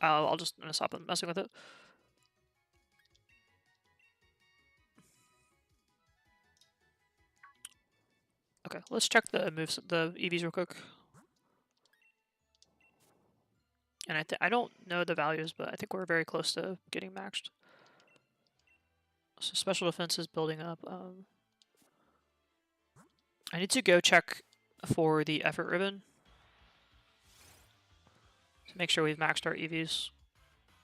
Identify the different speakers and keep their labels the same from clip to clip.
Speaker 1: I'm gonna stop messing with it. Okay, let's check the moves, the EVs real quick. And I don't know the values, but I think we're very close to getting maxed. So special defense is building up. I need to go check for the effort ribbon to make sure we've maxed our EVs.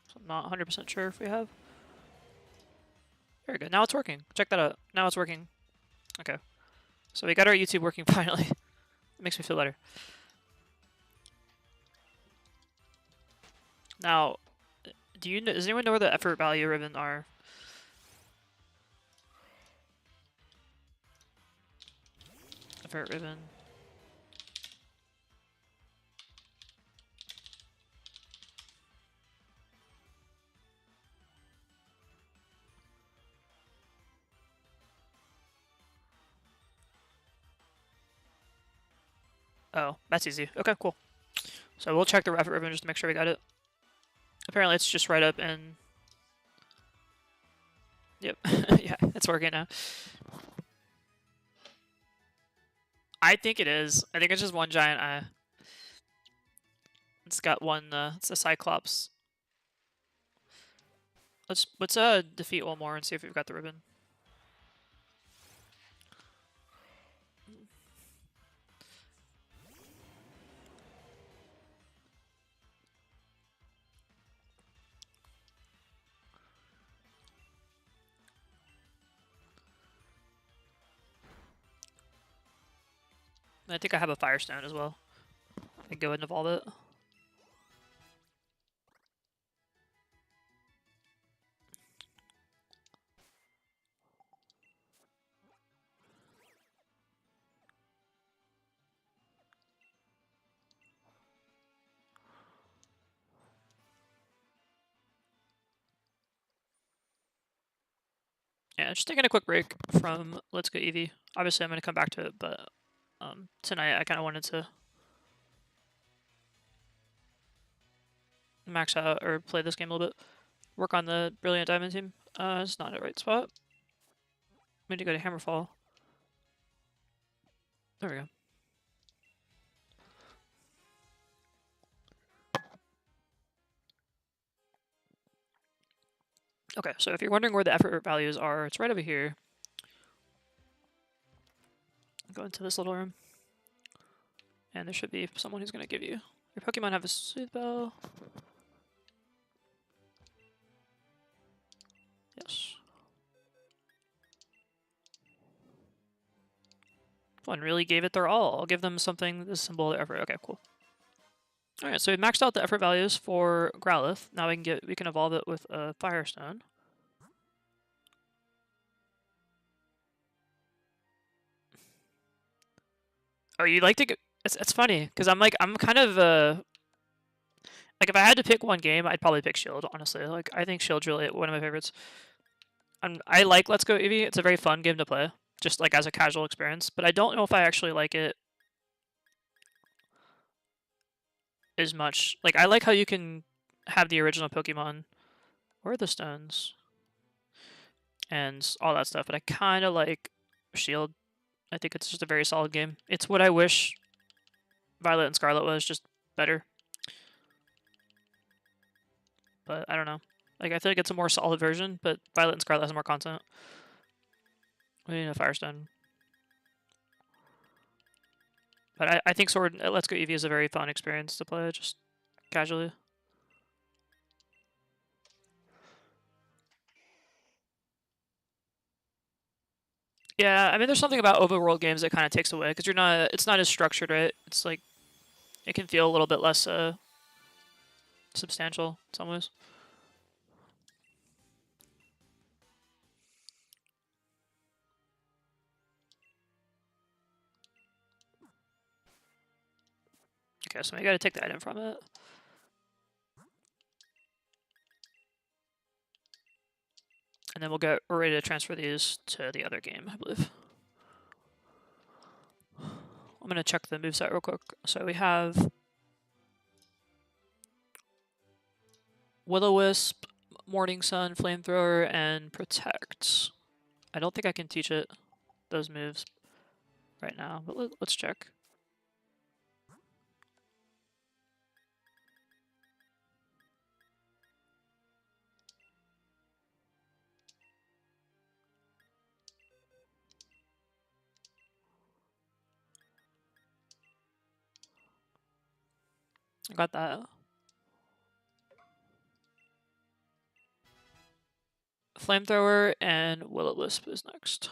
Speaker 1: So I'm not 100% sure if we have. Very good. Now it's working. Check that out. Now it's working. Okay. So we got our YouTube working finally. It makes me feel better. Now, does anyone know where the effort value ribbon are? Effort ribbon. Oh, that's easy. Okay, cool. So we'll check the effort ribbon just to make sure we got it. Apparently it's just right up and... Yep. Yeah, it's working now. I think it is. I think it's just one giant eye. It's got one, it's a Cyclops. Let's defeat one more and see if we've got the ribbon. I think I have a Firestone as well. I can go ahead and evolve it. Yeah, just taking a quick break from Let's Go Eevee. Obviously, I'm going to come back to it, but tonight I kind of wanted to max out or play this game a little bit. Work on the Brilliant Diamond team. It's not the right spot. I need to go to Hammerfall. There we go. Okay, so if you're wondering where the effort values are, it's right over here. Go into this little room. And there should be someone who's going to give you. Your Pokemon have a Soothe Bell. Yes. One really gave it their all. I'll give them something, this symbol of effort. Okay, cool. Alright, so we maxed out the effort values for Growlithe. Now we can evolve it with a Firestone. Oh, you like to get... It's funny, because I'm kind of, like, if I had to pick one game, I'd probably pick Shield, honestly. Like, I think Shield's really one of my favorites. I like Let's Go Eevee. It's a very fun game to play, just, like, as a casual experience. But I don't know if I actually like it as much. Like, I like how you can have the original Pokemon. Where are the stones? And all that stuff. But I kind of like Shield. I think it's just a very solid game. It's what I wish Violet and Scarlet was, just better. But I don't know. Like, I feel like it's a more solid version, but Violet and Scarlet has more content. We need a Firestone. But I think Sword Let's Go Eevee is a very fun experience to play, just casually. Yeah, I mean, there's something about overworld games that kind of takes away, because it's not as structured, right? It's like, it can feel a little bit less substantial in some ways. Okay, so I gotta take the item from it. And then we're ready to transfer these to the other game, I believe. I'm gonna check the moveset real quick. So we have Will-O-Wisp, Morning Sun, Flamethrower, and Protect. I don't think I can teach it those moves right now, but let's check. I got that. Flamethrower and Will-O-Wisp is next.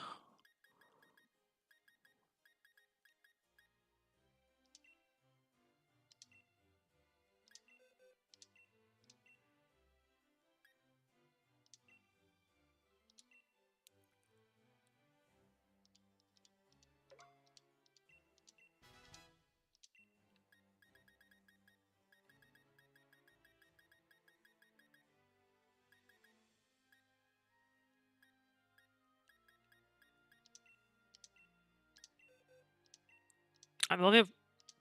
Speaker 1: The only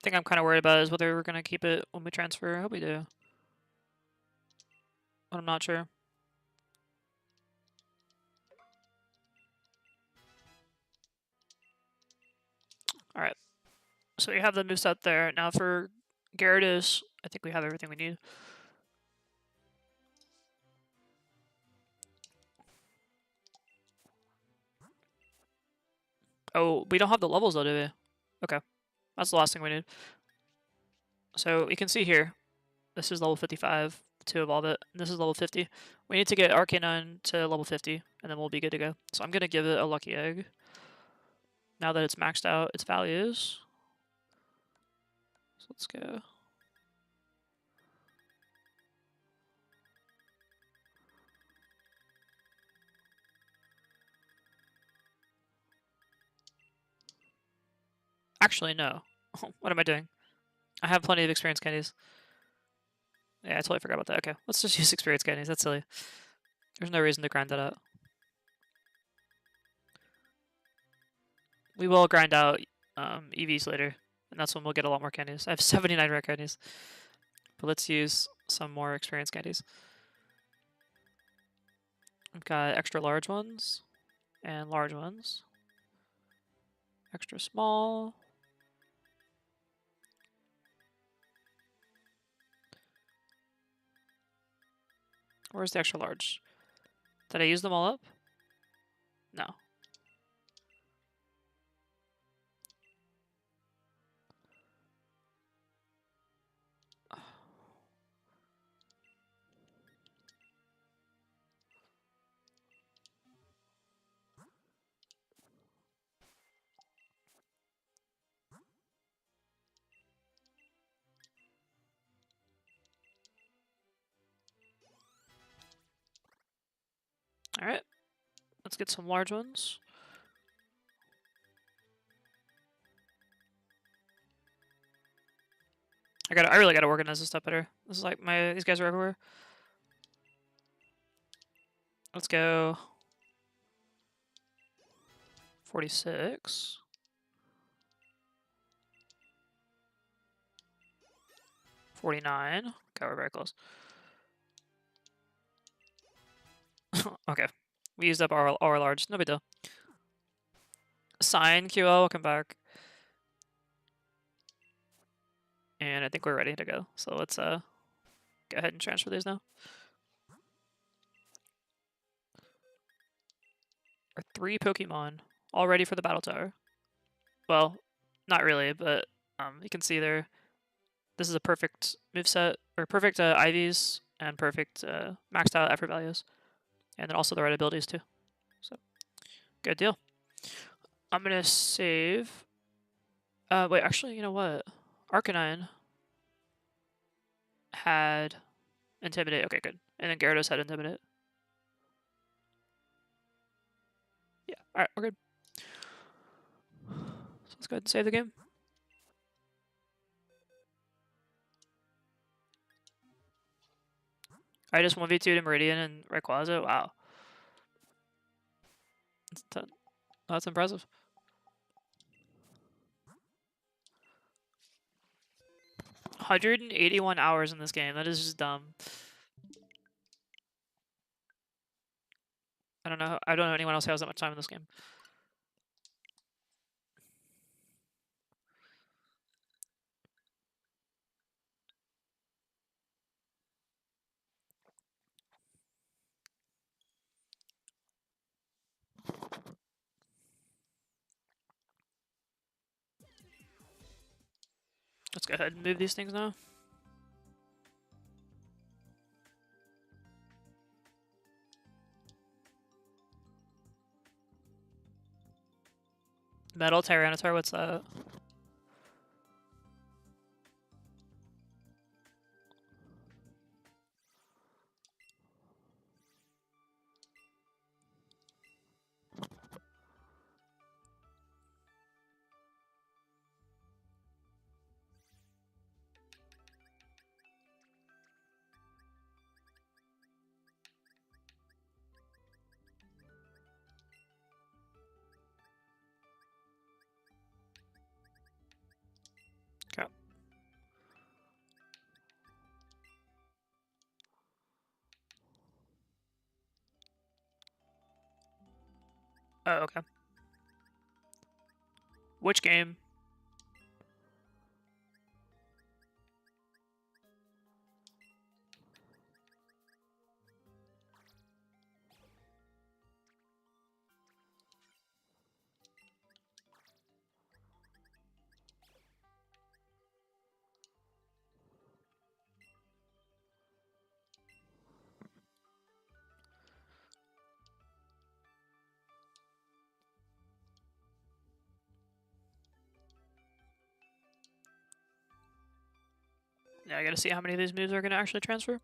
Speaker 1: thing I'm kind of worried about is whether we're going to keep it when we transfer. I hope we do. But I'm not sure. Alright. So we have the moveset there. Now for Gyarados, I think we have everything we need. Oh, we don't have the levels though, do we? Okay. That's the last thing we need. So you can see here, this is level 55 to evolve it. And this is level 50. We need to get Arcanine to level 50, and then we'll be good to go. So I'm going to give it a Lucky Egg. Now that it's maxed out its values. So let's go. Actually, no. What am I doing? I have plenty of experience candies. Yeah, I totally forgot about that. Okay, let's just use experience candies. That's silly. There's no reason to grind that out. We will grind out EVs later, and that's when we'll get a lot more candies. I have 79 rare candies. But let's use some more experience candies. We've got extra large ones and large ones. Extra small. Where's the extra large? Did I use them all up? No. Alright. Let's get some large ones. I really gotta organize this stuff better. This is like these guys are everywhere. Let's go 46. 49. Okay, we're very close. Okay. We used up our large. No big deal. Sign QL, welcome back. And I think we're ready to go. So let's go ahead and transfer these now. Our 3 Pokemon all ready for the battle tower. Well, not really, but you can see there. This is a perfect moveset, or perfect IVs, and perfect maxed out effort values. And then also the right abilities too. So, good deal. I'm gonna save. Wait, actually, you know what? Arcanine had Intimidate. Okay, good. And then Gyarados had Intimidate. Yeah, alright, we're good. So let's go ahead and save the game. I just 1v2'd in Meridian and Rayquaza. Wow. That's impressive. 181 hours in this game. That is just dumb. I don't know. I don't know anyone else who has that much time in this game. Let's go ahead and move these things now. Metal Tyranitar, what's that? Okay. Oh, okay. Which game? Yeah, I gotta see how many of these moves are gonna actually transfer.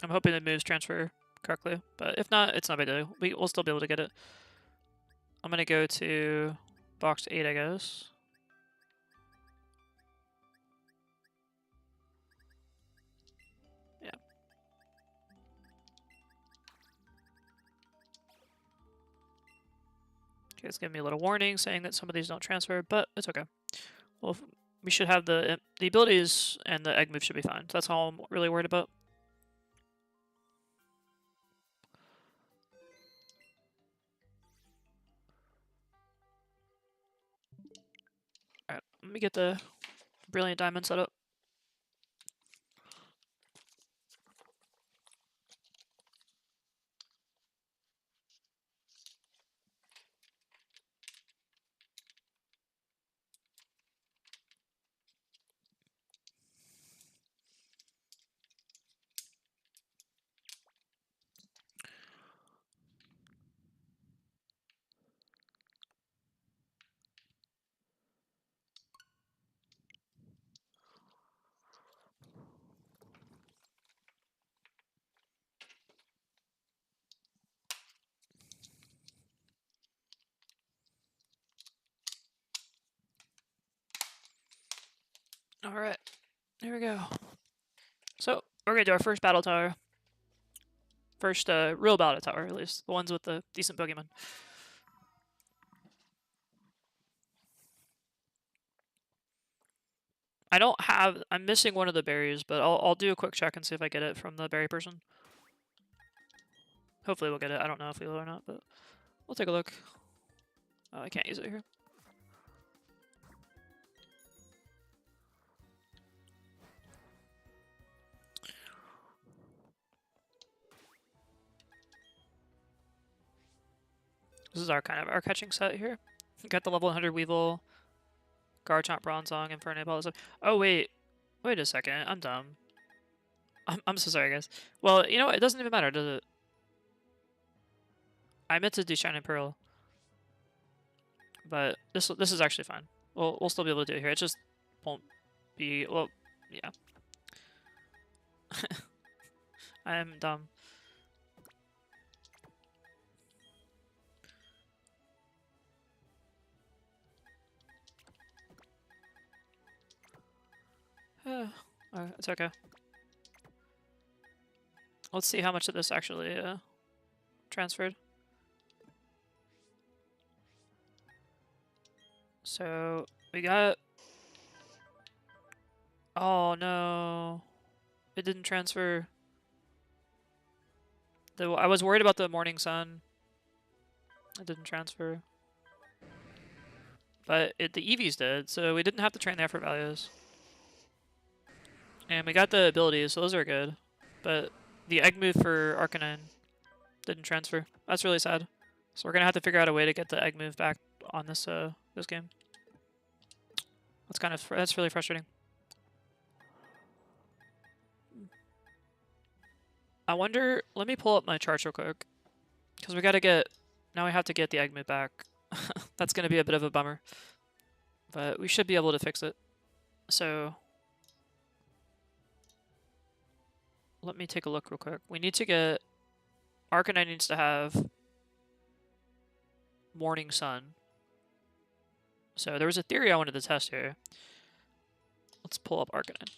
Speaker 1: I'm hoping the moves transfer correctly, but if not, it's not a big deal. We'll still be able to get it. I'm gonna go to box 8, I guess. Yeah. Okay, it's giving me a little warning saying that some of these don't transfer, but it's okay. Well, we should have the abilities, and the egg move should be fine. So that's all I'm really worried about. Alright, let me get the Brilliant Diamond set up. Alright, there we go. So, we're gonna do our first battle tower. First real battle tower, at least. The ones with the decent Pokemon. I'm missing one of the berries, but I'll do a quick check and see if I get it from the berry person. Hopefully we'll get it. I don't know if we will or not, but we'll take a look. Oh, I can't use it here. This is our our catching set here. Got the level 100 Weevil, Garchomp, Bronzong, Infernape, all this stuff. Oh wait a second. I'm dumb. I'm so sorry, guys. Well, you know what? It doesn't even matter, does it? I meant to do Shining Pearl, but this is actually fine. We'll still be able to do it here. It just won't be, well, yeah. I am dumb. It's okay. Let's see how much of this actually transferred. So we got. Oh no, it didn't transfer. I was worried about the morning sun. It didn't transfer. But the EVs did, so we didn't have to train the effort values. And we got the abilities, so those are good. But the egg move for Arcanine didn't transfer. That's really sad. So we're gonna have to figure out a way to get the egg move back on this this game. That's really frustrating. I wonder. Let me pull up my charts real quick, because we gotta get. Now we have to get the egg move back. That's gonna be a bit of a bummer, but we should be able to fix it. So let me take a look real quick. We need to get. Arcanine needs to have morning sun. So there was a theory I wanted to test here. Let's pull up Arcanine.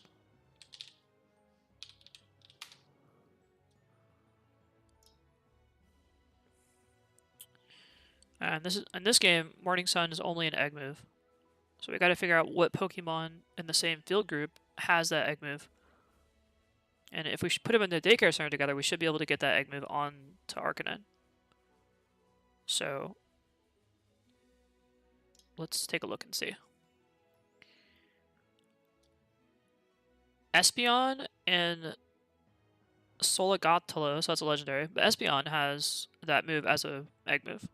Speaker 1: And in this game, Morning Sun is only an egg move. So we got to figure out what Pokemon in the same field group has that egg move. And if we put them in the daycare center together, we should be able to get that egg move on to Arcanine. So let's take a look and see. Espeon and Soligatolo, so that's a legendary, but Espeon has that move as a egg move.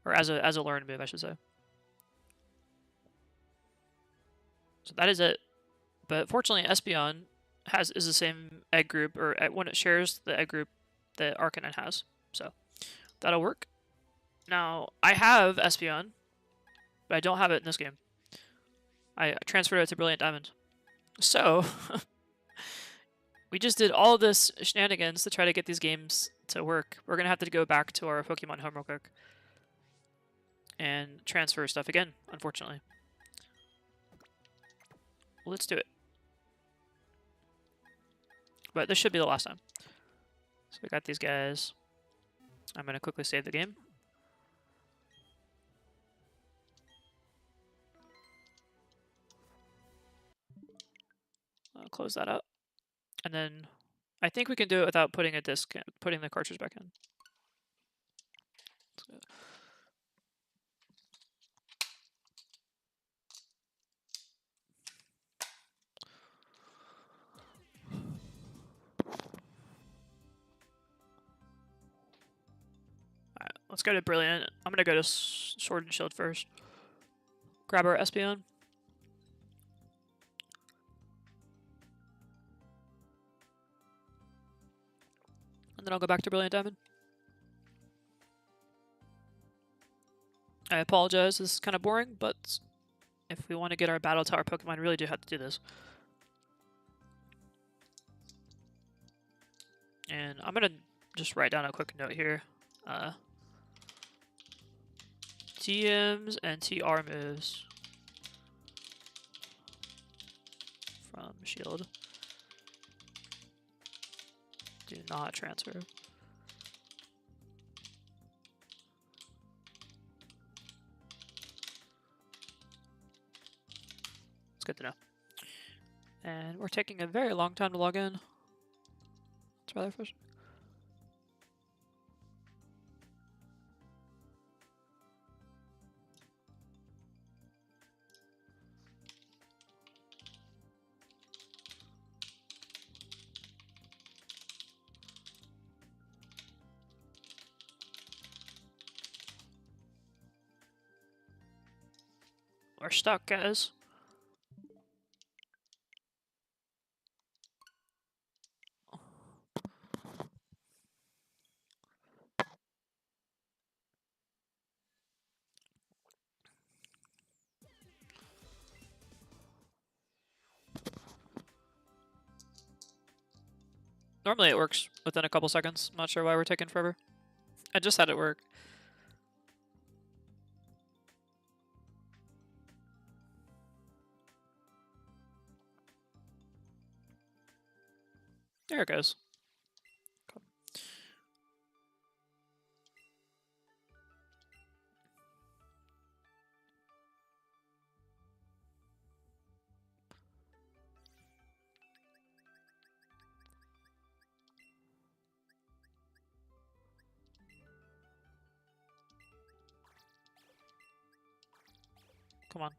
Speaker 1: Or as a learned move, I should say. So that is it. But fortunately, Espeon is the same egg group, or when it shares the egg group that Arcanine has. So that'll work. Now, I have Espeon, but I don't have it in this game. I transferred it to Brilliant Diamond. So we just did all of this shenanigans to try to get these games to work. We're going to have to go back to our Pokemon home real quick and transfer stuff again, unfortunately. Let's do it. But this should be the last time. So we got these guys. I'm going to quickly save the game. I'll close that up. And then I think we can do it without putting putting the cartridge back in. Alright, let's go to Brilliant. I'm gonna go to Sword and Shield first. Grab our Espeon. And then I'll go back to Brilliant Diamond. I apologize, this is kind of boring, but if we want to get our Battle Tower Pokemon, we really do have to do this. And I'm going to just write down a quick note here. TMs and TR moves from Shield do not transfer. It's good to know. And we're taking a very long time to log in. It's rather frustrating. We're stuck, guys. Normally it works within a couple seconds. Not sure why we're taking forever. I just had it work. There it goes. Cool. Come on.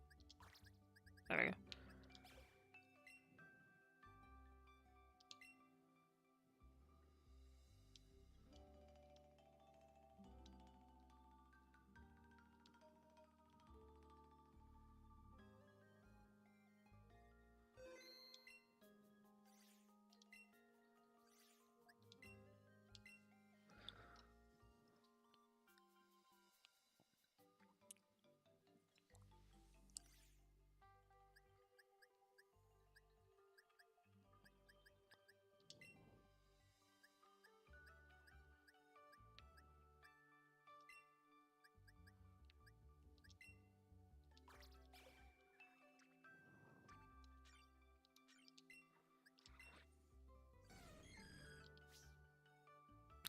Speaker 1: There we go.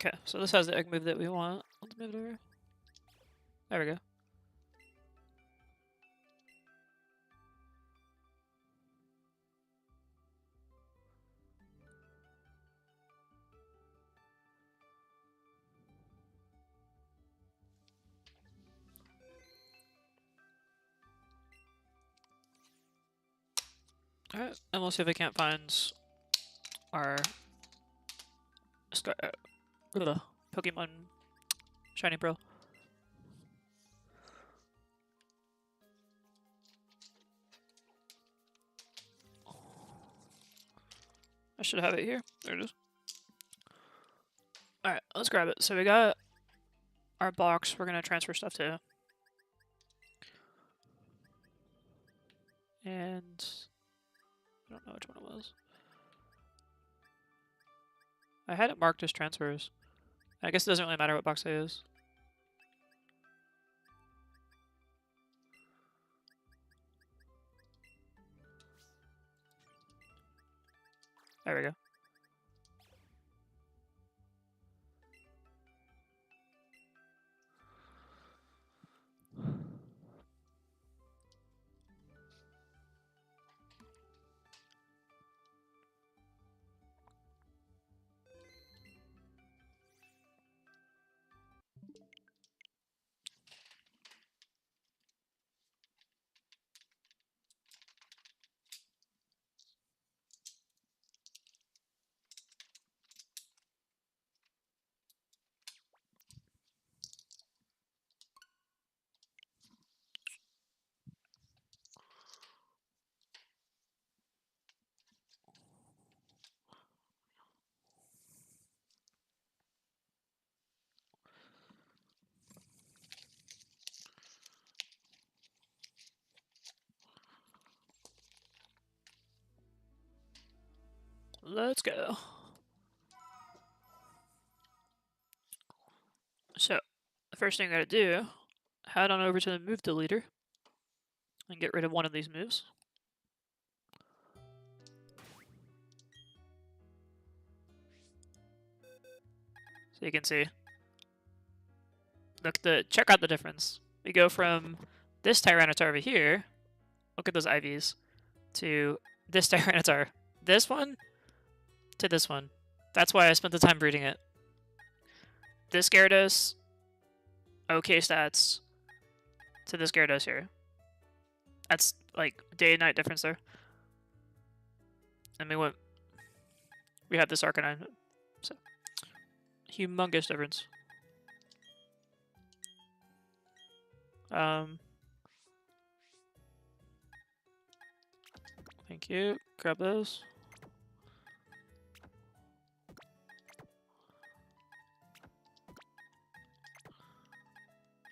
Speaker 1: Okay, so this has the egg move that we want. Let's move it over. There we go. Alright, and we'll see if I can't find our Pokemon Shiny Pearl. I should have it here. There it is. Alright, let's grab it. So we got our box we're gonna transfer stuff to. And I don't know which one it was. I had it marked as transfers. I guess it doesn't really matter what box it is. There we go. Let's go. So, the first thing I gotta do, head on over to the move deleter and get rid of one of these moves. So you can see. Check out the difference. We go from this Tyranitar over here, look at those IVs, to this Tyranitar. This one to this one. That's why I spent the time breeding it. This Gyarados, okay stats, to this Gyarados here. That's like day and night difference there. And we have this Arcanine, so humongous difference. Thank you. Grab those.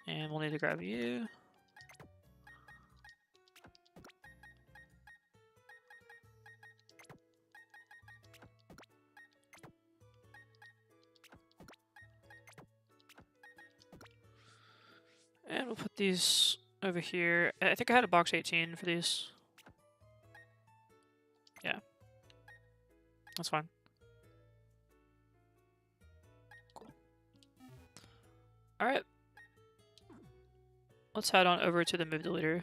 Speaker 1: And we'll need to grab you. And we'll put these over here. I think I had a box 18 for these. Yeah. That's fine. Cool. Alright. Let's head on over to the move deleter.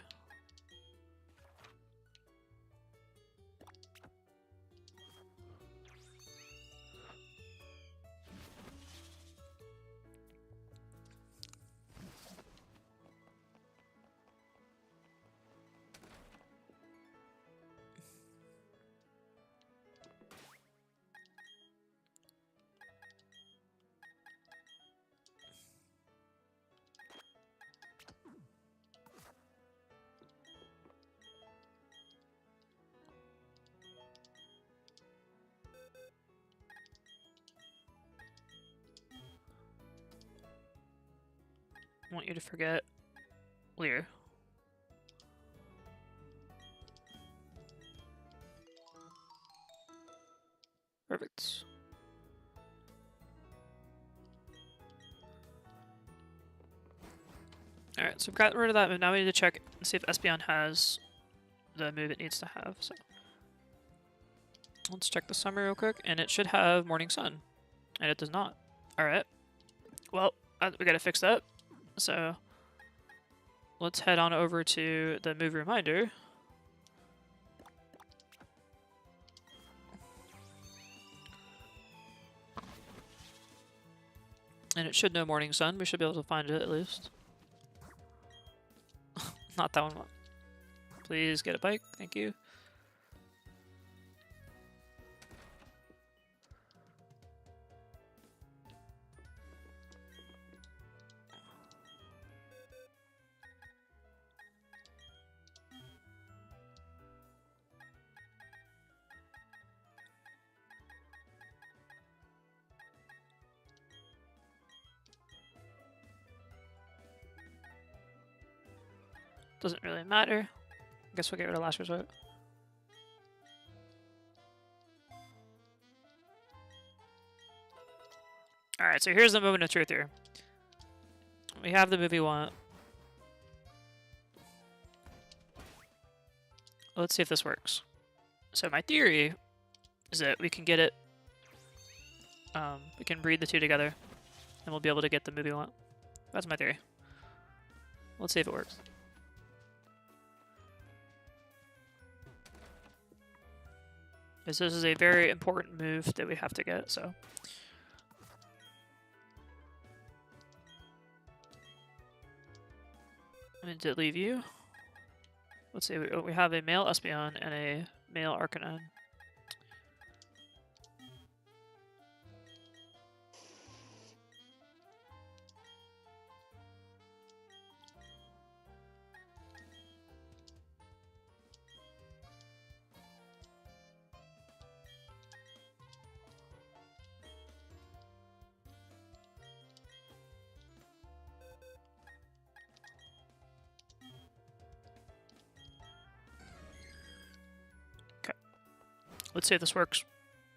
Speaker 1: I want you to forget Lear. Perfect. Alright, so we've gotten rid of that move. Now we need to check and see if Espeon has the move it needs to have. So let's check the summary real quick, and it should have Morning Sun, and it does not. Alright. Well, we gotta fix that. So let's head on over to the move reminder. And it should know Morning Sun. We should be able to find it at least. Not that one. Please get a bike. Thank you. Doesn't really matter. I guess we'll get rid of Last Resort. Alright, so here's the moment of truth here. We have the move we want. Let's see if this works. So my theory is that we can get it, we can breed the two together, and we'll be able to get the move we want. That's my theory. Let's see if it works. Because this is a very important move that we have to get, so. And did it leave you? Let's see, we have a male Espeon and a male Arcanine. Let's see if this works.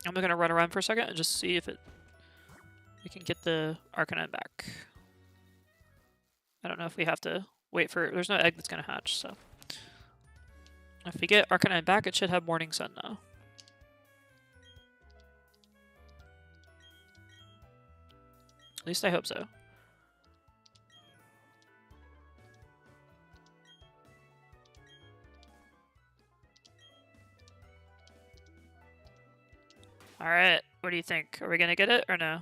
Speaker 1: I'm going to run around for a second and just see if we can get the Arcanine back. I don't know if we have to wait for... There's no egg that's going to hatch, so... If we get Arcanine back, it should have Morning Sun now. At least I hope so. Alright, what do you think? Are we gonna get it or no?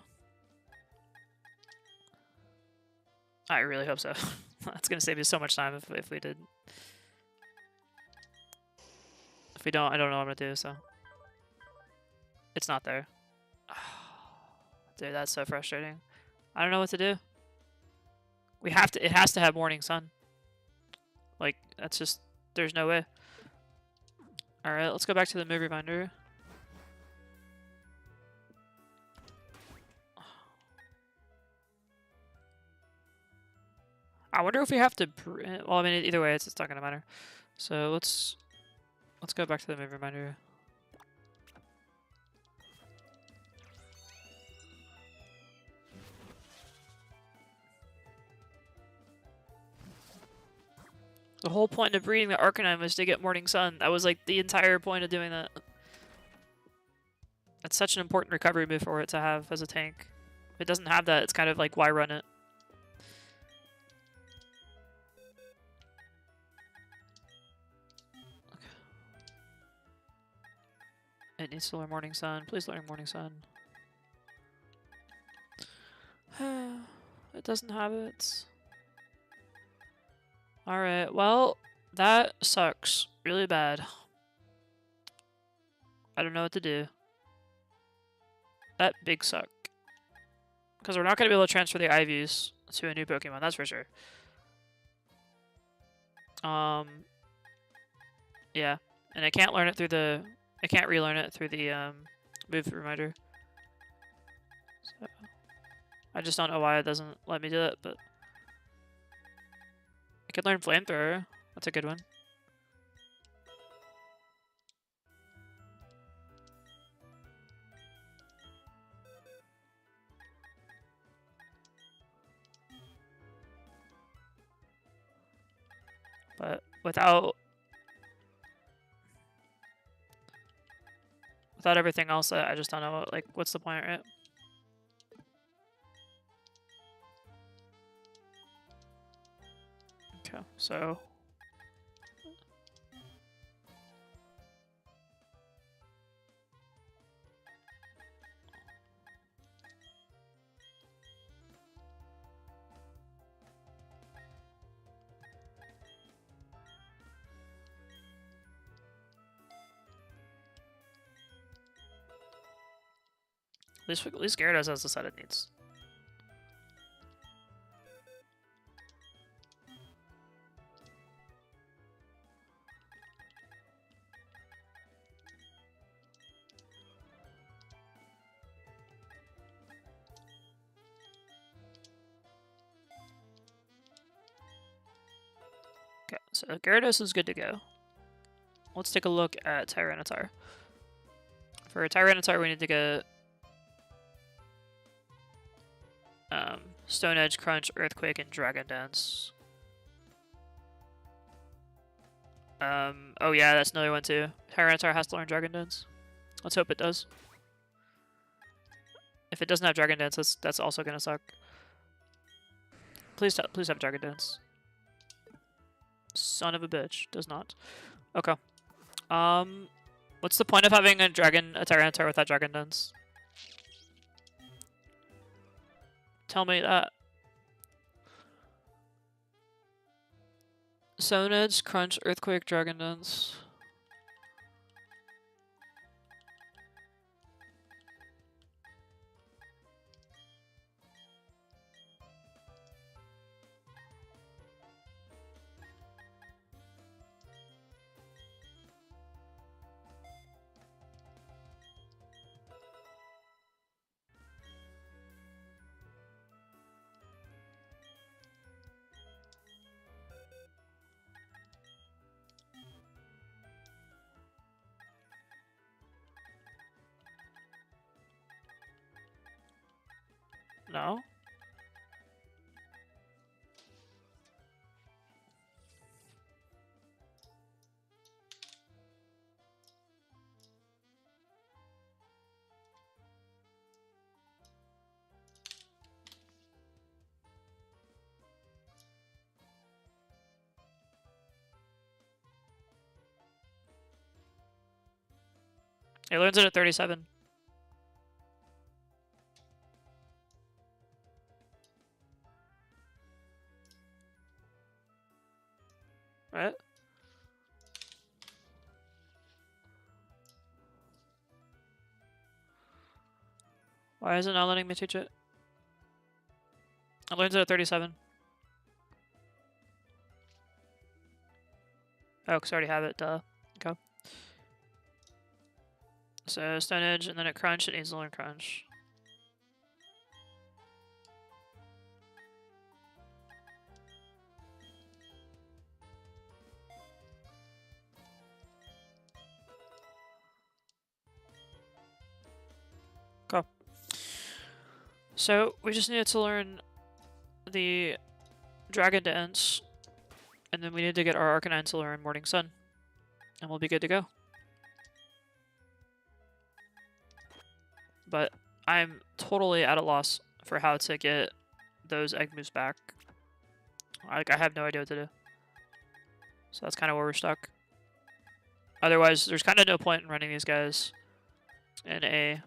Speaker 1: I really hope so. That's gonna save you so much time if we did. If we don't, I don't know what I'm gonna do, so. It's not there. Dude, that's so frustrating. I don't know what to do. We have to, it has to have Morning Sun. Like, that's just, there's no way. Alright, let's go back to the move reminder. I wonder if we have to. Well, I mean, either way, it's not gonna matter. So let's go back to the move reminder. The whole point of breeding the Arcanine was to get Morning Sun. That was like the entire point of doing that. That's such an important recovery move for it to have as a tank. If it doesn't have that, it's kind of like, why run it? It needs to learn Morning Sun. Please learn Morning Sun. It doesn't have it. Alright, well, that sucks really bad. I don't know what to do. That big suck. Because we're not going to be able to transfer the IVs to a new Pokemon, that's for sure. Yeah. And I can't learn it through the... I can't relearn it through the move reminder. So, I just don't know why it doesn't let me do it, but I could learn Flamethrower. That's a good one. But without everything else, I just don't know. Like, what's the point, right? Okay, so at least Gyarados has the set it needs. Okay, so Gyarados is good to go. Let's take a look at Tyranitar. For Tyranitar, we need to get Stone Edge, Crunch, Earthquake, and Dragon Dance. Oh yeah, that's another one too. Tyranitar has to learn Dragon Dance. Let's hope it does. If it doesn't have Dragon Dance, that's also gonna suck. Please have Dragon Dance. Son of a bitch, does not. Okay. What's the point of having a Tyranitar without Dragon Dance? Tell me that. Stone Edge, Crunch, Earthquake, Dragon Dance. No? It learns it at 37. Right? Why is it not letting me teach it? It learns it at 37. Oh, because I already have it, duh. Okay. So Stone Edge, and then at Crunch, it needs to learn Crunch. Go. So we just needed to learn the Dragon Dance, and then we need to get our Arcanine to learn Morning Sun, and we'll be good to go. But I'm totally at a loss for how to get those egg moves back. Like, I have no idea what to do. So that's kind of where we're stuck. Otherwise, there's kind of no point in running these guys in a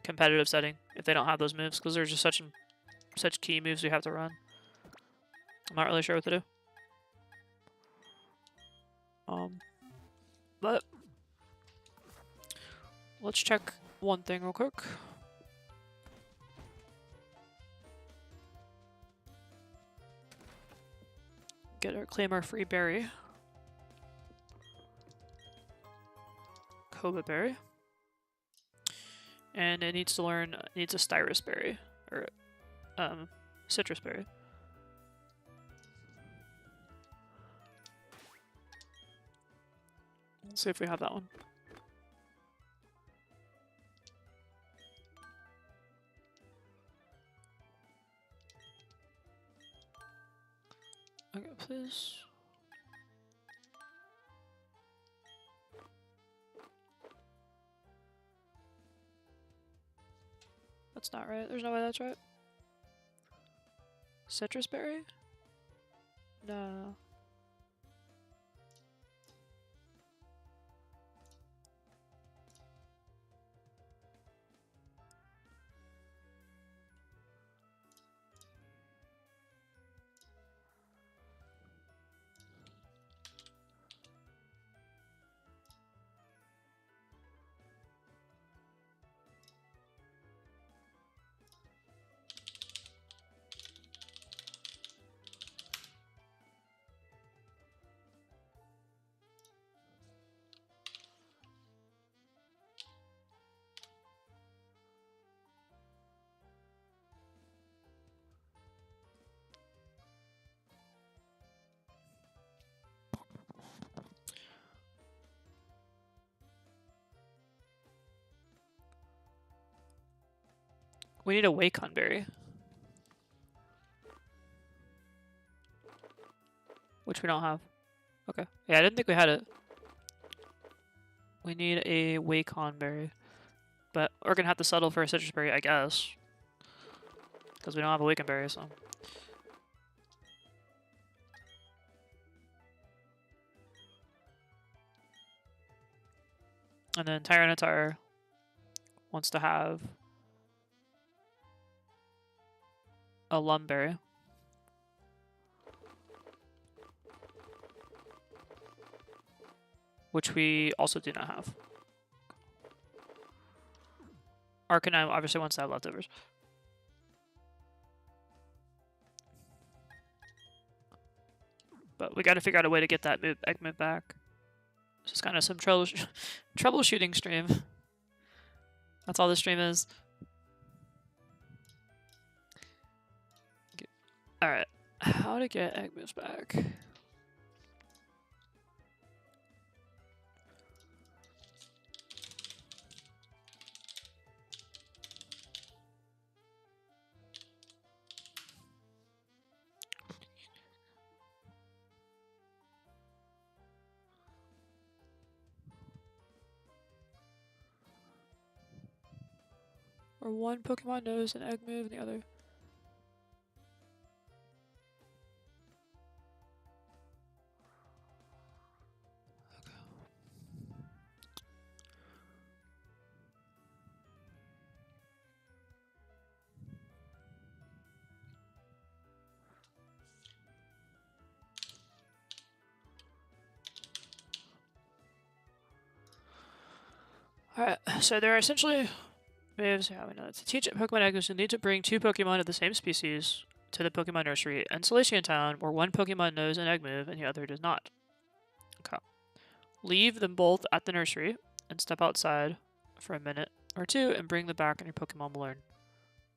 Speaker 1: competitive setting if they don't have those moves, because they're just such key moves we have to run. I'm not really sure what to do. But let's check one thing real quick. Claim our free berry. Koba berry. And it needs a Styrus berry, or citrus berry. Let's see if we have that one. Okay, please. That's not right. There's no way that's right. Citrus berry? No. We need a Wacon berry. Which we don't have. Okay. Yeah, I didn't think we had it. We need a Wacon berry. But we're gonna have to settle for a citrus berry, I guess. Because we don't have a Wacon berry, so. And then Tyranitar wants to have a Lumberry. Which we also do not have. Arcanine obviously wants to have leftovers. But we gotta figure out a way to get that egg move back. It's just kind of some troubleshooting stream. That's all this stream is. Alright. How to get egg moves back. Or one Pokemon knows an egg move and the other. Alright, so there are essentially moves. Yeah, we know that. To teach Pokemon egg moves, you need to bring 2 Pokemon of the same species to the Pokemon Nursery in Celestian Town, where one Pokemon knows an egg move and the other does not. Okay. Leave them both at the nursery and step outside for a minute or two and bring them back and your Pokemon will learn.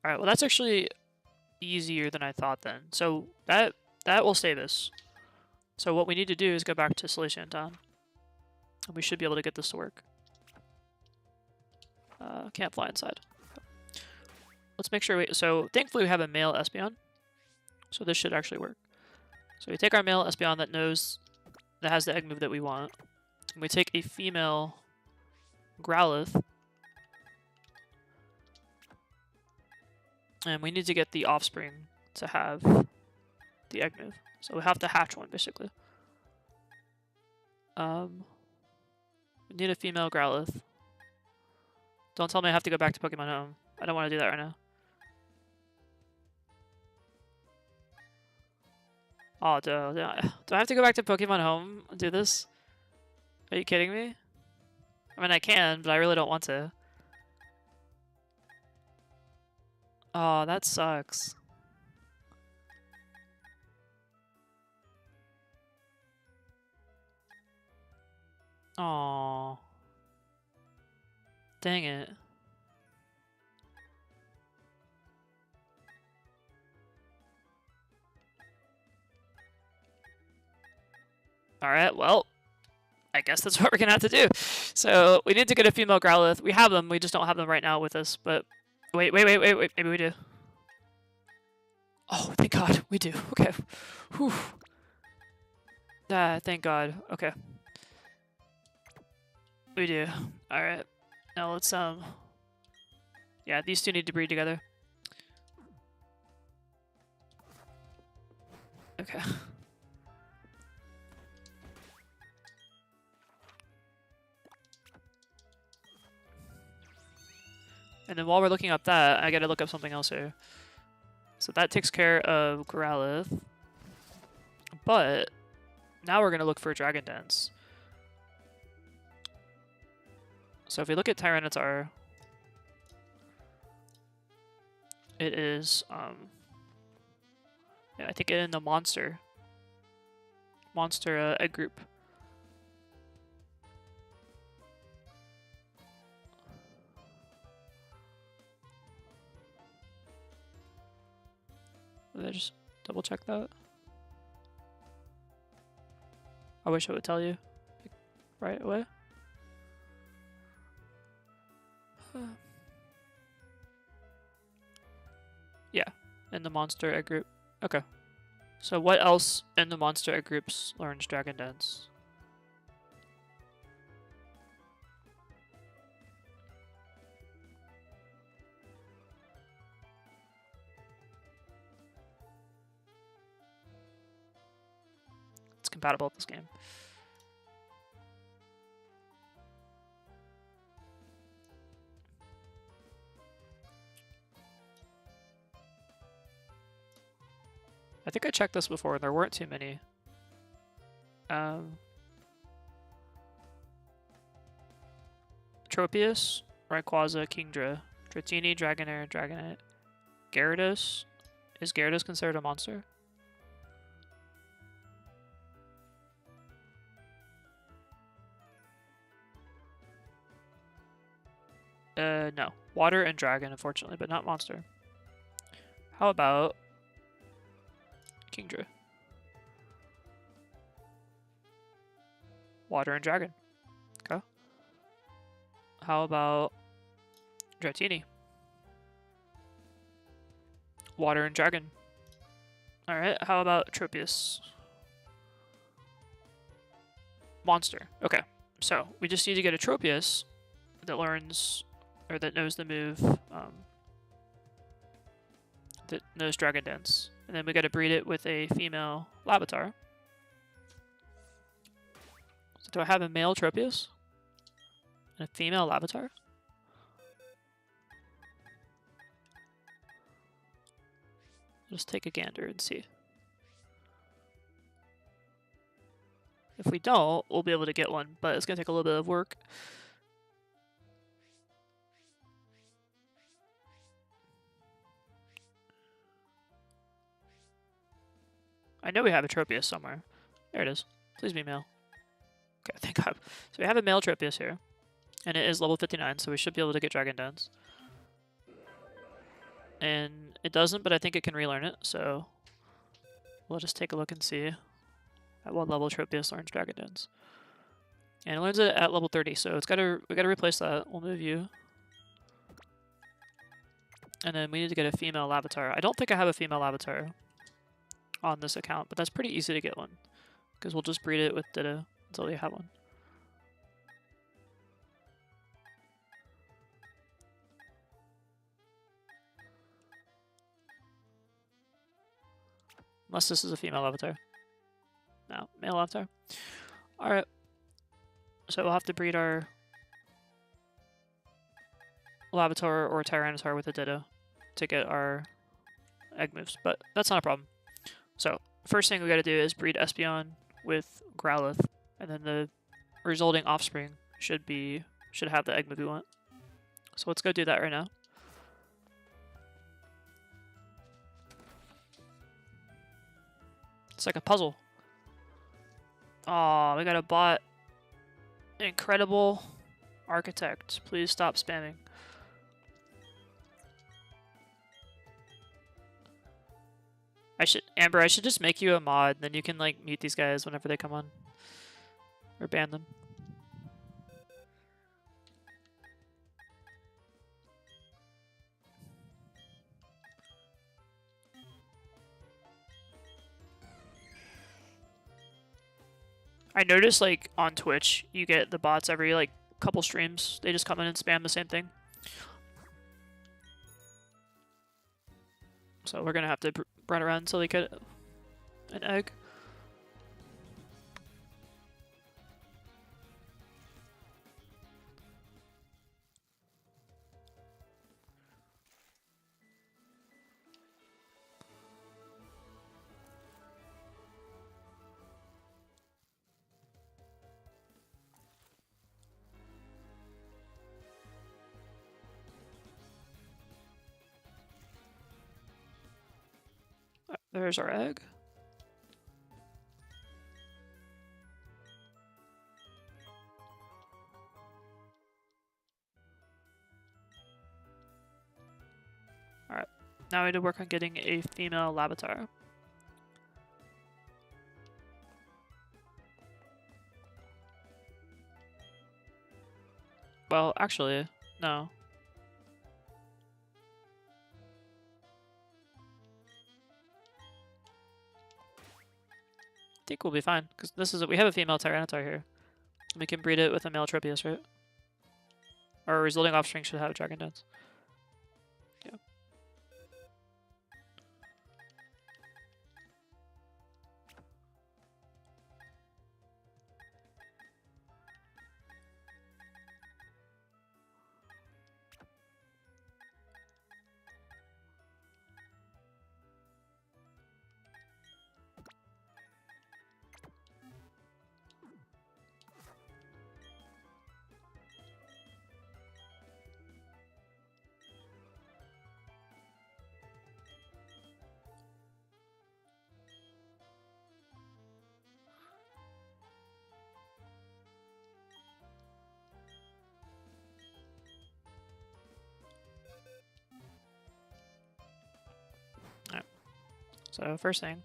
Speaker 1: Alright, well that's actually easier than I thought then. So that will save us. So what we need to do is go back to Celestian Town. And we should be able to get this to work. Can't fly inside. Okay. Let's make sure so thankfully we have a male Espeon. So this should actually work. So we take our male Espeon that has the egg move that we want. And we take a female Growlithe. And we need to get the offspring to have the egg move. So we have to hatch one, basically. We need a female Growlithe. Don't tell me I have to go back to Pokemon Home. I don't want to do that right now. Oh, do I have to go back to Pokemon Home and do this? Are you kidding me? I mean, I can, but I really don't want to. Oh, that sucks. Aww. Dang it. Alright, well. I guess that's what we're gonna have to do. So we need to get a female Growlithe. We have them, we just don't have them right now with us. But wait. Maybe we do. Oh, thank God, we do. Okay. Whew. Thank God. Okay. We do. Alright. Now let's, yeah, these two need to breed together. Okay. And then while we're looking up that, I gotta look up something else here. So that takes care of Growlithe. But now we're gonna look for Dragon Dance. So if we look at Tyranitar, it is, yeah, I think in the monster egg group. Did I just double check that? I wish I would tell you right away. Yeah, in the monster egg group. Okay. So what else in the monster egg groups learns Dragon Dance? It's compatible with this game. I think I checked this before and there weren't too many. Tropius, Rayquaza, Kingdra, Dratini, Dragonair, Dragonite, Gyarados. Is Gyarados considered a monster? No. Water and Dragon, unfortunately, but not monster. How about Kingdra? Water and Dragon. Okay. How about Dratini? Water and Dragon. Alright, how about Tropius? Monster. Okay, so we just need to get a Tropius that learns, or that knows the move, that knows Dragon Dance. And then we gotta breed it with a female Larvitar. So do I have a male Tropius? And a female Larvitar? Just take a gander and see. If we don't, we'll be able to get one, but it's gonna take a little bit of work. I know we have a Tropius somewhere. There it is. Please be male. Okay, thank God. So we have a male Tropius here. And it is level 59, so we should be able to get Dragon Dance. And it doesn't, but I think it can relearn it, so we'll just take a look and see at what level Tropius learns Dragon Dance. And it learns it at level 30, so we gotta replace that. We'll move you. And then we need to get a female Larvitar. I don't think I have a female Larvitar on this account, but that's pretty easy to get one. Because we'll just breed it with Ditto until we have one. Unless this is a female Larvitar. No, male Larvitar. Alright. So we'll have to breed our Larvitar or Tyranitar with a Ditto to get our egg moves, but that's not a problem. So, first thing we gotta do is breed Espeon with Growlithe, and then the resulting offspring should have the egg move we want. So let's go do that right now. It's like a puzzle. Aw, we got a bot. Incredible Architect. Please stop spamming. Amber, I should just make you a mod, then you can like mute these guys whenever they come on. Or ban them. I noticed like on Twitch, you get the bots every like couple streams. They just come in and spam the same thing. So we're gonna have to run around until we get an egg. There's our egg. Alright, now we need to work on getting a female Labatar. Well, actually, no. I think we'll be fine, because we have a female Tyranitar here. We can breed it with a male Tropius, right? Our resulting offspring should have Dragon Dance. Yeah. Alright. So first thing,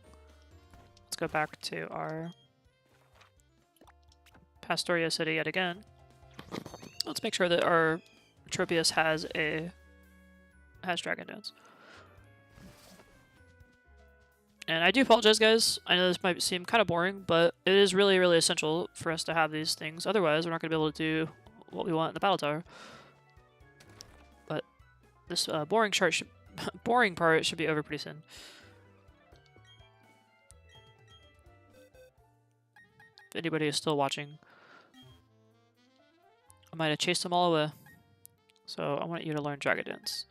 Speaker 1: let's go back to our Pastoria City yet again. Let's make sure that our Tropius has Dragon Dance. And I do apologize, guys. I know this might seem kind of boring, but it is really, really essential for us to have these things. Otherwise, we're not going to be able to do what we want in the Battle Tower. But this boring part should be over pretty soon. If anybody is still watching, I might have chased them all away. So I want you to learn Dragon Dance.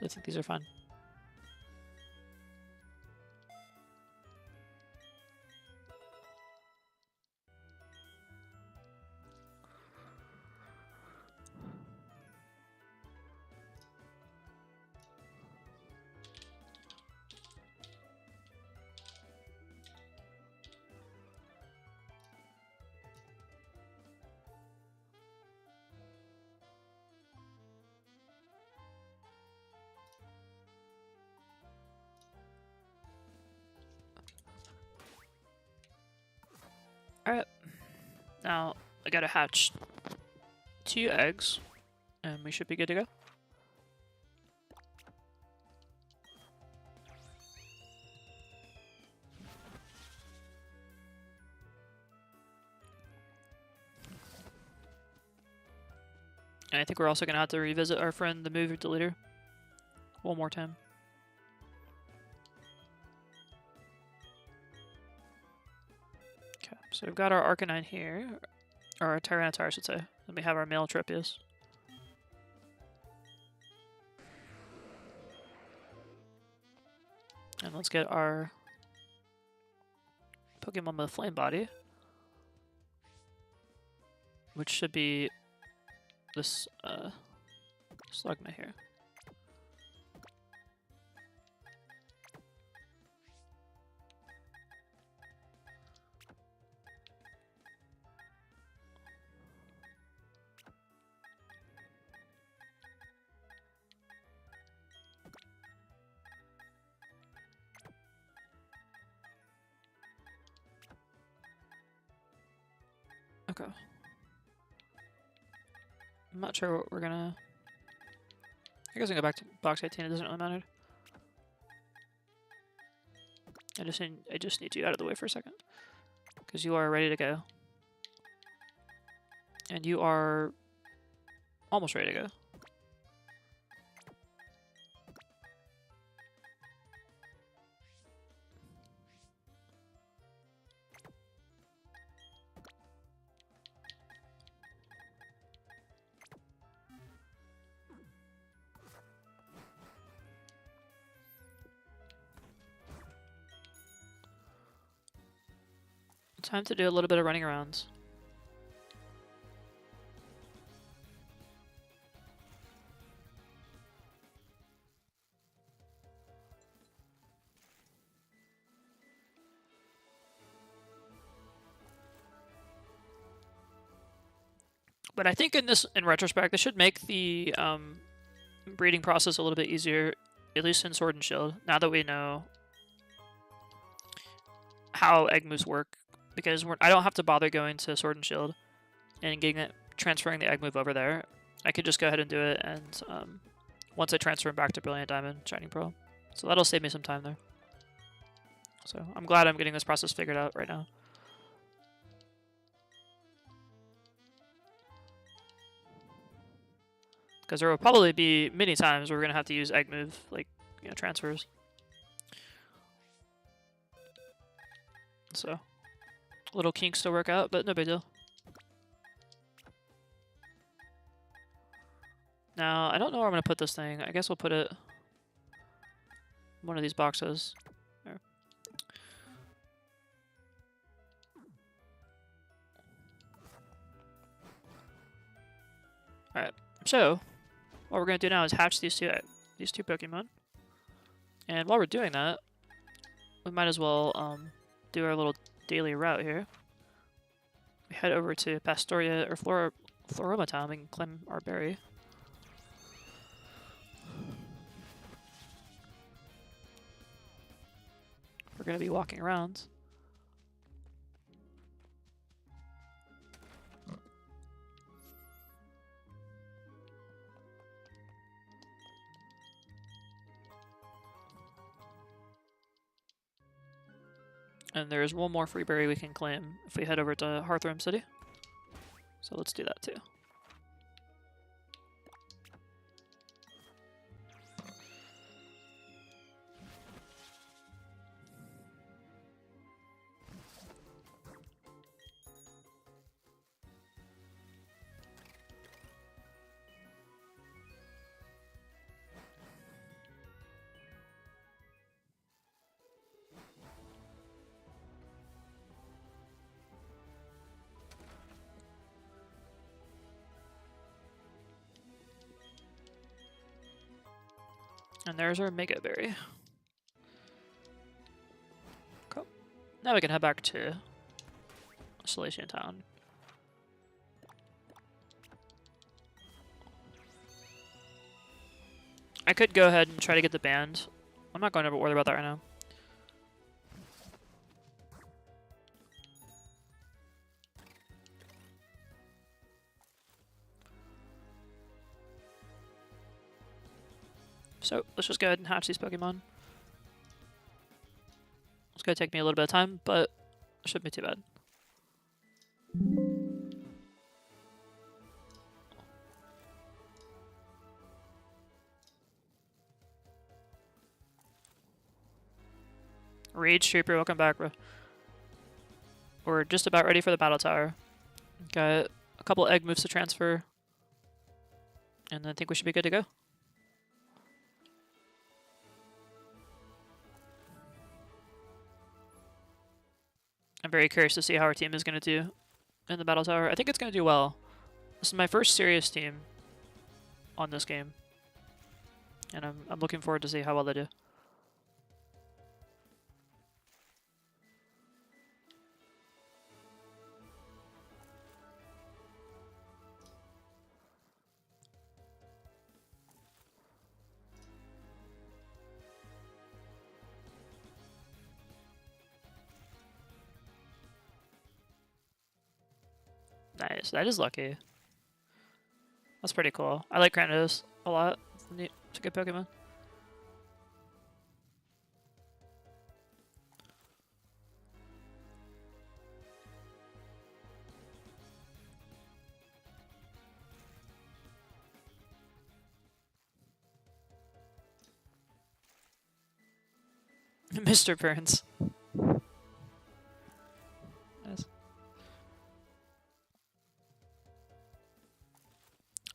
Speaker 1: I think these are fun. Alright. Now, I gotta hatch 2 eggs, and we should be good to go. And I think we're also gonna have to revisit our friend the movie deleter one more time. So we've got our Arcanine here, or our Tyranitar, I should say. Then we have our male Tropius. And let's get our Pokemon with Flame Body, which should be this Slugma here. Okay. I'm not sure what we're gonna... I guess I can go back to box 18, it doesn't really matter. I just need you out of the way for a second. Because you are ready to go. And you are almost ready to go. Time to do a little bit of running around. But I think in retrospect, this should make the breeding process a little bit easier, at least in Sword and Shield, now that we know how egg moves work. Because I don't have to bother going to Sword and Shield and transferring the egg move over there. I could just go ahead and do it, and once I transfer it back to Brilliant Diamond, Shining Pearl. So that'll save me some time there. So I'm glad I'm getting this process figured out right now. Because there will probably be many times where we're going to have to use egg move, like, transfers. So, little kinks to work out, but no big deal. Now, I don't know where I'm going to put this thing. I guess we'll put it in one of these boxes. There. Alright, so what we're going to do now is hatch these two Pokemon. And while we're doing that, we might as well do our little daily route here. We head over to Pastoria or Floroma Town and claim our berry. We're going to be walking around. And there's one more free berry we can claim if we head over to Hearthrealm City. So let's do that too. And there's our Mega Berry. Cool. Now we can head back to Isolation Town. I could go ahead and try to get the band. I'm not going to worry about that right now. So let's just go ahead and hatch these Pokemon. It's going to take me a little bit of time, but it shouldn't be too bad. Rage Shaper, welcome back, bro. We're just about ready for the Battle Tower. Got a couple egg moves to transfer. And I think we should be good to go. I'm very curious to see how our team is going to do in the Battle Tower. I think it's going to do well. This is my first serious team on this game. And I'm looking forward to see how well they do. Nice. That is lucky. That's pretty cool. I like Kratos a lot. It's a good Pokemon. Mr. Burns. Nice.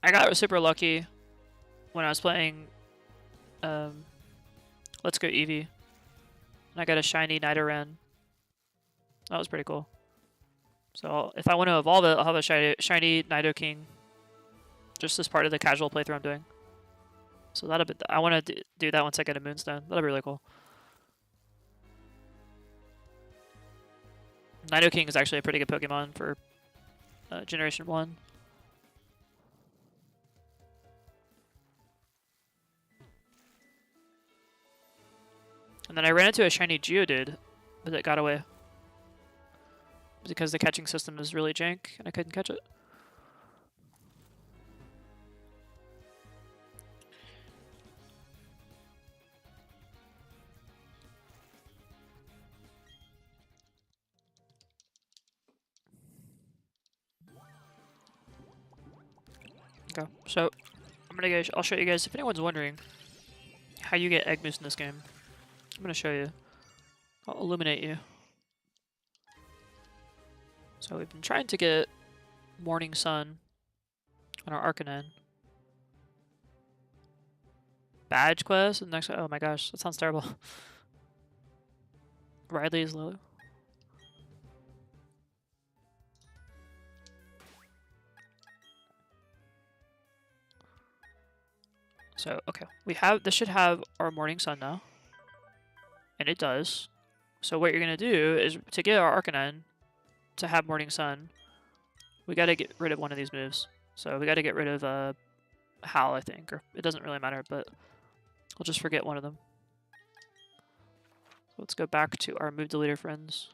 Speaker 1: I got super lucky when I was playing Let's Go Eevee. And I got a shiny Nidoran. That was pretty cool. So if I want to evolve it, I'll have a shiny Nidoking. Just as part of the casual playthrough I'm doing. So that'll be. I want to do that once I get a Moonstone. That'll be really cool. Nidoking is actually a pretty good Pokemon for Generation 1. And then I ran into a shiny Geodude, but it got away. Because the catching system is really jank, and I couldn't catch it. Okay, so I'm gonna go. I'll show you guys if anyone's wondering how you get Egg Moose in this game. I'm gonna show you. I'll illuminate you. So we've been trying to get Morning Sun on our Arcanine. Badge quest and next. Oh my gosh, that sounds terrible. Riley is low. So okay, we have this should have our Morning Sun now, and it does. So what you're gonna do is to get our Arcanine to have Morning Sun, we gotta get rid of one of these moves. So we gotta get rid of Howl, I think, or it doesn't really matter, but we'll just forget one of them. So let's go back to our move deleter friends.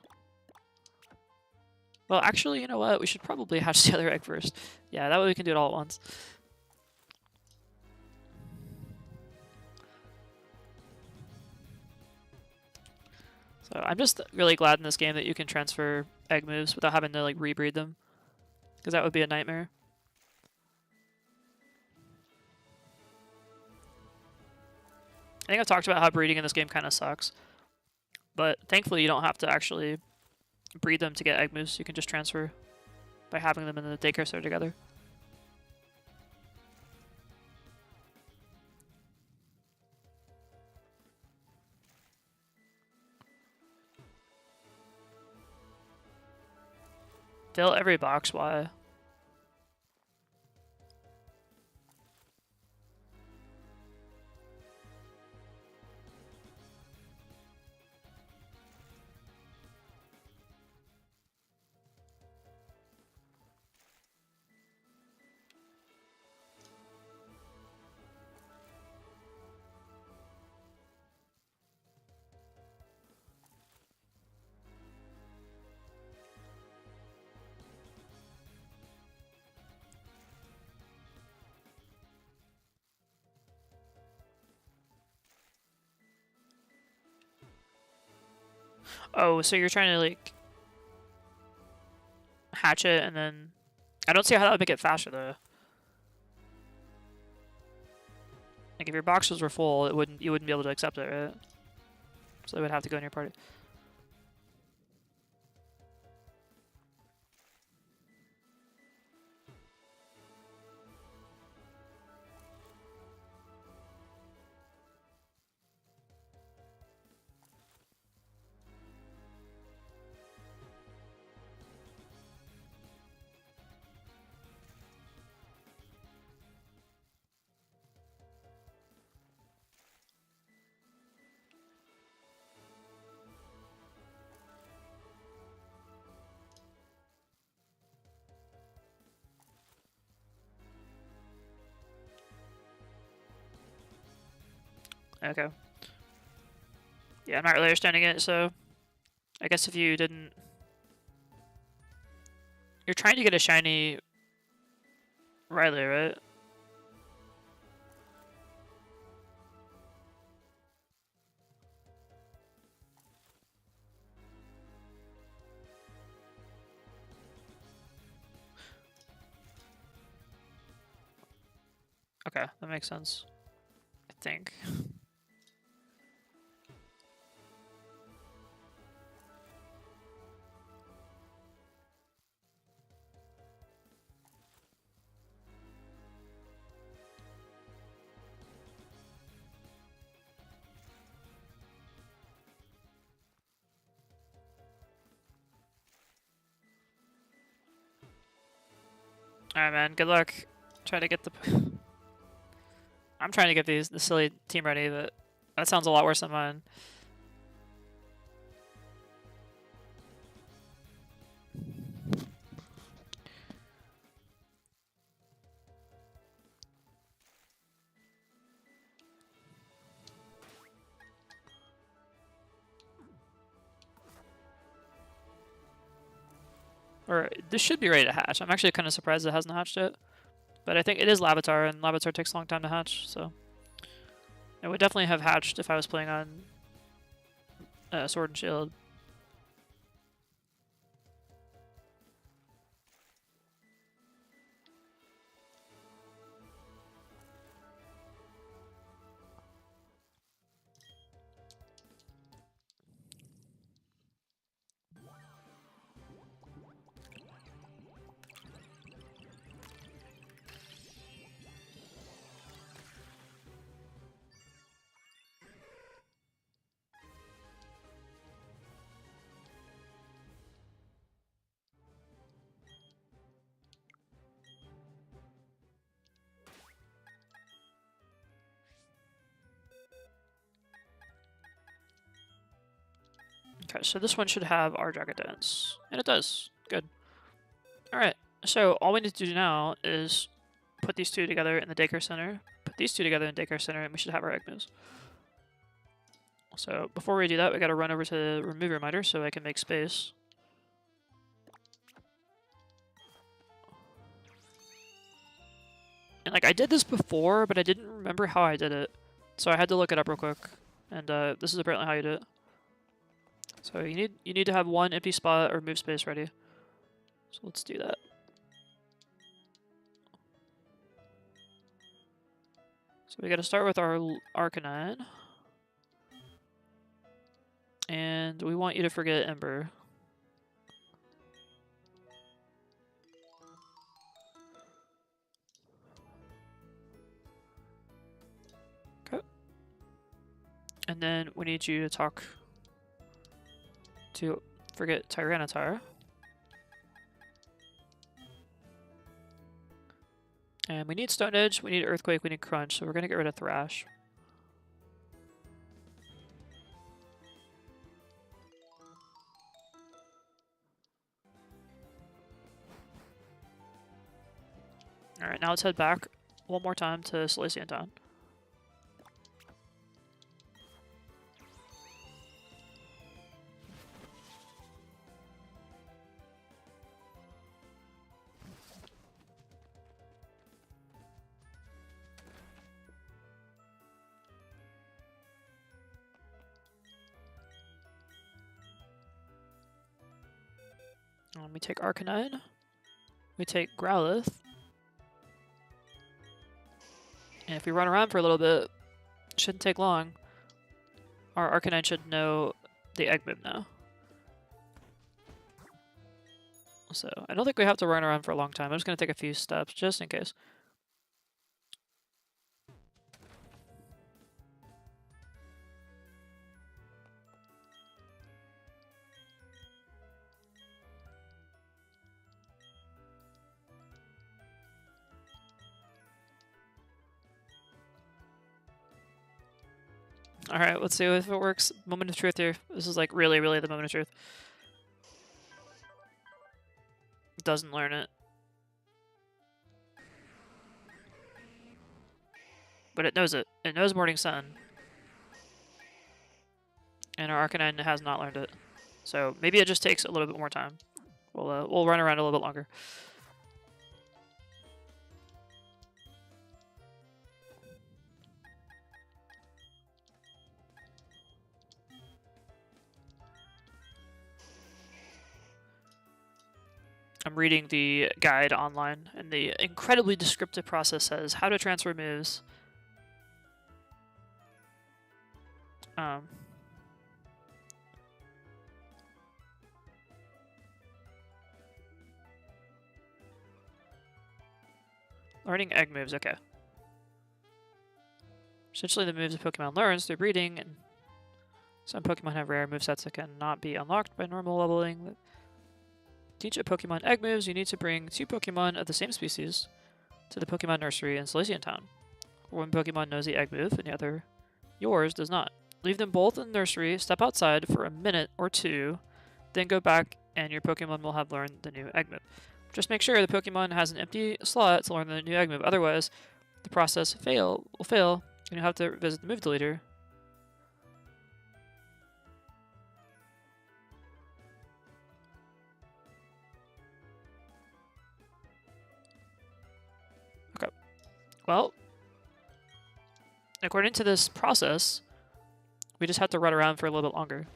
Speaker 1: Well, actually, you know what? We should probably hatch the other egg first. Yeah, that way we can do it all at once. So I'm just really glad in this game that you can transfer egg moves without having to like rebreed them, because that would be a nightmare. I think I've talked about how breeding in this game kind of sucks, but thankfully you don't have to actually breed them to get egg moves. You can just transfer by having them in the daycare center together. Fill every box, why? Oh, so you're trying to like hatch it and then I don't see how that would make it faster though. Like if your boxes were full, you wouldn't be able to accept it, right? So it would have to go in your party. Okay. Yeah, I'm not really understanding it, so I guess if you didn't You're trying to get a shiny Riley, right? Okay, that makes sense. I think. Alright, man. Good luck. Try to get the... I'm trying to get the silly team ready, but that sounds a lot worse than mine. Or this should be ready to hatch. I'm actually kind of surprised it hasn't hatched yet. But I think it is Lavatar, and Lavatar takes a long time to hatch, so... It would definitely have hatched if I was playing on Sword and Shield. Okay, so this one should have our Dragon Dance. And it does. Good. Alright, so all we need to do now is put these two together in the Daycare Center, put these two together in Daycare Center, and we should have our egg moves. So before we do that, we gotta run over to Remove Reminder so I can make space. And like, I did this before, but I didn't remember how I did it. So I had to look it up real quick. And this is apparently how you do it. So you need to have one empty spot or move space ready. So let's do that. So we gotta start with our Arcanine. And we want you to forget Ember. Okay. And then we need you to talk to forget Tyranitar. And we need Stone Edge, we need Earthquake, we need Crunch, so we're gonna get rid of Thrash. Alright, now let's head back one more time to Salacian Town. We take Arcanine. We take Growlithe. And if we run around for a little bit, it shouldn't take long. Our Arcanine should know the egg move now. So I don't think we have to run around for a long time. I'm just going to take a few steps just in case. Alright, let's see if it works. Moment of truth here. This is like really, really the moment of truth. It doesn't learn it. But it knows it. It knows Morning Sun. And our Arcanine has not learned it. So maybe it just takes a little bit more time. We'll run around a little bit longer. I'm reading the guide online, and the incredibly descriptive process says how to transfer moves. Learning egg moves, okay. Essentially, the moves a Pokemon learns through breeding, and some Pokemon have rare movesets that cannot be unlocked by normal leveling. To teach a Pokemon egg moves, you need to bring 2 Pokemon of the same species to the Pokemon nursery in Silesian Town. One Pokemon knows the egg move, and the other, yours, does not. Leave them both in the nursery, step outside for a minute or 2, then go back, and your Pokemon will have learned the new egg move. Just make sure the Pokemon has an empty slot to learn the new egg move, otherwise the process will fail, and you'll have to visit the move deleter. Okay. Well, according to this process, we just have to run around for a little bit longer.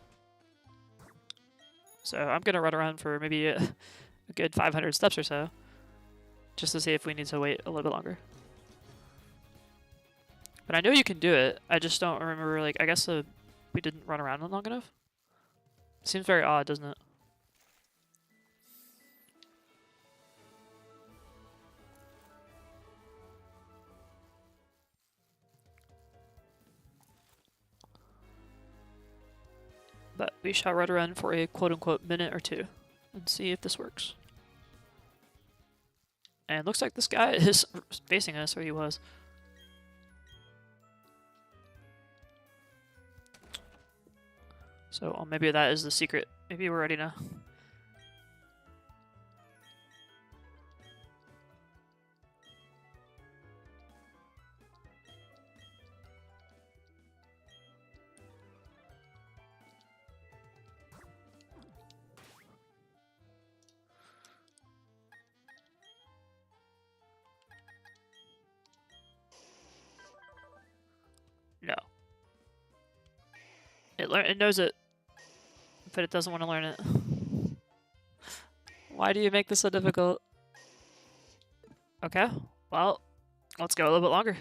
Speaker 1: So I'm going to run around for maybe a good 500 steps or so, just to see if we need to wait a little bit longer. But I know you can do it, I just don't remember, like, I guess we didn't run around long enough? Seems very odd, doesn't it? But we shall run around for a quote-unquote minute or 2 and see if this works. And it looks like this guy is facing us, or he was. So maybe that is the secret. Maybe we're ready now. No. It knows it, but it doesn't want to learn it. Why do you make this so difficult? Okay, well, let's go a little bit longer.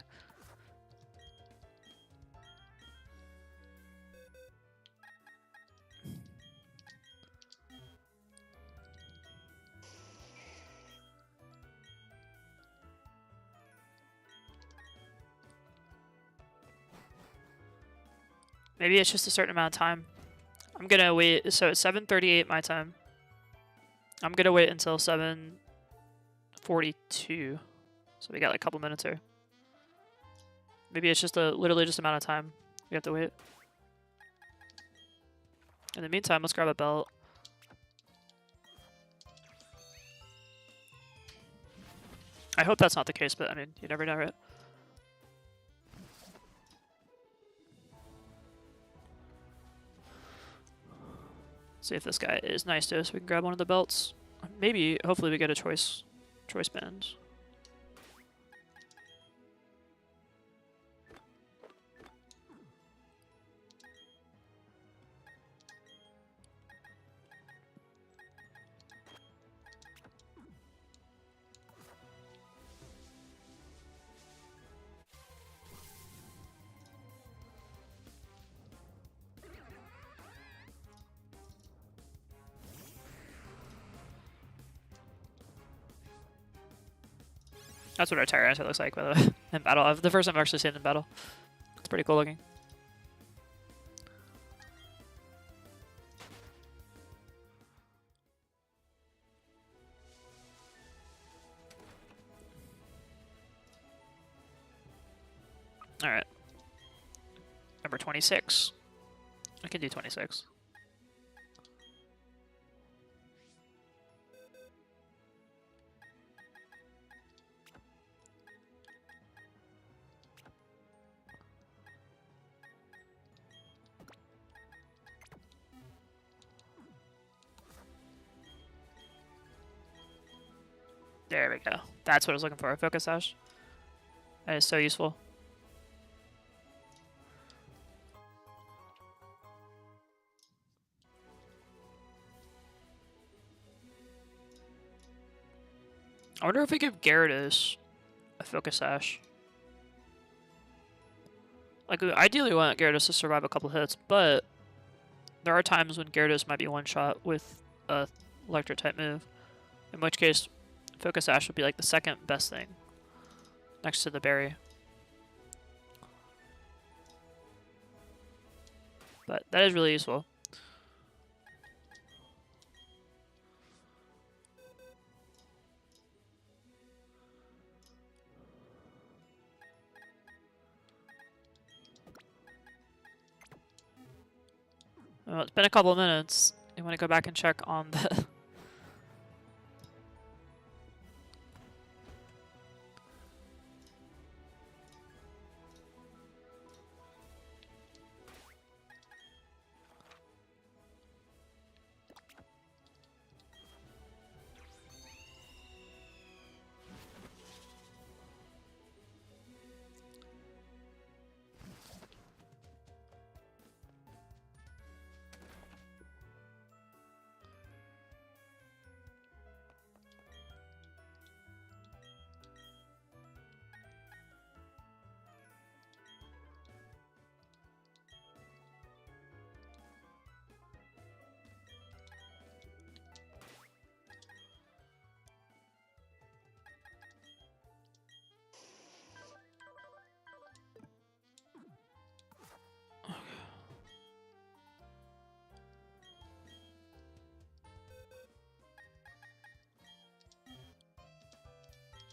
Speaker 1: Maybe it's just a certain amount of time. I'm gonna wait, so it's 7:38 my time. I'm gonna wait until 7:42. So we got like a couple minutes here. Maybe it's just literally just amount of time we have to wait. In the meantime, let's grab a belt. I hope that's not the case, but I mean, you never know, right? See if this guy is nice to us. We can grab one of the belts. Maybe, hopefully we get a choice band. That's what our Tyranitar looks like, by the way, in battle. The first time I've actually seen it in battle. It's pretty cool looking. Alright. Number 26. I can do 26. There we go. That's what I was looking for. A focus sash. That is so useful. I wonder if we give Gyarados a focus sash. Like, we ideally want Gyarados to survive a couple hits, but there are times when Gyarados might be one-shot with a electric-type move, in which case focus sash would be like the second best thing next to the berry. But that is really useful. Well, it's been a couple of minutes. You want to go back and check on the...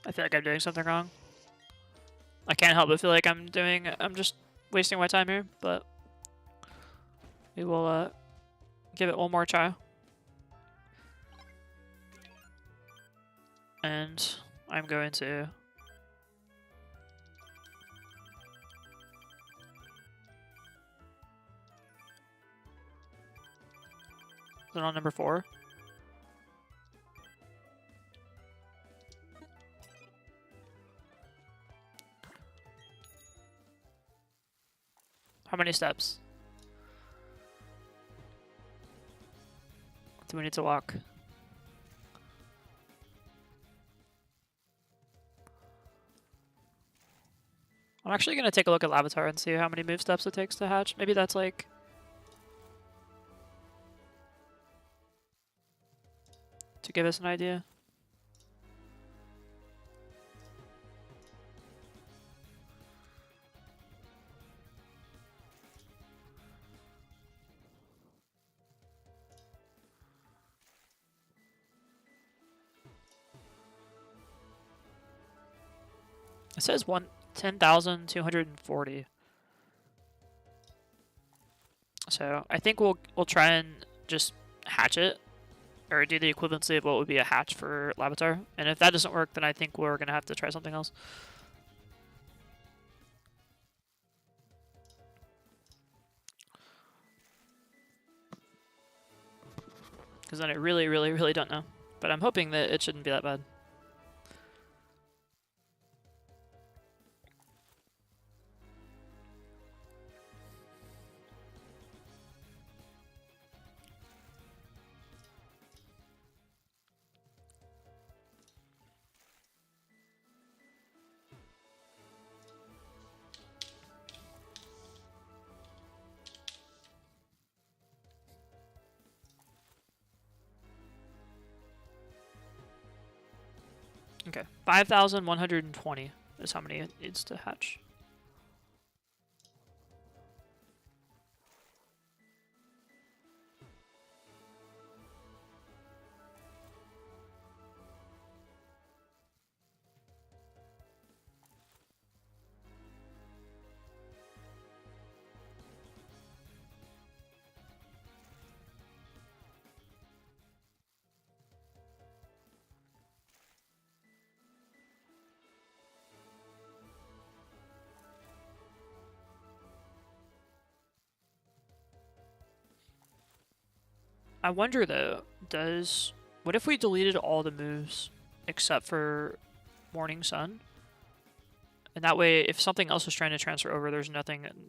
Speaker 1: I feel like I'm doing something wrong. I can't help but feel like I'm just wasting my time here, but we will give it one more try. And I'm going to... Is it on number 4? How many steps do we need to walk? I'm actually going to take a look at Lavatar and see how many move steps it takes to hatch. Maybe that's like... to give us an idea. It says 10,240. So I think we'll try and just hatch it, or do the equivalency of what would be a hatch for Lavatar. And if that doesn't work, then I think we're gonna have to try something else. Because then I really, really, really don't know. But I'm hoping that it shouldn't be that bad. Okay, 5,120 is how many it needs to hatch. I wonder though, what if we deleted all the moves? except for Morning Sun. And that way, if something else is trying to transfer over, there's no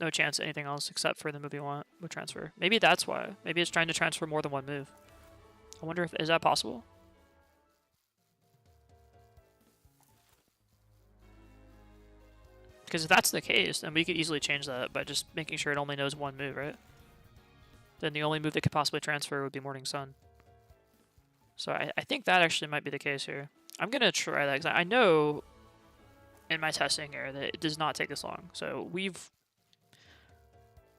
Speaker 1: chance anything else except for the move you want would transfer. Maybe that's why. Maybe it's trying to transfer more than one move. I wonder if, is that possible? Because if that's the case, then we could easily change that by just making sure it only knows one move, right? Then the only move that could possibly transfer would be Morning Sun. So I think that actually might be the case here. I'm going to try that, because I know in my testing here that it does not take this long. So we've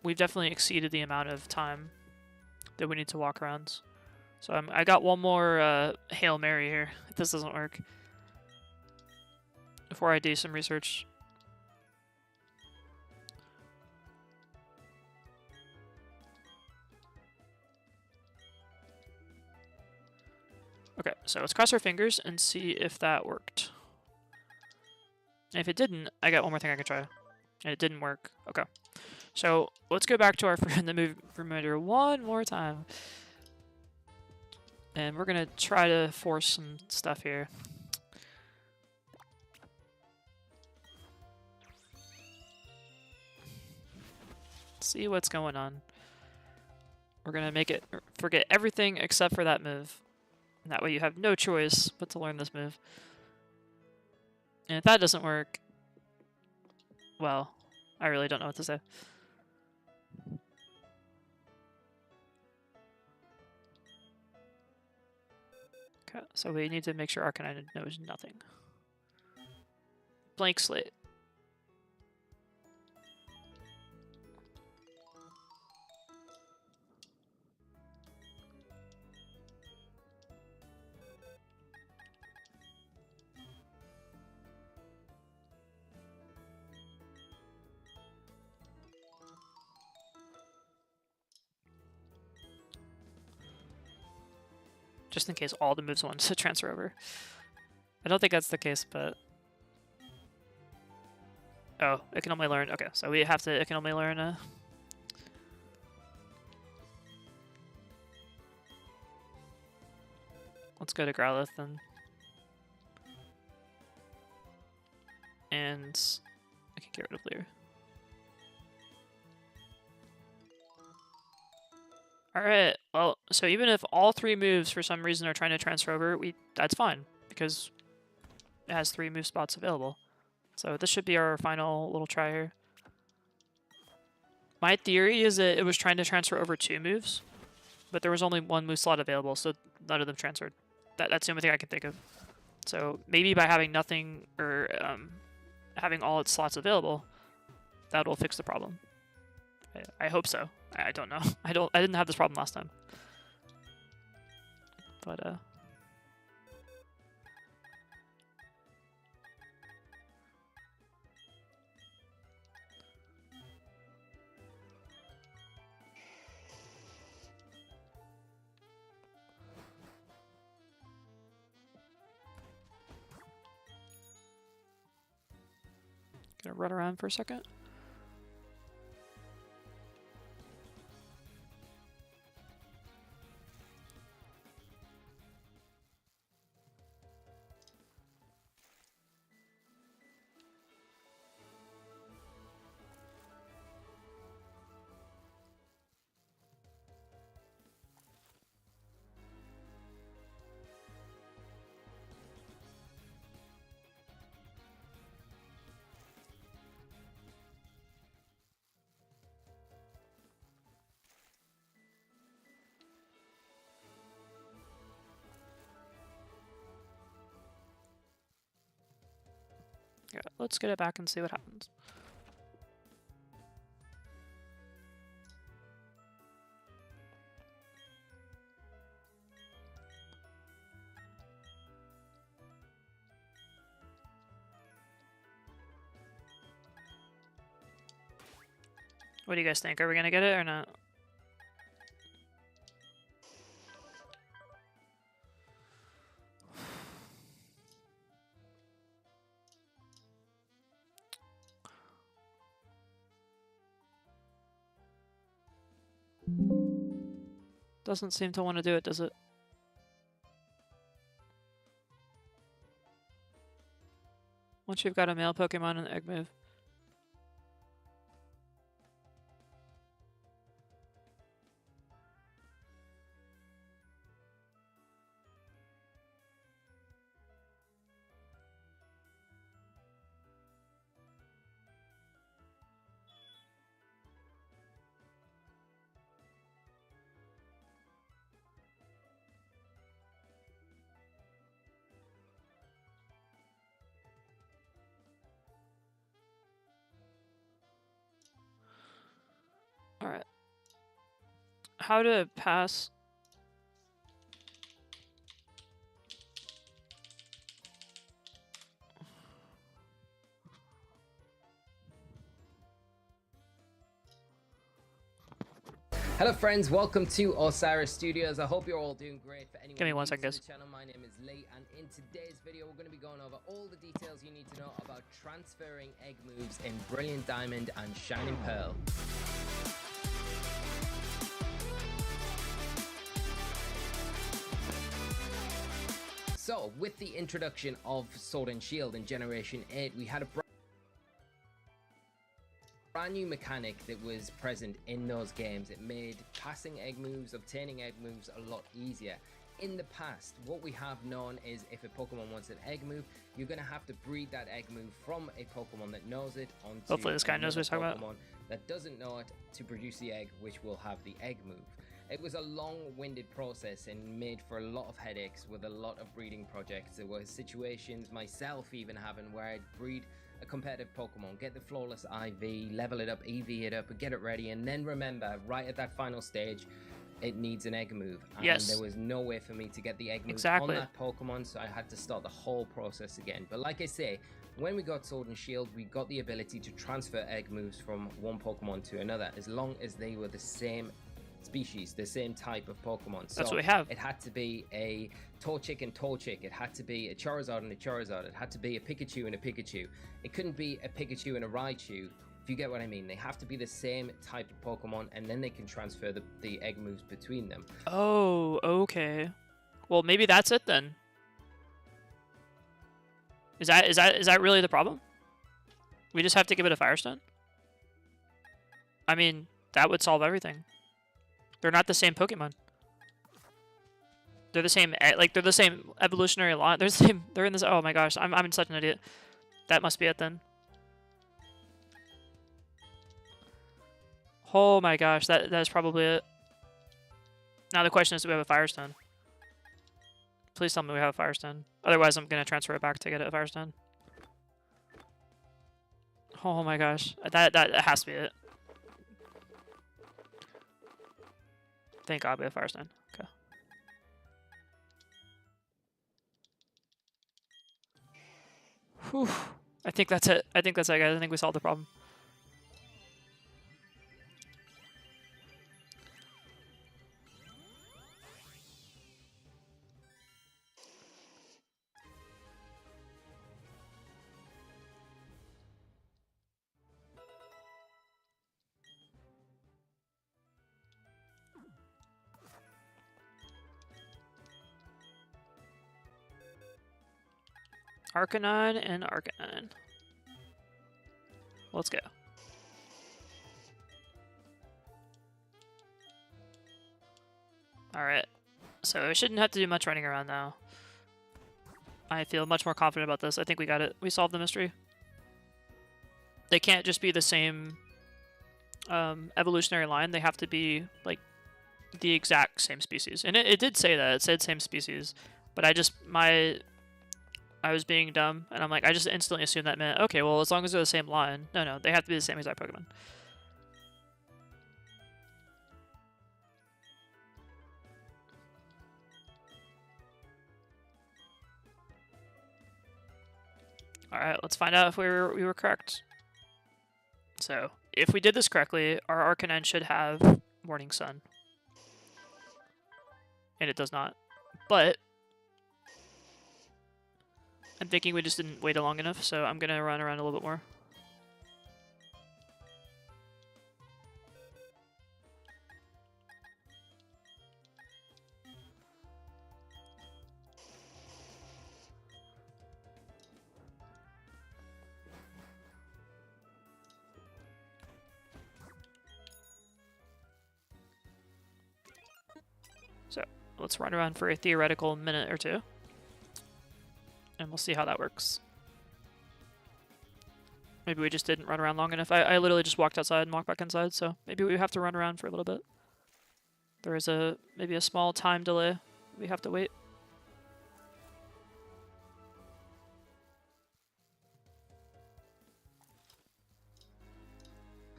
Speaker 1: definitely exceeded the amount of time that we need to walk around. So I got one more Hail Mary here, if this doesn't work, before I do some research. Okay, so let's cross our fingers and see if that worked. And if it didn't, I got one more thing I can try. And it didn't work. Okay. So let's go back to our the move reminder one more time. And we're going to try to force some stuff here. See what's going on. We're going to make it forget everything except for that move. And that way you have no choice but to learn this move. And if that doesn't work, well, I really don't know what to say. Okay, so we need to make sure Arcanine knows nothing. Blank slate. Just in case all the moves want to transfer over. I don't think that's the case, but... Oh, it can only learn... Okay, so we have to... It can only learn... Let's go to Growlithe then. And... I can get rid of Leer. Alright, well, so even if all three moves for some reason are trying to transfer over, that's fine, because it has 3 move spots available. So this should be our final little try here. My theory is that it was trying to transfer over 2 moves, but there was only 1 move slot available, so none of them transferred. That's the only thing I can think of. So maybe by having nothing, or having all its slots available, that will fix the problem. I hope so. I don't know. I didn't have this problem last time. But gonna run around for a second. Yeah, let's get it back and see what happens. What do you guys think? Are we gonna get it or not? Doesn't seem to want to do it, does it? Once you've got a male Pokemon and the egg move. Alright. How to pass...
Speaker 2: Hello friends, welcome to Osiris Studios. I hope you're all doing great. For anyone
Speaker 1: Give me one
Speaker 2: new
Speaker 1: second,
Speaker 2: to
Speaker 1: guys.
Speaker 2: the channel, my name is Lee, and in today's video we're going to be going over all the details you need to know about transferring egg moves in Brilliant Diamond and Shining Pearl. So, with the introduction of Sword and Shield in Generation 8, we had a brand new mechanic that was present in those games. It made passing egg moves, obtaining egg moves a lot easier. In the past, what we have known is if a Pokemon wants an egg move, you're going to have to breed that egg move from a Pokemon that knows it onto
Speaker 1: Hopefully this guy knows what he's talking about.
Speaker 2: Pokemon that doesn't know it to produce the egg, which will have the egg move. It was a long-winded process and made for a lot of headaches with a lot of breeding projects. There were situations, myself even having, where I'd breed a competitive Pokemon, get the flawless IV, level it up, EV it up, and get it ready, and then remember, right at that final stage, it needs an egg move. And
Speaker 1: Yes.
Speaker 2: there was no way for me to get the egg move
Speaker 1: Exactly.
Speaker 2: on that Pokemon, so I had to start the whole process again. But like I say, when we got Sword and Shield, we got the ability to transfer egg moves from one Pokemon to another, as long as they were the same species, the same type of Pokemon. So
Speaker 1: That's what we have.
Speaker 2: it had to be a Torchic and Torchic, it had to be a Charizard and a Charizard, it had to be a Pikachu and a Pikachu. It couldn't be a Pikachu and a Raichu, if you get what I mean. They have to be the same type of Pokemon, and then they can transfer the egg moves between them.
Speaker 1: Oh, okay. Well, maybe that's it then. Is that really the problem? We just have to give it a Fire Stone? I mean, that would solve everything. They're not the same Pokemon. They're the same, like, they're the same evolutionary line. They're the same, they're in this, oh my gosh, I'm such an idiot. That must be it then. Oh my gosh, that is probably it. Now the question is, do we have a Fire Stone? Please tell me we have a Fire Stone. Otherwise, I'm going to transfer it back to get a Fire Stone. Oh my gosh, that has to be it. Thank God we have Fire Stone. Okay. Whew. I think that's it. I think that's it, guys. I think we solved the problem. Arcanine and Arcanine. Let's go. Alright. So we shouldn't have to do much running around now. I feel much more confident about this. I think we got it. We solved the mystery. They can't just be the same evolutionary line. They have to be, like, the exact same species. And it did say that. It said same species. But I was being dumb, and I'm like, I just instantly assumed that meant, okay, well, as long as they're the same line. No, they have to be the same exact Pokemon. Alright, let's find out if we were correct. So, if we did this correctly, our Arcanine should have Morning Sun. And it does not. But I'm thinking we just didn't wait long enough, so I'm gonna run around a little bit more. So let's run around for a theoretical minute or two, and we'll see how that works. Maybe we just didn't run around long enough. I literally just walked outside and walked back inside, so maybe we have to run around for a little bit. There is maybe a small time delay. We have to wait.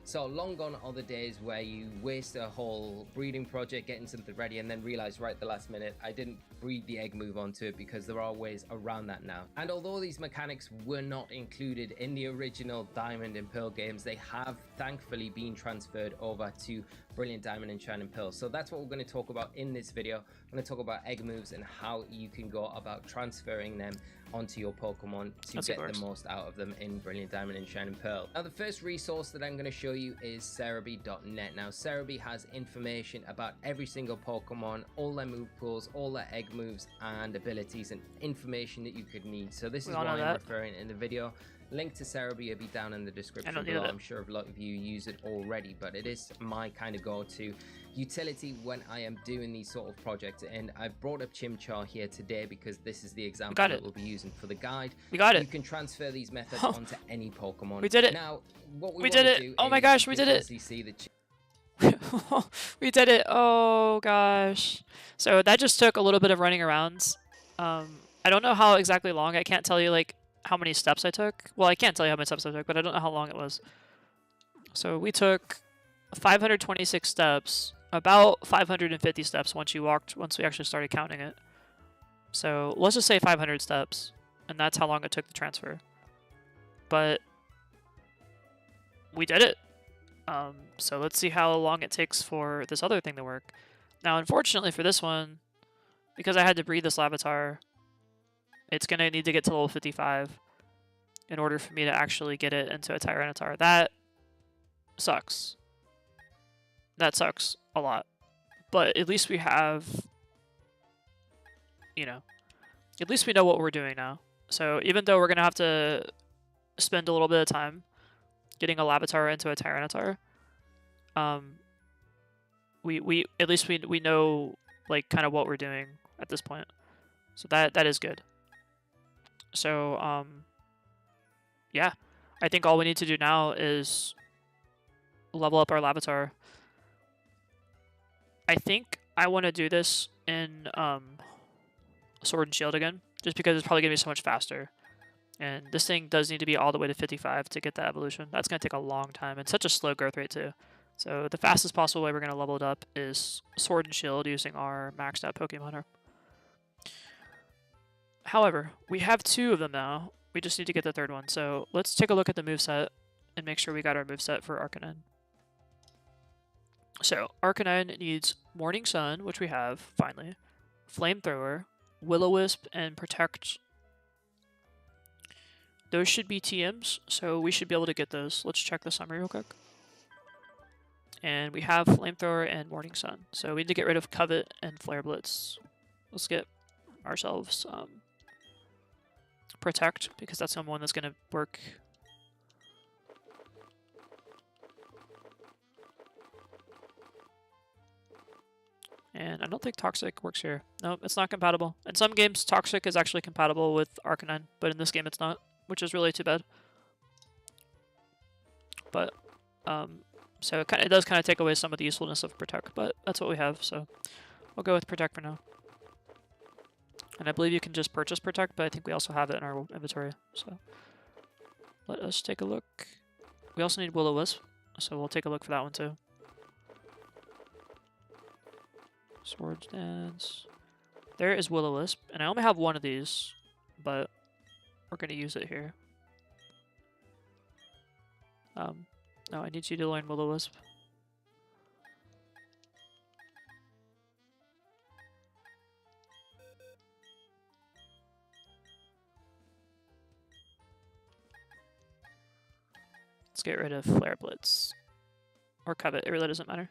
Speaker 2: So long gone are the days where you waste a whole breeding project getting something ready and then realize right at the last minute I didn't breed the egg move onto it, because there are ways around that now. And although these mechanics were not included in the original Diamond and Pearl games, they have thankfully been transferred over to Brilliant Diamond and Shining Pearl. So that's what we're going to talk about in this video. I'm going to talk about egg moves and how you can go about transferring them onto your Pokemon to get the most out of them in Brilliant Diamond and Shining Pearl. Now the first resource that I'm going to show you is Cerebi.net. Now Cerebi has information about every single Pokemon, all their move pools, all their egg moves and abilities, and information that you could need. So this is what I'm referring in the video. Link to Cerebi will be down in the description below. I'm sure a lot of you use it already, but it is my kind of go-to utility when I am doing these sort of projects. And I've brought up Chimchar here today because this is the example that we'll be using for the guide.
Speaker 1: We got it.
Speaker 2: You can transfer these methods onto any Pokemon.
Speaker 1: We did it.
Speaker 2: Now, what we
Speaker 1: did it. Oh my gosh, we did it.
Speaker 2: See the
Speaker 1: we did it. Oh gosh. So that just took a little bit of running around. I don't know how exactly long. I can't tell you like how many steps I took. Well, I can't tell you how many steps I took, but I don't know how long it was. So we took 526 steps, about 550 steps once we actually started counting it. So let's just say 500 steps, and that's how long it took to transfer. But we did it. So let's see how long it takes for this other thing to work. Now, unfortunately for this one, because I had to breed this Larvitar, it's going to need to get to level 55 in order for me to actually get it into a Tyranitar. That sucks. That sucks a lot. But at least we have, you know, at least we know what we're doing now. So even though we're going to have to spend a little bit of time getting a Larvitar into a Tyranitar, we at least we know like kind of what we're doing at this point. So that is good. So yeah, I think all we need to do now is level up our Larvitar. I think I want to do this in Sword and Shield again, just because it's probably going to be so much faster. And this thing does need to be all the way to 55 to get that evolution. That's going to take a long time, and such a slow growth rate too. So the fastest possible way we're going to level it up is Sword and Shield using our maxed out Pokemon. However, we have two of them now. We just need to get the third one. So let's take a look at the moveset and make sure we got our moveset for Arcanine. So Arcanine needs Morning Sun, which we have, finally. Flamethrower, Will-O-Wisp, and Protect. Those should be TMs, so we should be able to get those. Let's check the summary real quick. And we have Flamethrower and Morning Sun. So we need to get rid of Covet and Flare Blitz. Let's get ourselves Protect, because that's the one that's going to work. And I don't think Toxic works here. No, it's not compatible. In some games, Toxic is actually compatible with Arcanine, but in this game it's not, which is really too bad. But, so it does kind of take away some of the usefulness of Protect, but that's what we have, so we'll go with Protect for now. And I believe you can just purchase Protect, but I think we also have it in our inventory, so let us take a look. We also need Will-O-Wisp, so we'll take a look for that one too. Swords Dance. There is Will-O-Wisp, and I only have one of these, but we're going to use it here. No, I need you to learn Will-O-Wisp. Let's get rid of Flare Blitz. Or Covet, it really doesn't matter.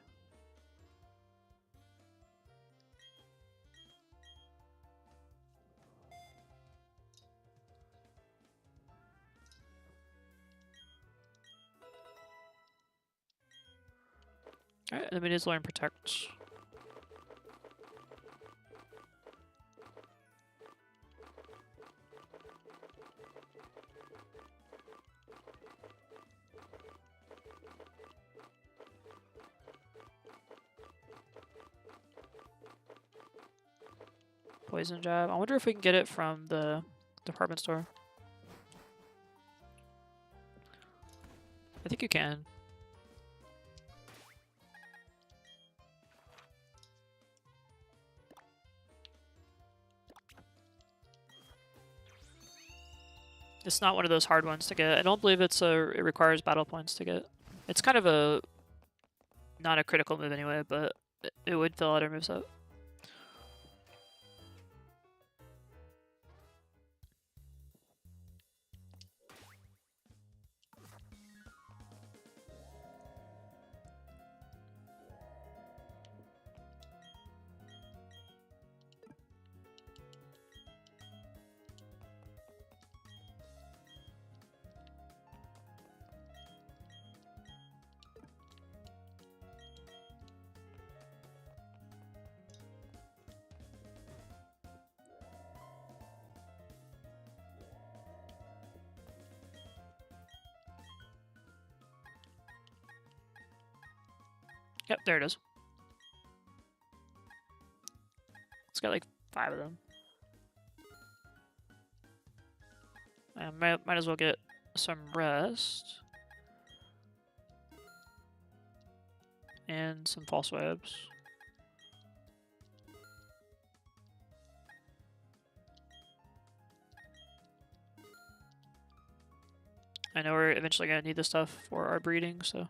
Speaker 1: Alright, then we need to learn Protect. poison jab. I wonder if we can get it from the department store. I think you can. It's not one of those hard ones to get. I don't believe it requires battle points to get. It's kind of a not a critical move anyway, but it would fill out our moveset. Yep, there it is. It's got like 5 of them. I might as well get some rest. And some false webs. I know we're eventually going to need this stuff for our breeding, so...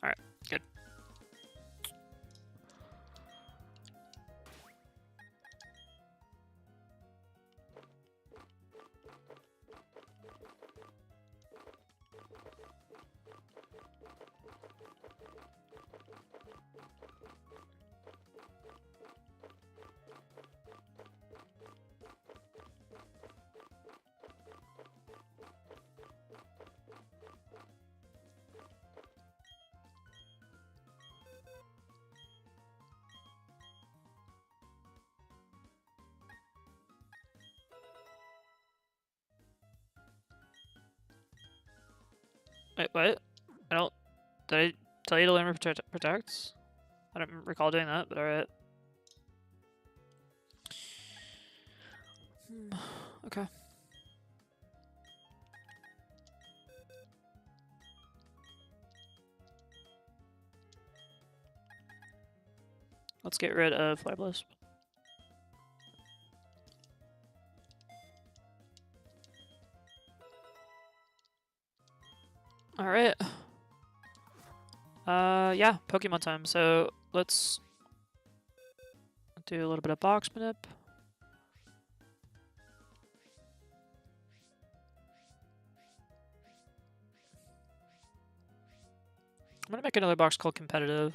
Speaker 1: Alright, good. Wait, what? I don't... Did I tell you to learn to protect? I don't recall doing that, but alright. Okay. Let's get rid of Flyblast. Alright. Yeah, Pokemon time. So let's do a little bit of box manip. I'm gonna make another box called competitive.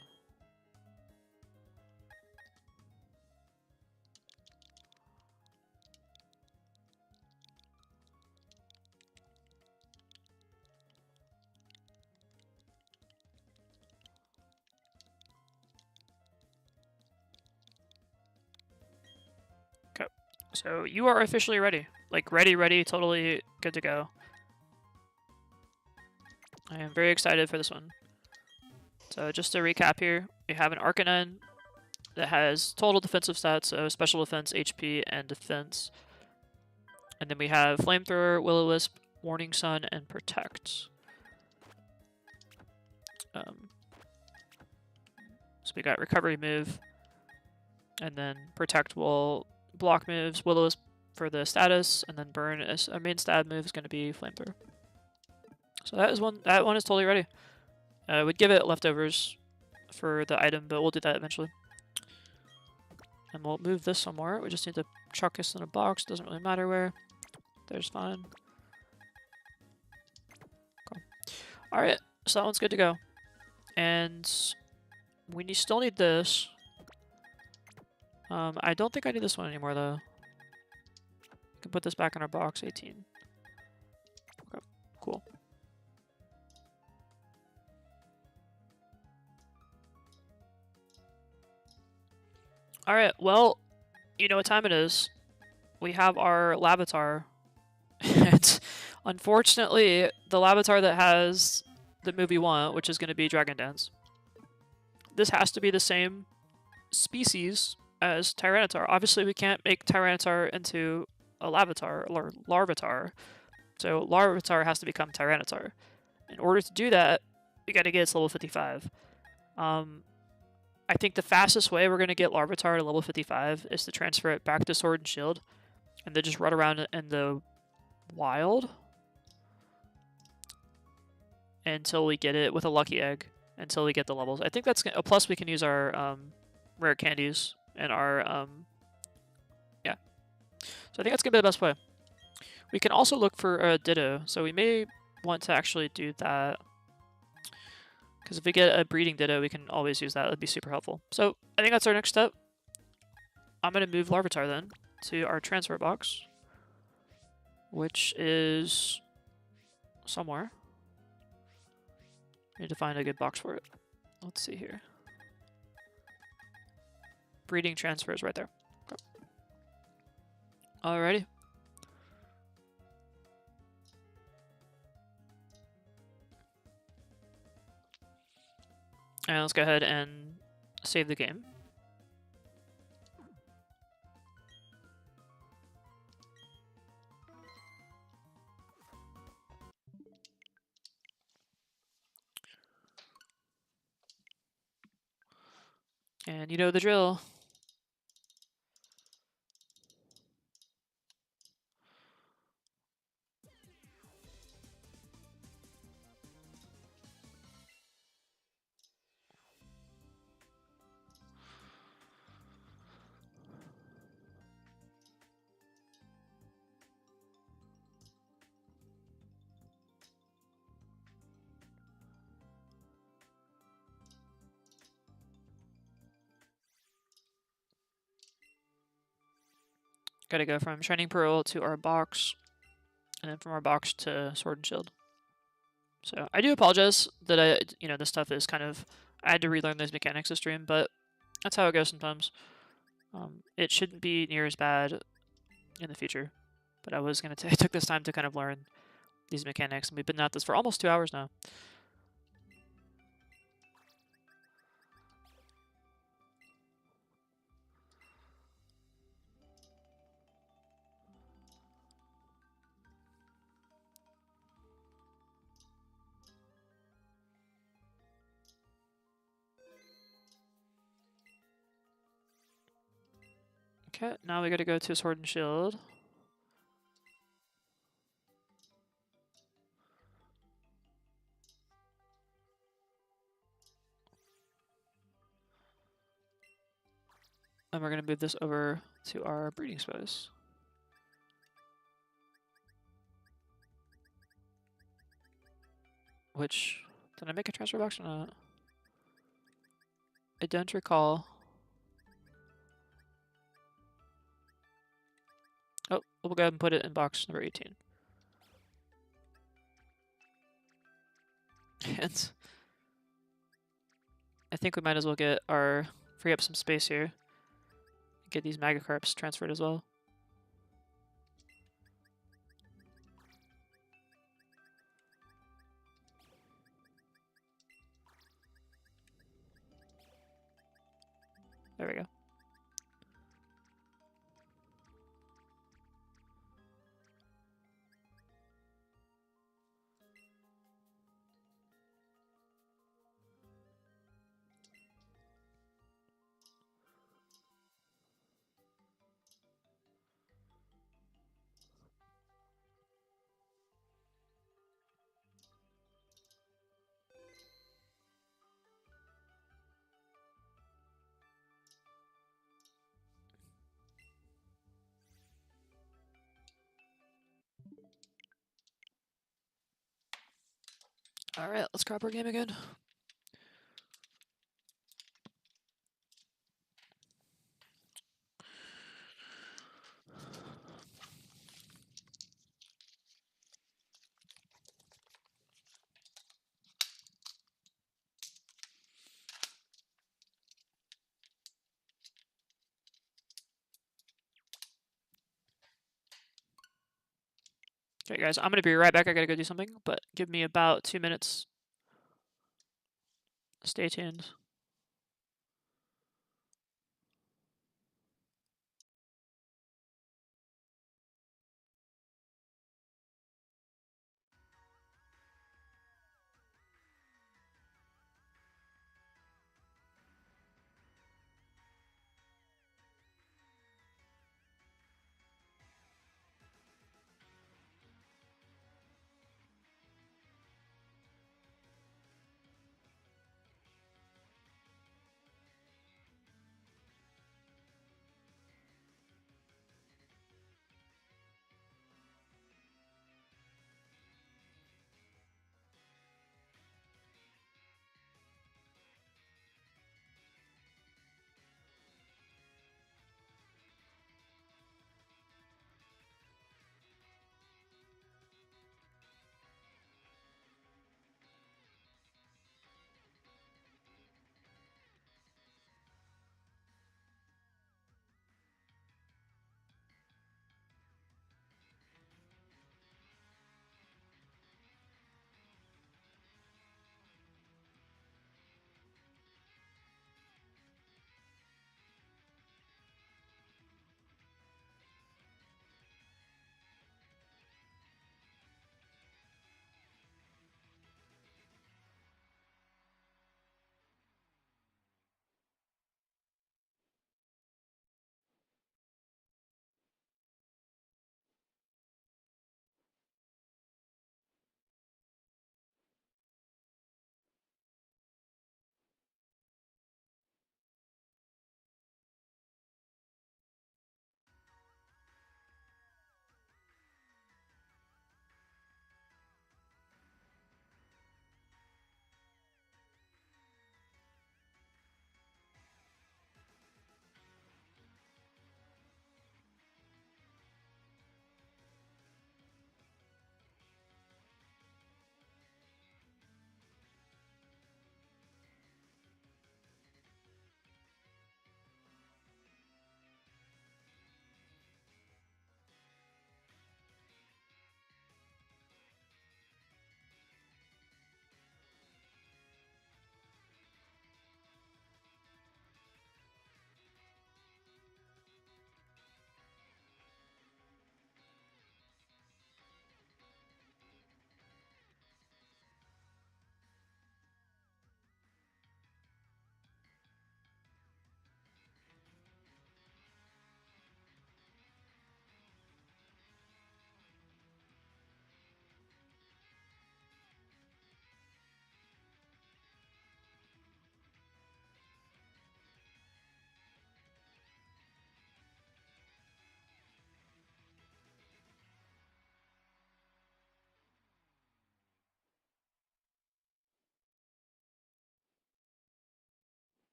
Speaker 1: Okay, so you are officially ready. Like ready, totally good to go. I am very excited for this one. So just to recap here, we have an Arcanine that has total defensive stats, so special defense, HP, and defense. And then we have Flamethrower, Will-O-Wisp, Warning Sun, and Protect. So we got Recovery move, and then Protect will block moves, Will-O-Wisp for the status, and then Burn as our main stab move is going to be Flamethrower. So that one is totally ready. We'd give it leftovers for the item, but we'll do that eventually. And we'll move this somewhere. We just need to chuck this in a box. Doesn't really matter where. There's fine. Cool. Alright, so that one's good to go. And we still need this. I don't think I need this one anymore, though. We can put this back in our box, 18. Okay, cool. Alright, well, you know what time it is. We have our Lavatar. And unfortunately, the Lavatar that has the move we want, which is going to be Dragon Dance, this has to be the same species as Tyranitar. Obviously, we can't make Tyranitar into a Lavatar or Larvitar, so Larvitar has to become Tyranitar. In order to do that, we got to get its level 55. I think the fastest way we're going to get Larvitar to level 55 is to transfer it back to Sword and Shield, and then just run around in the wild until we get it with a lucky egg, until we get the levels. I think that's gonna, plus we can use our rare candies and our yeah. So I think that's gonna be the best way. We can also look for a Ditto, so we may want to actually do that. Because if we get a breeding Ditto, we can always use that. That'd be super helpful. So I think that's our next step. I'm going to move Larvitar then to our transfer box, which is somewhere. I need to find a good box for it. Let's see here. Breeding transfer is right there. Okay. Alrighty. And let's go ahead and save the game. And you know the drill. Gotta go from Shining Pearl to our box, and then from our box to Sword and Shield. So I do apologize that this stuff is kind of, I had to relearn those mechanics this stream, but that's how it goes sometimes. It shouldn't be near as bad in the future, but I took this time to kind of learn these mechanics, and we've been at this for almost 2 hours now. Okay, now we gotta go to Sword and Shield. And we're gonna move this over to our breeding space. Which, did I make a transfer box or not? I don't recall. Oh, we'll go ahead and put it in box number 18. And I think we might as well free up some space here. Get these Magikarps transferred as well. There we go. Alright, let's grab our game again. Okay, guys, I'm gonna be right back. I gotta go do something, but give me about 2 minutes. Stay tuned.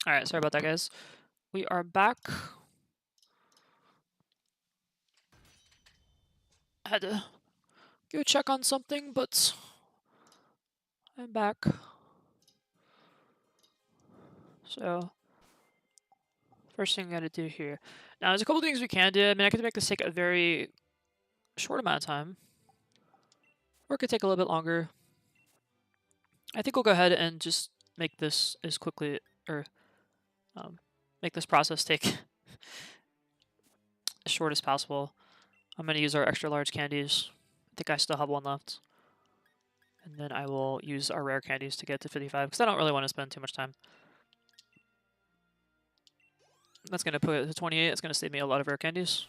Speaker 1: Alright, sorry about that, guys. We are back. I had to go check on something, but I'm back. So, first thing I gotta do here. Now, there's a couple things we can do. I mean, I could make this take a very short amount of time, or it could take a little bit longer. I think we'll go ahead and just make this as quickly, or make this process take as short as possible. I'm gonna use our extra large candies. I think I still have one left. And then I will use our rare candies to get to 55, because I don't really want to spend too much time. That's going to put it to 28. It's going to save me a lot of rare candies.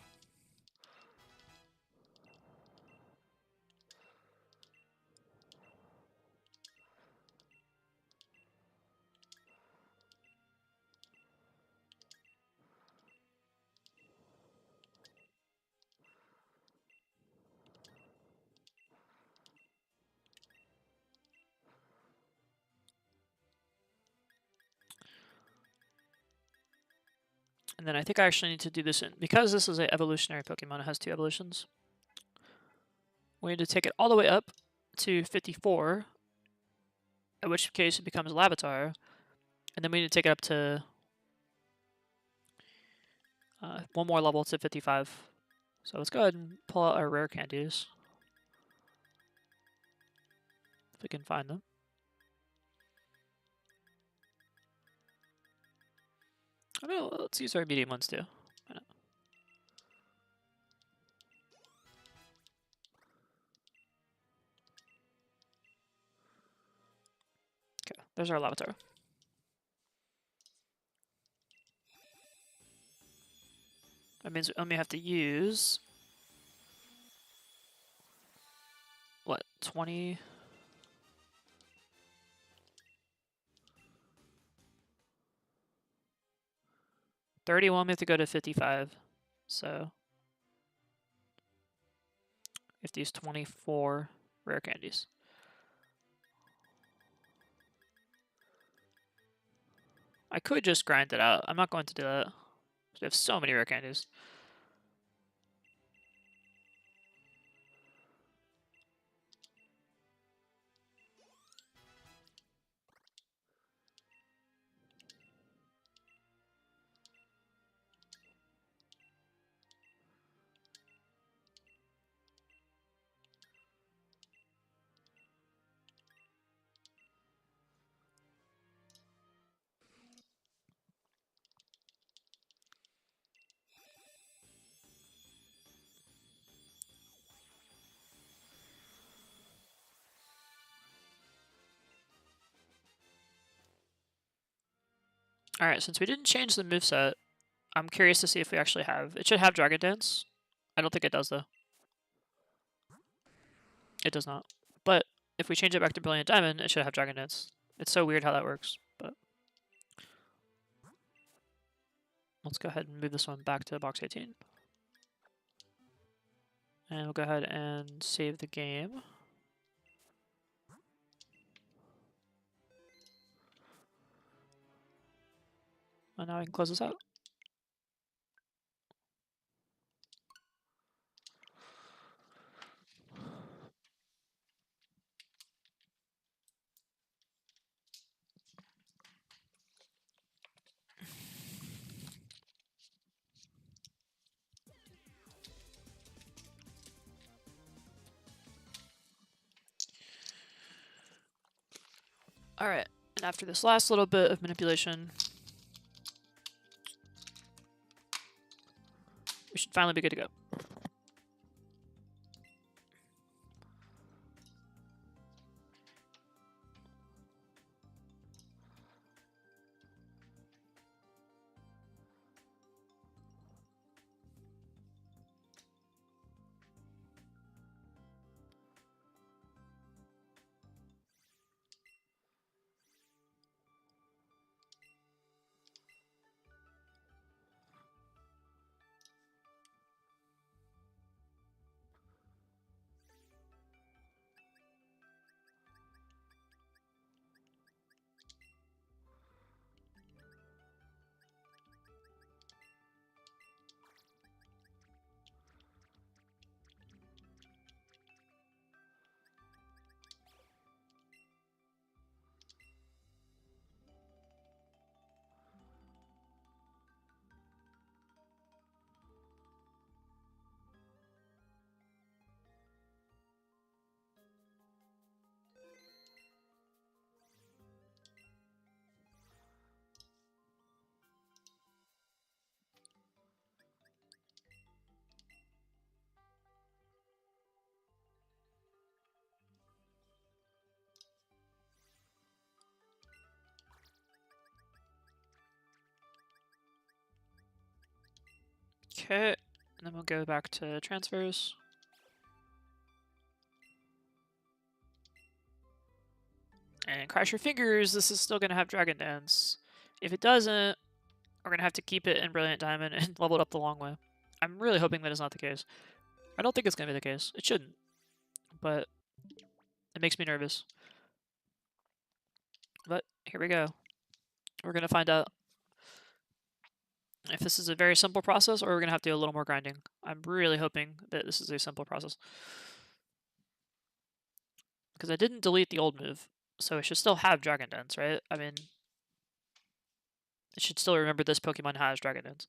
Speaker 1: And then I think I actually need to do this because this is an evolutionary Pokemon, it has 2 evolutions. We need to take it all the way up to 54, in which case it becomes Lavatar. And then we need to take it up to one more level to 55. So let's go ahead and pull out our rare candies. If we can find them. I mean, let's use our medium ones too. Okay, there's our Lavatar. That means we only have to use... what, 20... 31, we have to go to 55. So, we have to use 24 rare candies. I could just grind it out. I'm not going to do that. We have so many rare candies. Alright, since we didn't change the moveset, I'm curious to see if we actually have... It should have Dragon Dance. I don't think it does, though. It does not. But if we change it back to Brilliant Diamond, it should have Dragon Dance. It's so weird how that works, but... Let's go ahead and move this one back to box 18. And we'll go ahead and save the game. And now I can close this out. Alright, and after this last little bit of manipulation, we should finally be good to go. Okay, and then we'll go back to transfers. And cross your fingers, this is still going to have Dragon Dance. If it doesn't, we're going to have to keep it in Brilliant Diamond and level it up the long way. I'm really hoping that is not the case. I don't think it's going to be the case. It shouldn't. But it makes me nervous. But here we go. We're going to find out if this is a very simple process or we're going to have to do a little more grinding. I'm really hoping that this is a simple process. Because I didn't delete the old move, so it should still have Dragon Dance, right? I mean, it should still remember this Pokemon has Dragon Dance.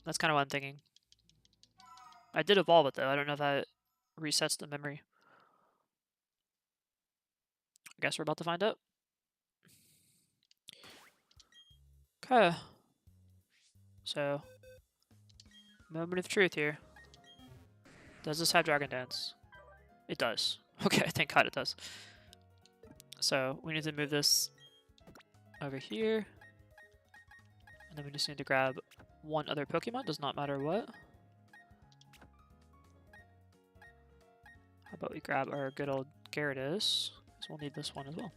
Speaker 1: That's kind of what I'm thinking. I did evolve it, though. I don't know if that resets the memory. I guess we're about to find out. Okay. So, moment of truth here. Does this have Dragon Dance? It does. Okay, thank God it does. So, we need to move this over here. And then we just need to grab one other Pokemon, does not matter what. How about we grab our good old Gyarados, because we'll need this one as well.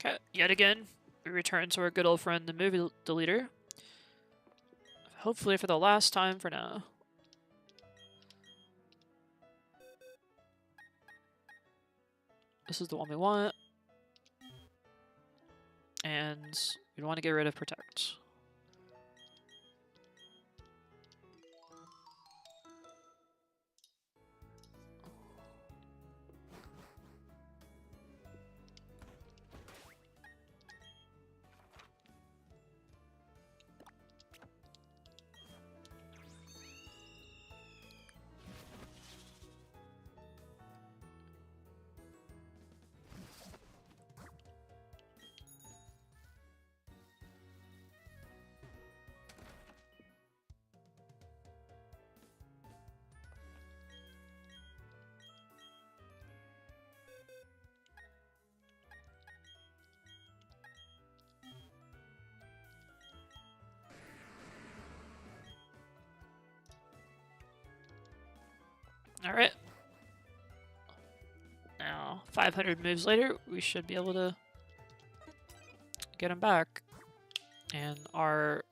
Speaker 1: Okay, yet again, we return to our good old friend, the movie deleter. Hopefully for the last time for now. This is the one we want. And we want to get rid of Protect. Alright. Now, 500 moves later, we should be able to get him back. And our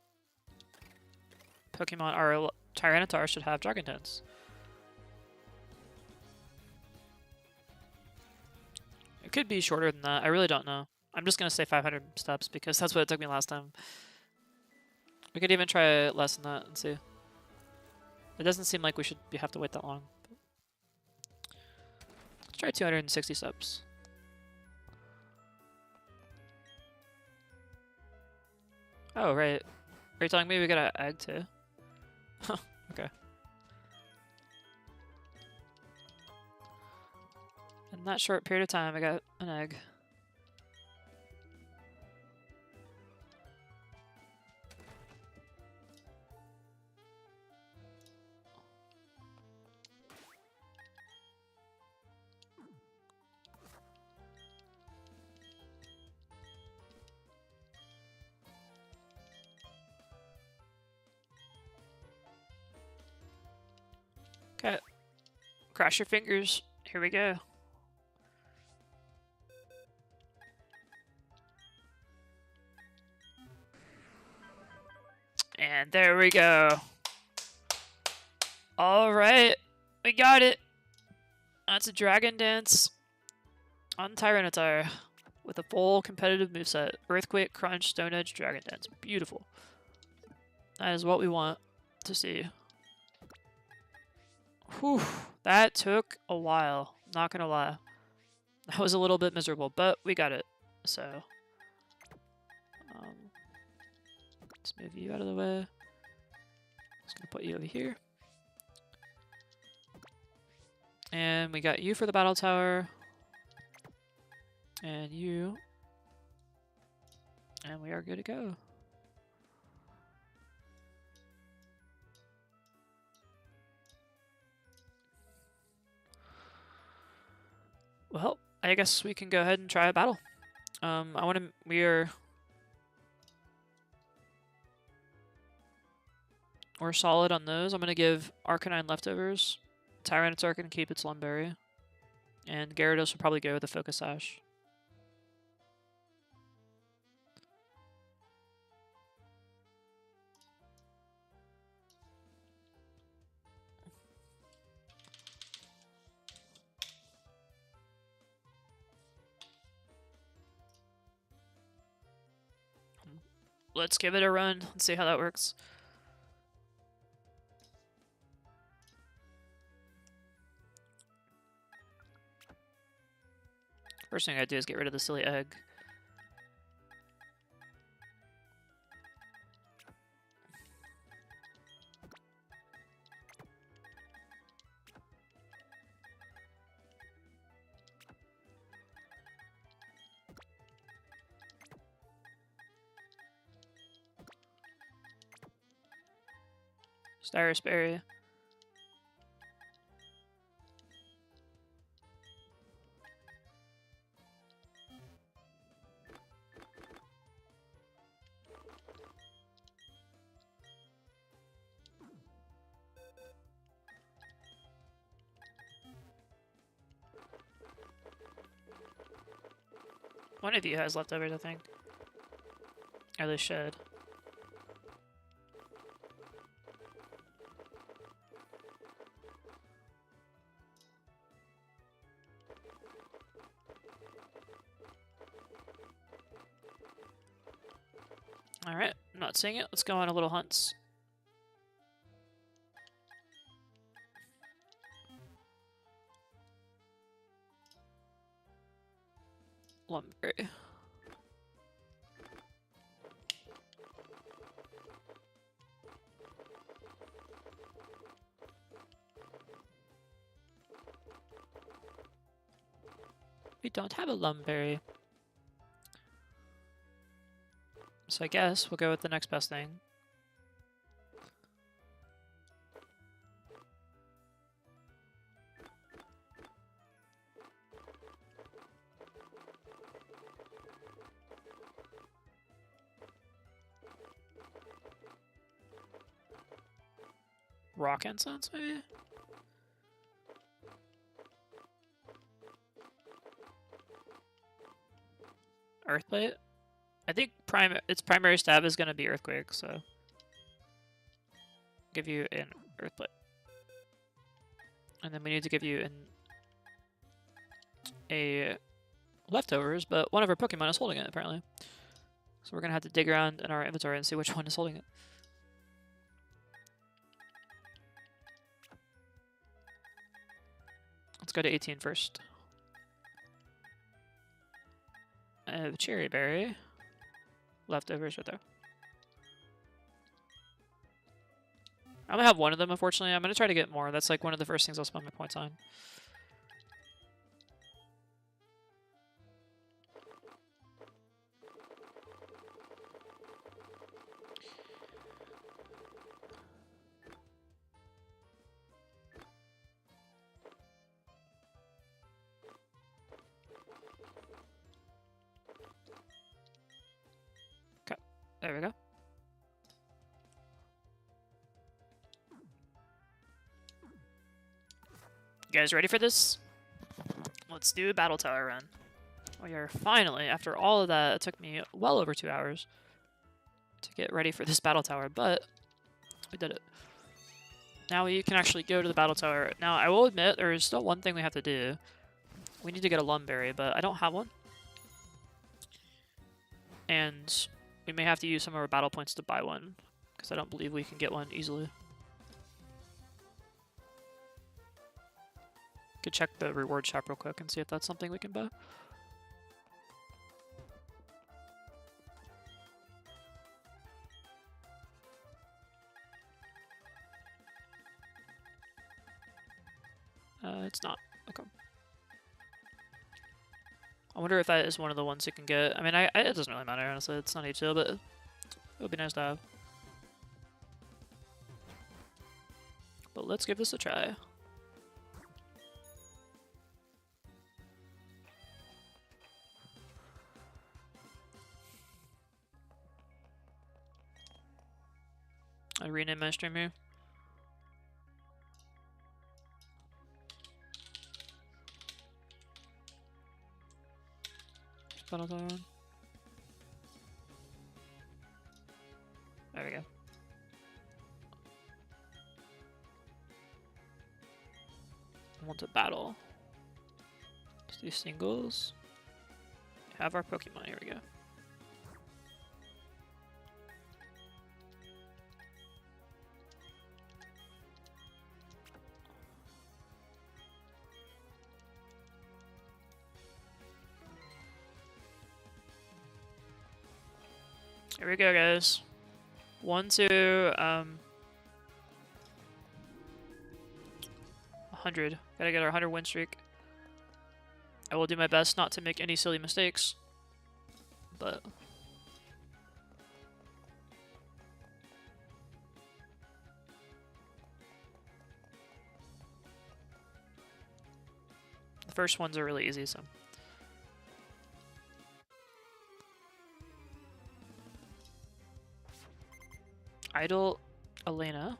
Speaker 1: Pokemon, our Tyranitar should have Dragon Dance. It could be shorter than that. I really don't know. I'm just going to say 500 steps because that's what it took me last time. We could even try less than that and see. It doesn't seem like we should have to wait that long. Let's try 260 steps. Oh, right. Are you telling me we got an egg too? Huh, okay. In that short period of time, I got an egg. Okay. Cross your fingers. Here we go. And there we go. Alright. We got it. That's a Dragon Dance on Tyranitar with a full competitive moveset. Earthquake, Crunch, Stone Edge, Dragon Dance. Beautiful. That is what we want to see. Whew, that took a while. Not gonna lie. That was a little bit miserable, but we got it. So, let's move you out of the way. Just gonna put you over here. And we got you for the battle tower. And you. And we are good to go. Well, I guess we can go ahead and try a battle. We're solid on those. I'm gonna give Arcanine leftovers. Tyranitar can keep its Lumberry. And Gyarados will probably go with the Focus Sash. Let's give it a run. Let's see how that works. First thing I gotta do is get rid of the silly egg. Styrus Berry. One of you has leftovers, I think. Or they should. Alright, I'm not seeing it. Let's go on a little hunts. Lumberry. We don't have a Lumberry. So I guess we'll go with the next best thing. Rock Incense, maybe? Earthplate? I think its primary stab is going to be Earthquake, so give you an Earthplate. And then we need to give you a leftovers, but one of our Pokemon is holding it, apparently. So we're going to have to dig around in our inventory and see which one is holding it. Let's go to 18 first. I have Cherry Berry. Leftovers right there. I'm gonna have one of them, unfortunately. I'm gonna try to get more. That's like one of the first things I'll spend my points on. Okay, there we go. You guys ready for this? Let's do a battle tower run. We are finally, after all of that, it took me well over 2 hours to get ready for this battle tower, but we did it. Now we can actually go to the battle tower. Now, I will admit, there is still one thing we have to do. We need to get a Lumberry, but I don't have one. And we may have to use some of our battle points to buy one, because I don't believe we can get one easily. Could check the reward shop real quick and see if that's something we can buy. It's not. Okay. I wonder if that is one of the ones you can get. I mean, it doesn't really matter, honestly. It's not a deal, but it would be nice to have. But let's give this a try. I rename my stream here. Battle Tower. There we go. I want to battle. Let's do singles. Have our Pokemon. Here we go. Here we go, guys. 1 to 100. Gotta get our 100 win streak. I will do my best not to make any silly mistakes, but the first ones are really easy, so. Idle Elena.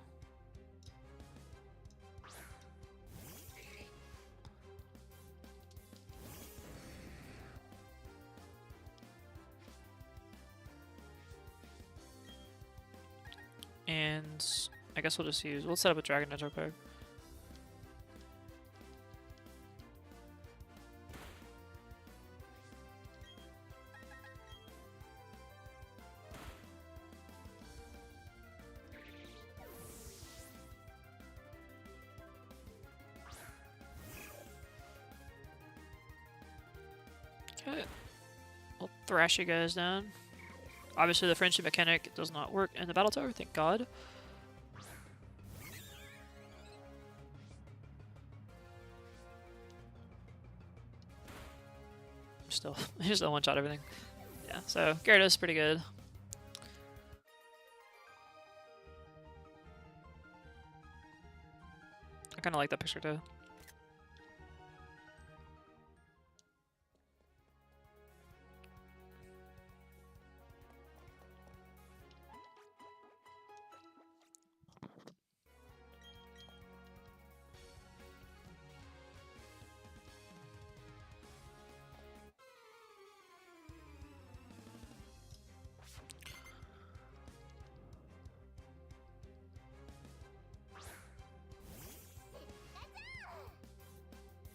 Speaker 1: And I guess we'll just we'll set up a Dragon Network card. Okay, I'll thrash you guys down. Obviously the friendship mechanic does not work in the battle tower, thank god. Still, just don't one-shot everything. Yeah, so Gyarados pretty good. I kind of like that picture too.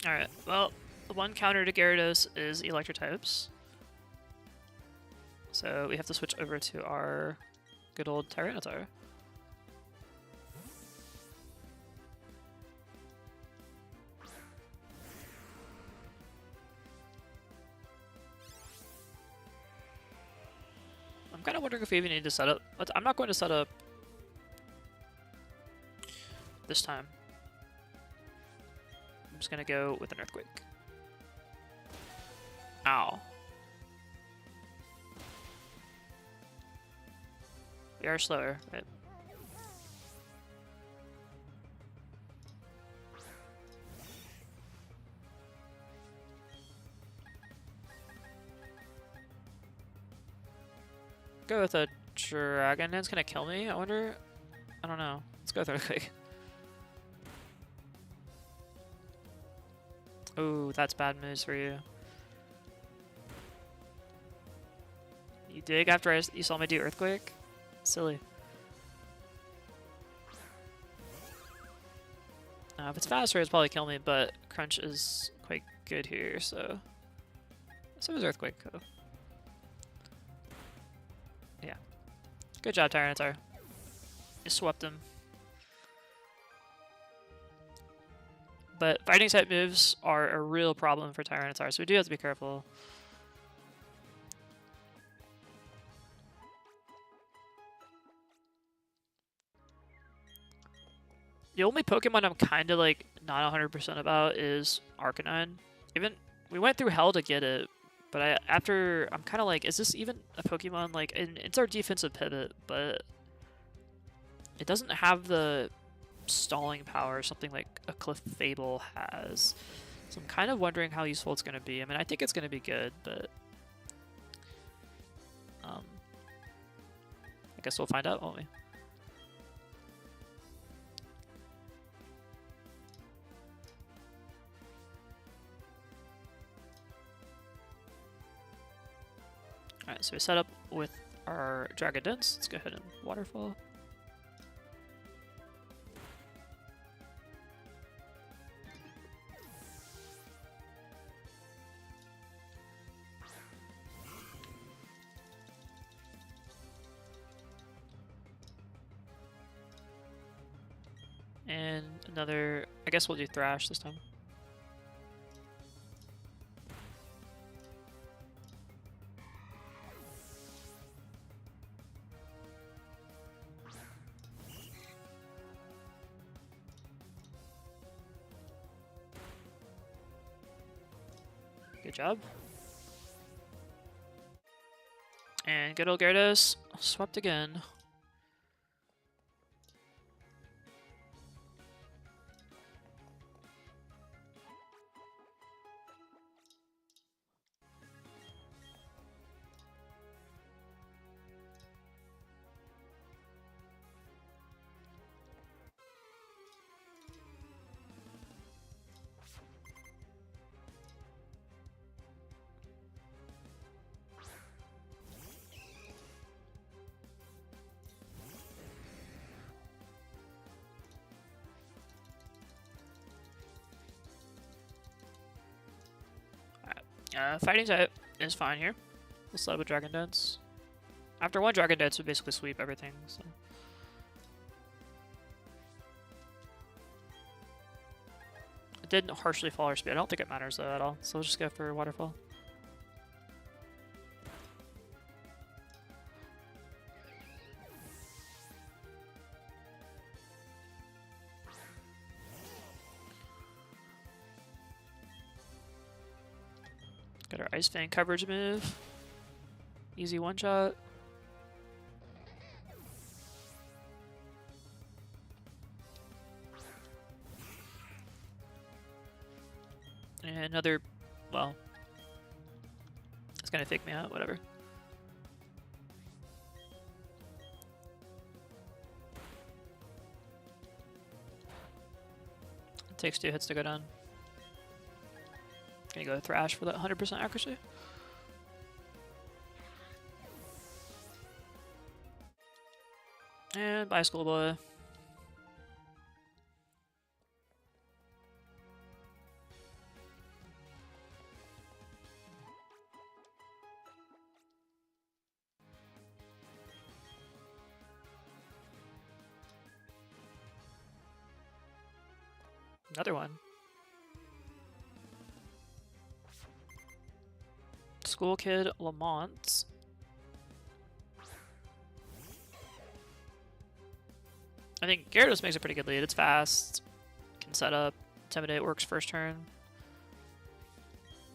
Speaker 1: Alright, well, the one counter to Gyarados is Electric types. So we have to switch over to our good old Tyranitar. I'm kind of wondering if we even need to set up. I'm not going to set up this time. I'm just going to go with an Earthquake. Ow. We are slower, right? Go with a Dragon Dance. Gonna kill me? I wonder. I don't know. Let's go with Earthquake. Ooh, that's bad moves for you. You dig after you saw me do Earthquake? Silly. If it's faster, it's probably kill me, but Crunch is quite good here, so. So is Earthquake, though. Yeah. Good job, Tyranitar. You swept him. But fighting type moves are a real problem for Tyranitar, so we do have to be careful. The only Pokemon I'm kind of like not 100% about is Arcanine. Even we went through hell to get it, but after I'm kind of like, is this even a Pokemon? Like, and it's our defensive pivot, but it doesn't have the stalling power something like a Clefable has. So I'm kind of wondering how useful it's going to be. I mean, I think it's going to be good, but I guess we'll find out, won't we? Alright, so we set up with our Dragon Dance. Let's go ahead and Waterfall. And another, I guess we'll do Thrash this time. Good job. And good old Gyarados swept again. Fighting type is fine here. We'll start with Dragon Dance. After one Dragon Dance, we basically sweep everything. So. It didn't harshly fall our speed. I don't think it matters though at all. So we'll just go for Waterfall. Got our Ice Fang coverage move. Easy one shot. And another, well, it's gonna fake me out, whatever. It takes 2 hits to go down. Gonna go Thrash for that 100% accuracy. And bye, Schoolboy. Another one. School Kid Lamont. I think Gyarados makes a pretty good lead. It's fast, can set up, Intimidate works first turn.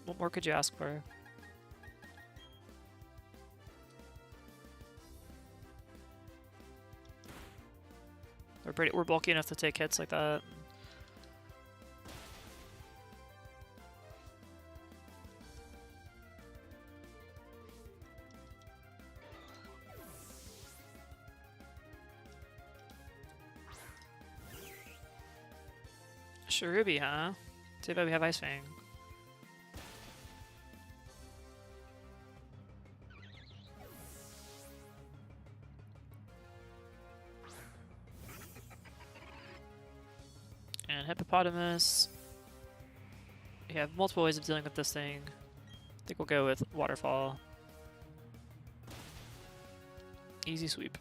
Speaker 1: What more could you ask for? We're bulky enough to take hits like that. Cherubi, huh? Too bad we have Ice Fang. And Hippopotamus. We have multiple ways of dealing with this thing. I think we'll go with Waterfall. Easy sweep.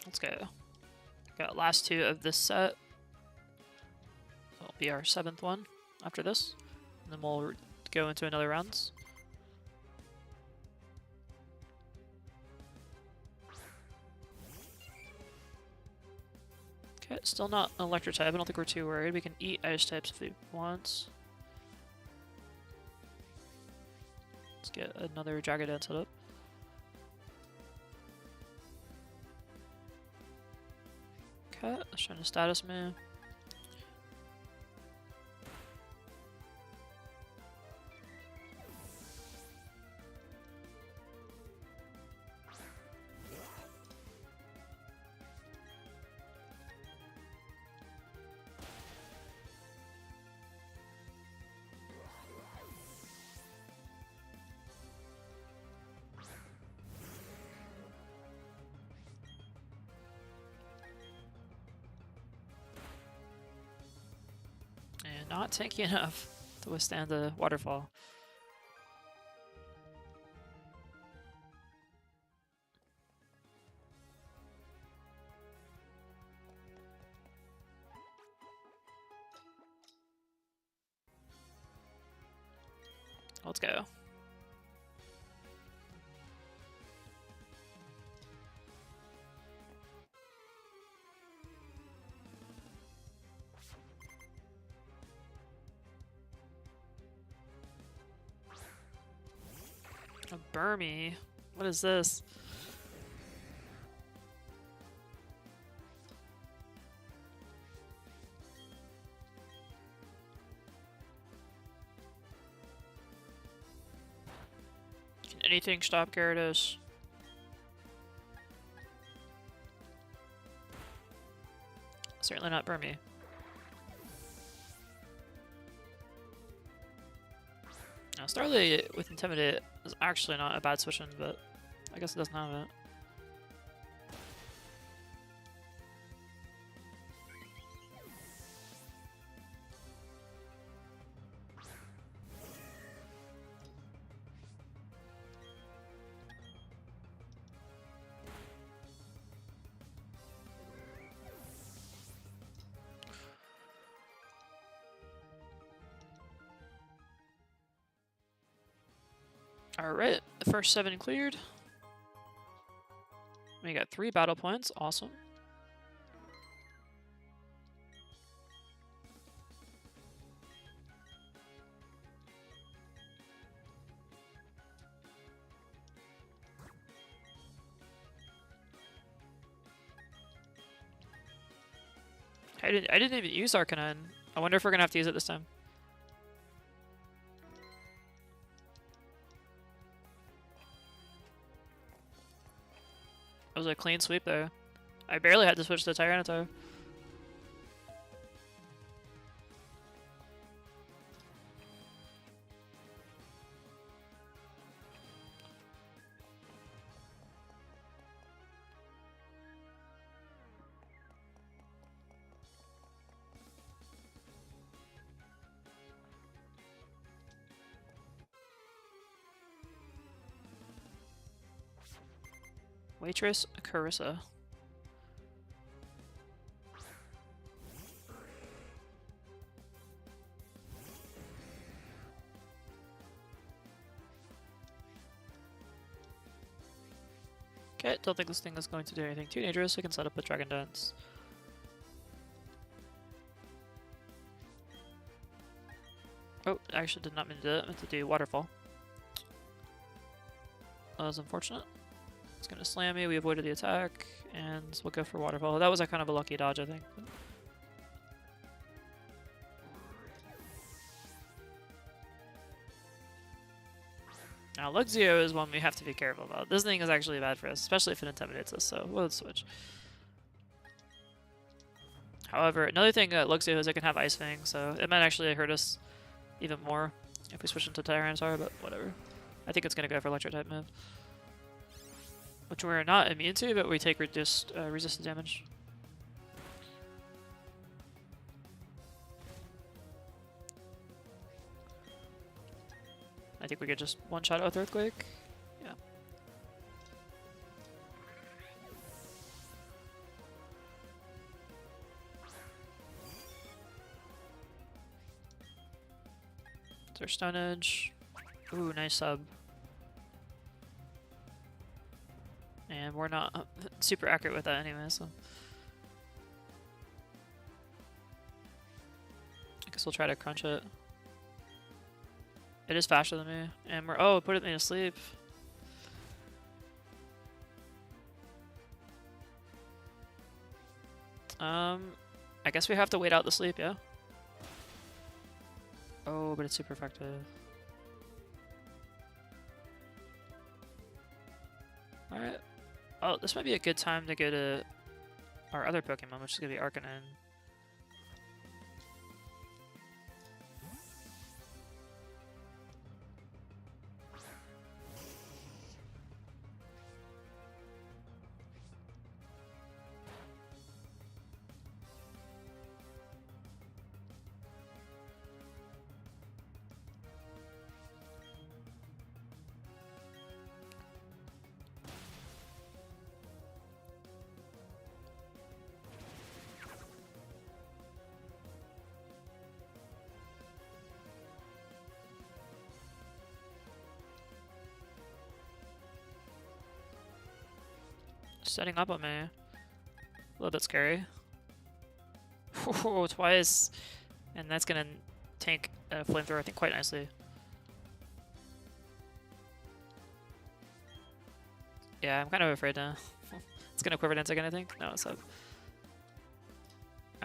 Speaker 1: Let's go. Got last two of this set. That'll be our 7th one after this. And then we'll go into another rounds. Okay, still not an electric type. I don't think we're too worried. We can eat ice types if we want. Let's get another Dragonite set up. Okay, let's try to status move. And not tanky enough to withstand the waterfall. Let's go. A Burmy? What is this? Can anything stop Gyarados? Certainly not Burmy. Now, Starly with Intimidate is actually not a bad switch-in, but I guess it doesn't have it. Alright, the first 7 cleared. We got 3 battle points, awesome. I didn't even use Arcanine. I wonder if we're gonna have to use it this time. It was a clean sweep there. I barely had to switch to Tyranitar. Waitress Carissa. Okay, don't think this thing is going to do anything too dangerous. We can set up a Dragon Dance. Oh, I actually did not mean to do that. I meant to do Waterfall. That was unfortunate. It's gonna slam me, we avoided the attack, and we'll go for Waterfall. That was a kind of a lucky dodge, I think. Now, Luxio is one we have to be careful about. This thing is actually bad for us, especially if it intimidates us, so we'll switch. However, another thing that Luxio is it can have Ice Fang, so it might actually hurt us even more if we switch into Tyranitar, but whatever. I think it's gonna go for Electric type move. Which we're not immune to, but we take reduced resistant damage. I think we could just one-shot it with Earthquake. Yeah. There's Stone Edge. Ooh, nice sub. And we're not super accurate with that anyway, so. I guess we'll try to crunch it. It is faster than me. And we're. Oh, put it me to sleep. I guess we have to wait out the sleep, yeah? Oh, but it's super effective. Alright. Oh, this might be a good time to go to our other Pokemon, which is going to be Arcanine. Setting up on me. A little bit scary. Oh, twice. And that's gonna tank a flamethrower, I think, quite nicely. Yeah, I'm kind of afraid now. It's gonna quiver dance again, I think. No, it's up.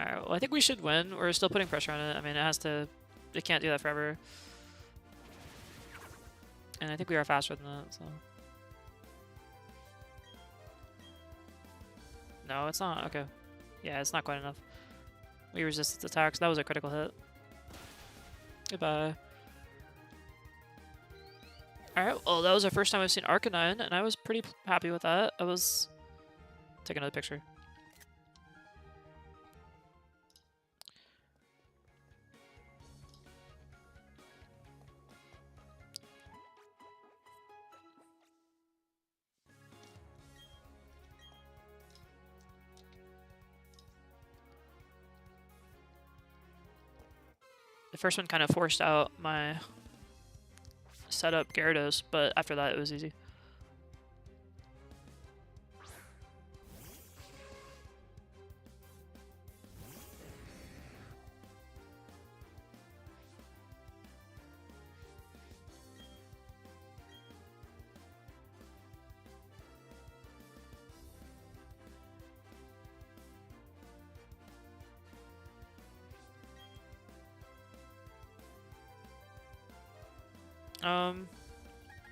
Speaker 1: Alright, well, I think we should win. We're still putting pressure on it. I mean, it has to. It can't do that forever. And I think we are faster than that, so. No, it's not. Okay. Yeah, it's not quite enough. We resist its attacks. That was a critical hit. Goodbye. Alright, well, that was the first time I've seen Arcanine, and I was pretty happy with that. I was... Take another picture. The first one kind of forced out my setup Gyarados, but after that it was easy.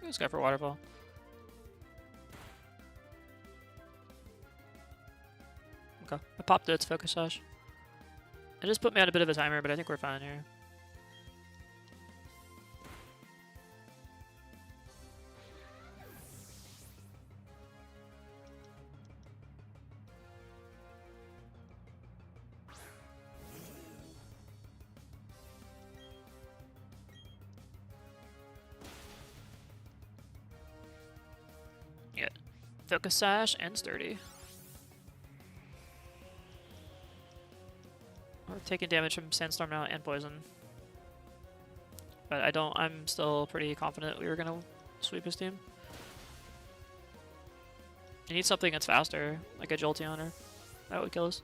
Speaker 1: Let's go for Waterfall. Okay, I popped its Focus Sash. It just put me on a bit of a timer, but I think we're fine here. Yeah, Focus Sash and Sturdy. We're taking damage from Sandstorm now and Poison. But I'm still pretty confident we were gonna sweep his team. You need something that's faster, like a Jolteon, or that would kill us.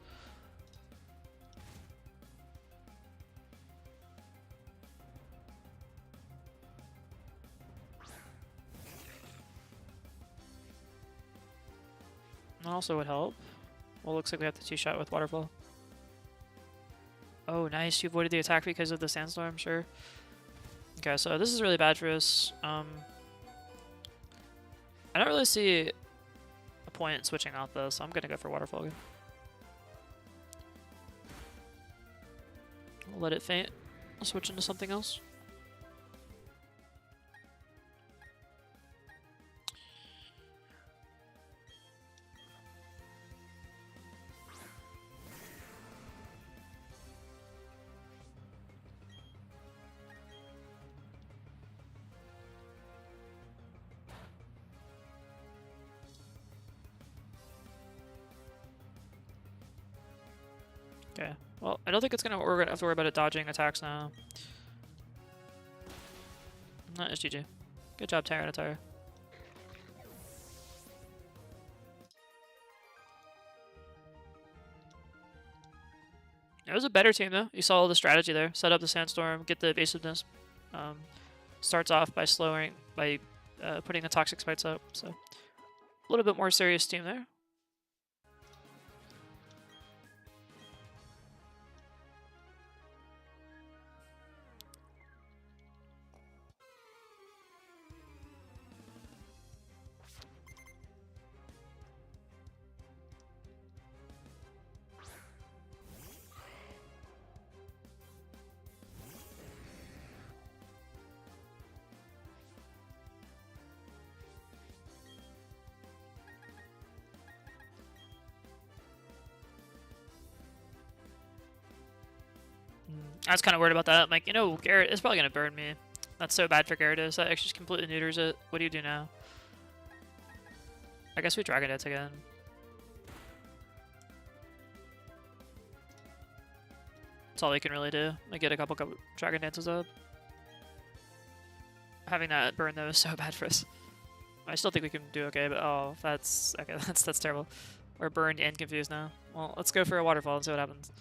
Speaker 1: That also would help. Well, looks like we have the 2-shot with Waterfall. Oh, nice. You avoided the attack because of the Sandstorm, sure. Okay, so this is really bad for us. I don't really see a point in switching out though, so I'm gonna go for Waterfall again. I'll let it faint. I'll switch into something else. Okay. Well, I don't think we're gonna have to worry about it dodging attacks now. That is GG. Good job, Tyranitar. It was a better team, though. You saw all the strategy there. Set up the Sandstorm, get the evasiveness. Starts off by putting the Toxic Spikes up. So a little bit more serious team there. I was kind of worried about that. I'm like, Garrett is probably going to burn me. That's so bad for Gyarados. That actually just completely neuters it. What do you do now? I guess we Dragon Dance again. That's all we can really do. Like, get a couple Dragon Dances up. Having that burn, though, is so bad for us. I still think we can do okay, but oh, that's... Okay, that's terrible. We're burned and confused now. Well, let's go for a Waterfall and see what happens.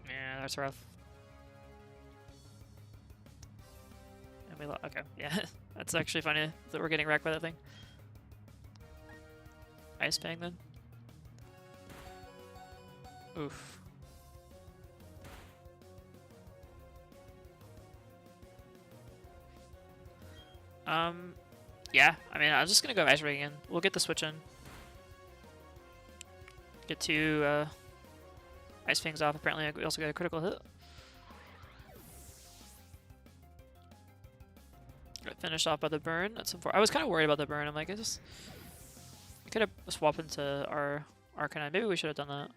Speaker 1: Yeah, that's rough. And we okay, yeah. That's actually funny that we're getting wrecked by that thing. Ice Fang then. Oof. Yeah, I mean, I'm just gonna go Ice Ring again. We'll get the switch in. Get 2, Ice Fangs off. Apparently, we also got a critical hit. Got finished off by the burn. That's I was kind of worried about the burn. I'm like, we could have swapped into our Arcanine. Maybe we should have done that.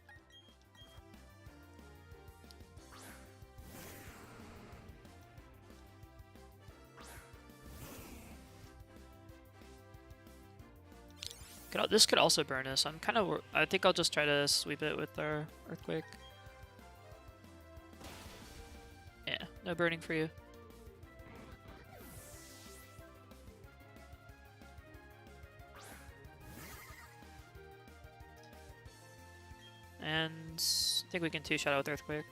Speaker 1: This could also burn us. I think I'll just try to sweep it with our Earthquake. Yeah, no burning for you. And I think we can 2-shot out with Earthquake.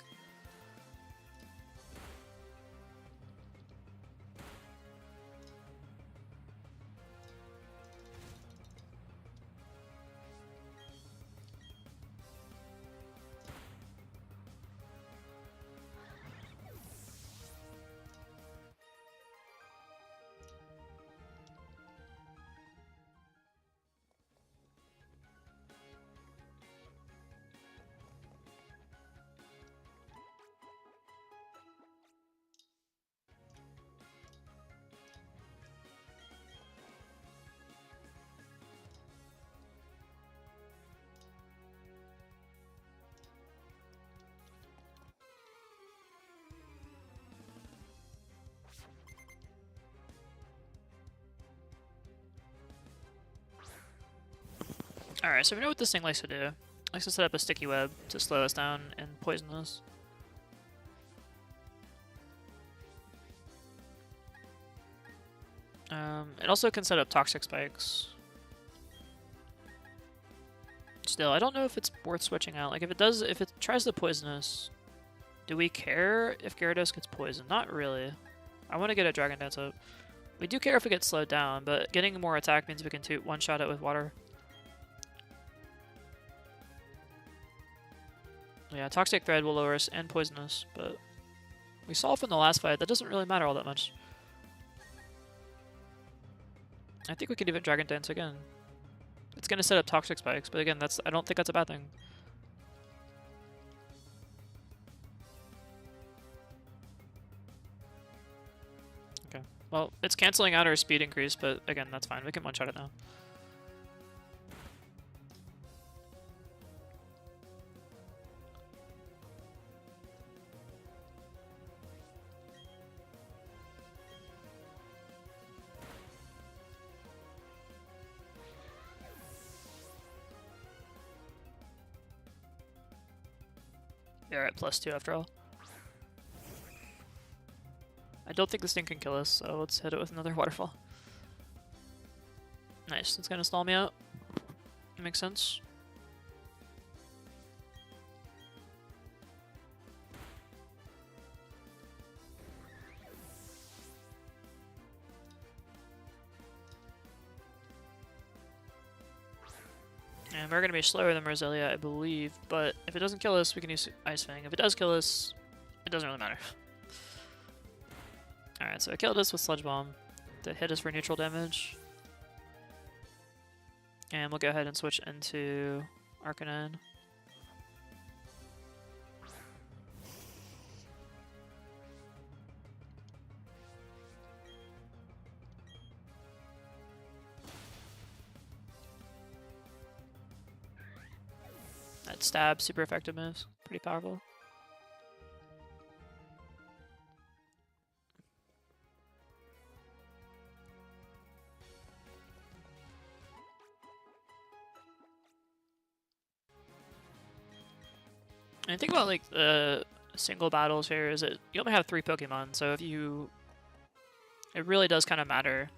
Speaker 1: Alright, so we know what this thing likes to do. It likes to set up a sticky web to slow us down and poison us. It also can set up toxic spikes. Still, I don't know if it's worth switching out. Like, if it tries to poison us, do we care if Gyarados gets poisoned? Not really. I want to get a Dragon Dance up. We do care if it gets slowed down, but getting more attack means we can one-shot it with water. Yeah, Toxic Thread will lower us and poison us, but we saw from the last fight that doesn't really matter all that much. I think we could even Dragon Dance again. It's going to set up Toxic Spikes, but again, I don't think that's a bad thing. Okay. Well, it's canceling out our speed increase, but again, that's fine. We can one-shot it now. They're at +2 after all. don't think this thing can kill us, so let's hit it with another waterfall. Nice. It's gonna stall me out. Makes sense. And we're going to be slower than Roselia, I believe, but if it doesn't kill us, we can use Ice Fang. If it does kill us, it doesn't really matter. Alright, so it killed us with Sludge Bomb to hit us for neutral damage. And we'll go ahead and switch into Arcanine. That stab, super effective moves. Pretty powerful. And the thing about like the single battles here is that you only have 3 Pokemon, so if you... It really does kind of matter.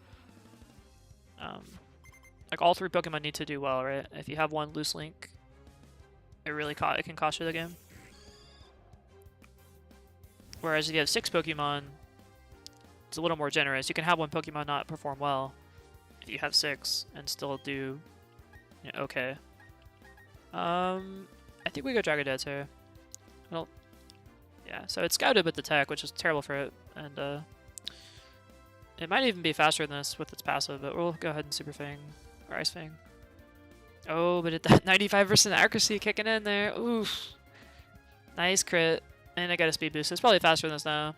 Speaker 1: Like all 3 Pokemon need to do well, right? If you have one loose link, it can cost you the game. Whereas if you have 6 Pokemon, it's a little more generous. You can have one Pokemon not perform well if you have 6 and still do, you know, okay. I think we go Dragon Dance here. Well, yeah, so it's scouted with the tech, which is terrible for it, and it might even be faster than this with its passive, but we'll go ahead and Super Fang, or Ice Fang. Oh, but that 95% accuracy kicking in there. Oof. Nice crit. And I got a speed boost. It's probably faster than this now.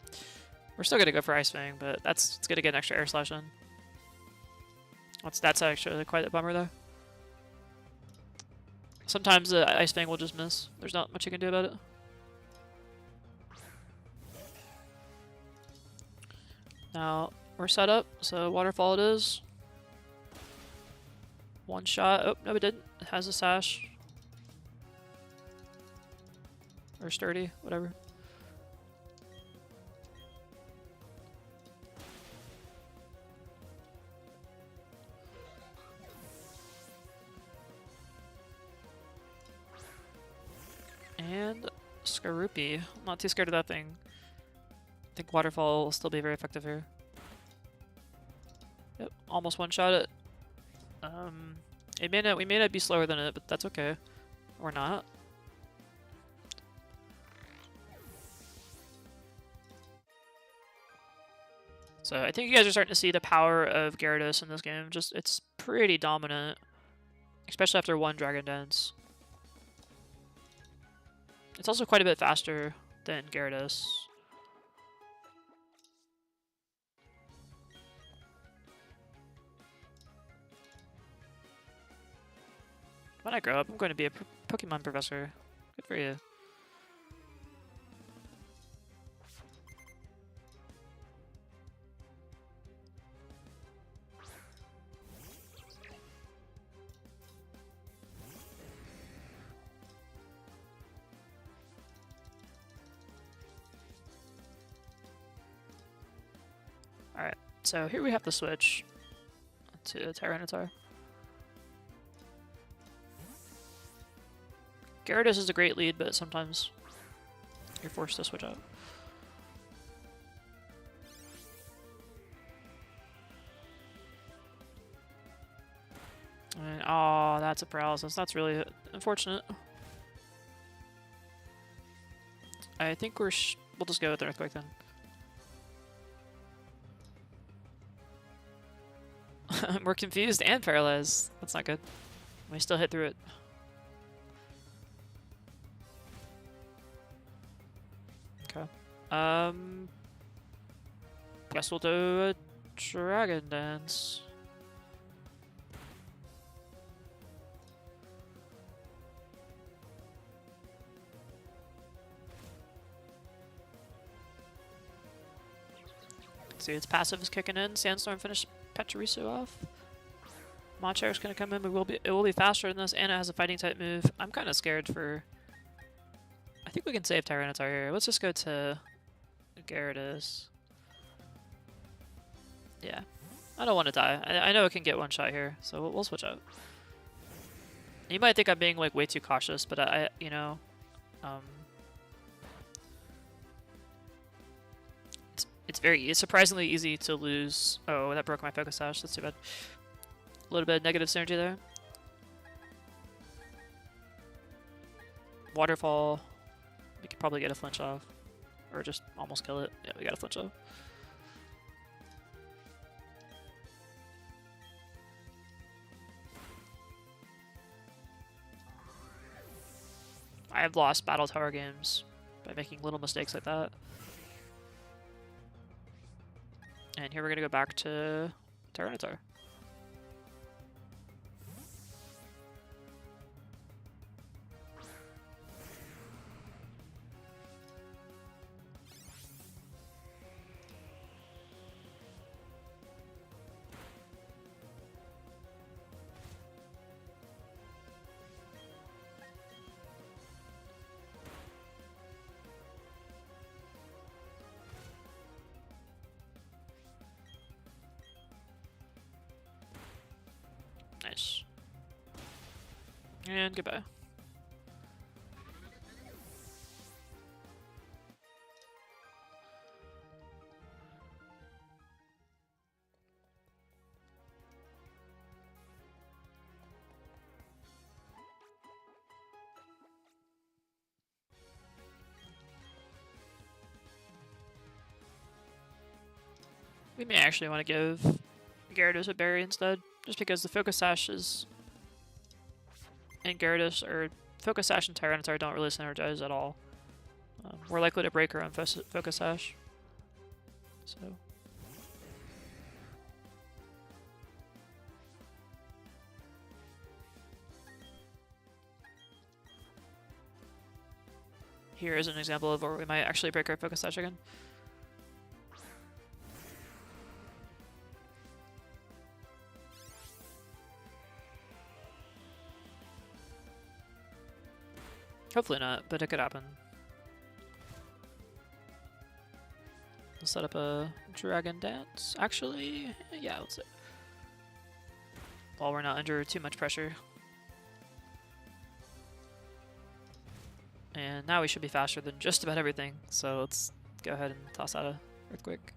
Speaker 1: We're still going to go for Ice Fang, but it's going to get an extra Air Slash in. That's actually quite a bummer, though. Sometimes the Ice Fang will just miss. There's not much you can do about it. Now, we're set up, so Waterfall it is. One shot. Oh, no, it didn't. It has a sash. Or sturdy, whatever. And Skorupi. I'm not too scared of that thing. I think Waterfall will still be very effective here. Yep, almost one shot it. We may not be slower than it, but that's okay. Or not. So I think you guys are starting to see the power of Gyarados in this game. It's pretty dominant, especially after one Dragon Dance. It's also quite a bit faster than Gyarados. When I grow up, I'm going to be a Pokemon professor. Good for you. Alright, so here we have to switch to Tyranitar. Gyarados is a great lead, but sometimes you're forced to switch out. And, oh, that's a paralysis. That's really unfortunate. I think we'll just go with Earthquake then. We're confused and paralyzed. That's not good. We still hit through it. Okay. Guess we'll do a Dragon Dance. See, its passive is kicking in. Sandstorm finished Pachirisu off. Machair's gonna come in, but it will be faster than this, and it has a fighting type move. I'm kind of scared for. I think we can save Tyranitar here. Let's just go to Gyarados. Yeah. I don't want to die. I know it can get one shot here, so we'll switch out. You might think I'm being like way too cautious, but you know, um, it's surprisingly easy to lose. Oh, that broke my focus sash. That's too bad. A little bit of negative synergy there. Waterfall. We could probably get a flinch off, or just almost kill it. Yeah, we got a flinch off. I have lost battle tower games by making little mistakes like that. And here we're gonna go back to Tyranitar. Nice. And goodbye. We may actually want to give Gyarados a berry instead, just because the Focus Sash is and Gyarados, or Focus Sash and Tyranitar don't really synergize at all. We're likely to break our own Focus Sash. So. Here is an example of where we might actually break our Focus Sash again. Hopefully not, but it could happen. We'll set up a Dragon Dance. Actually, yeah, let's do it. While we're not under too much pressure. And now we should be faster than just about everything, so let's go ahead and toss out a Earthquake.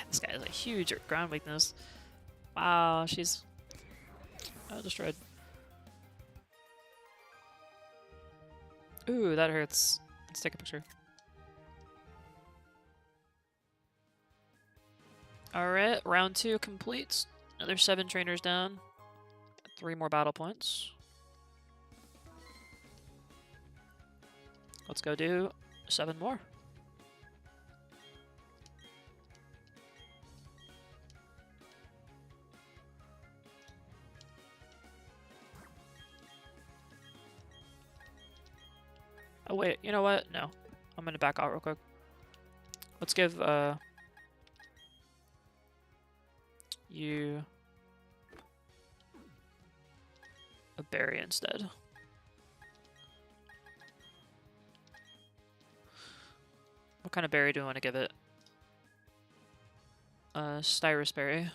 Speaker 1: This guy has a huge ground weakness. Wow, she's destroyed. Ooh, that hurts. Let's take a picture. Alright, round 2 complete. Another 7 trainers down. 3 more battle points. Let's go do 7 more. Oh wait, you know what? No. I'm gonna back out real quick. Let's give you a berry instead. What kind of berry do we want to give it? Styrus berry.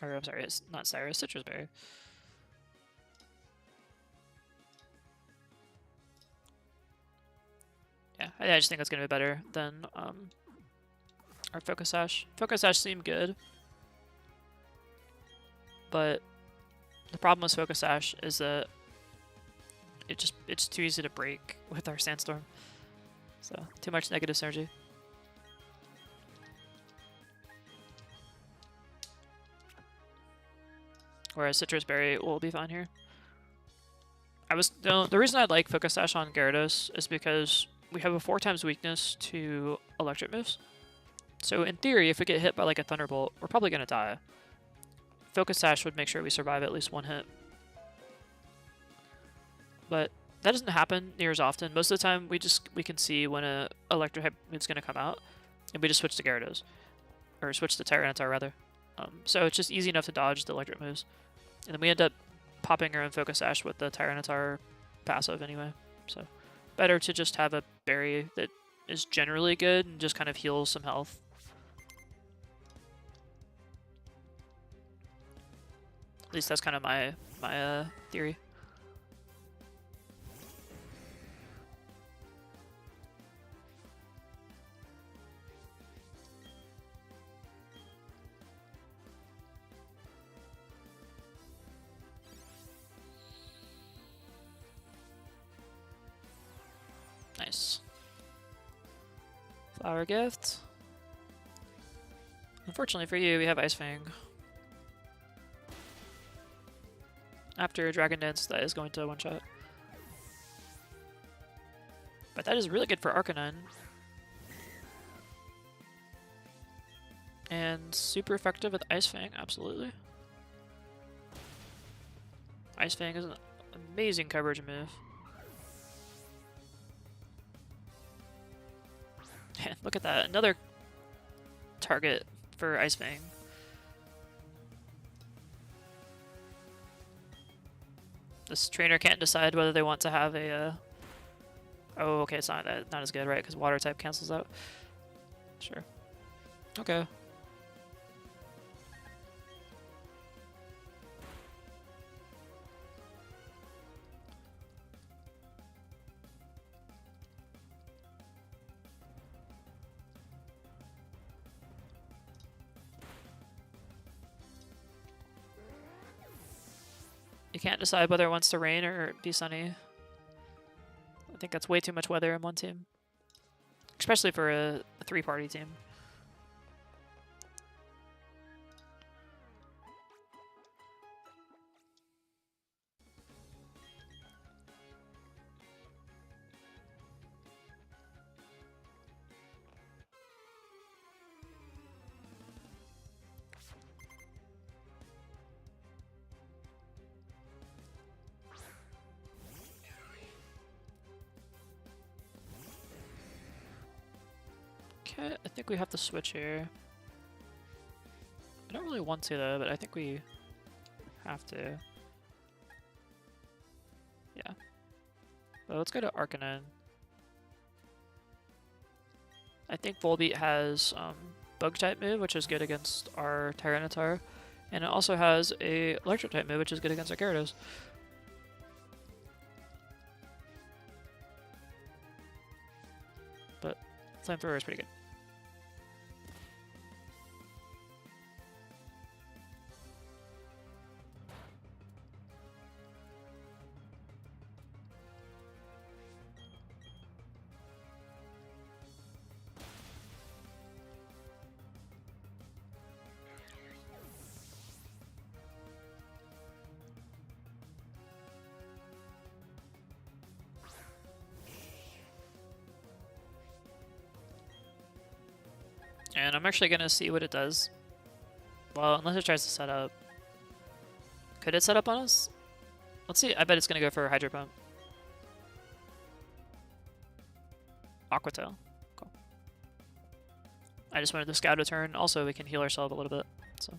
Speaker 1: Or, I'm sorry, it's not Cyrus, Citrus Berry. Yeah, I just think that's going to be better than our Focus Sash. Focus Sash seemed good, but the problem with Focus Sash is that it's too easy to break with our Sandstorm. So, too much negative synergy. Whereas Citrus Berry will be fine here. The reason I like Focus Sash on Gyarados is because we have a 4 times weakness to electric moves. So in theory, if we get hit by like a Thunderbolt, we're probably gonna die. Focus Sash would make sure we survive at least 1 hit. But that doesn't happen near as often. Most of the time, we can see when a electric type is gonna come out, and we just switch to Gyarados, or switch to Tyranitar rather. So it's just easy enough to dodge the electric moves, and then we end up popping our own Focus Sash with the Tyranitar passive anyway. So better to just have a berry that is generally good and just kind of heals some health. At least that's kind of my theory. Nice. Flower gift. Unfortunately for you, we have Ice Fang. After Dragon Dance, that is going to one-shot. But that is really good for Arcanine. And super effective with Ice Fang, absolutely. Ice Fang is an amazing coverage move. Look at that, another target for Ice Fang. This trainer can't decide whether they want to have a. Oh, okay, it's not as good, right? Because water type cancels out. Sure. Okay. You can't decide whether it wants to rain or be sunny. I think that's way too much weather in one team. Especially for a 3-party team. Okay, I think we have to switch here. I don't really want to though, but I think we have to. Yeah. Well, let's go to Arcanine. I think Volbeat has Bug type move, which is good against our Tyranitar, and it also has a Electric type move, which is good against our Gyarados. But Flamethrower is pretty good. And I'm actually going to see what it does. Well, unless it tries to set up. Could it set up on us? Let's see. I bet it's going to go for a Hydro Pump. Aqua Tail. Cool. I just wanted the Scout to turn. Also, we can heal ourselves a little bit. So.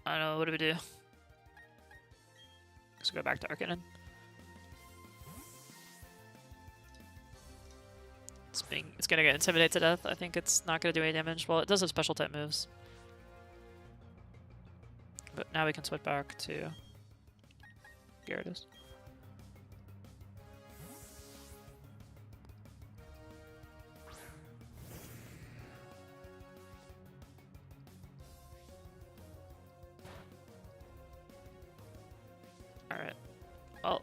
Speaker 1: I don't know, what do we do? Let's go back to Arcanine. It's gonna get Intimidate to death. I think it's not gonna do any damage. Well, it does have special type moves. But now we can switch back to Gyarados. Alright. Well,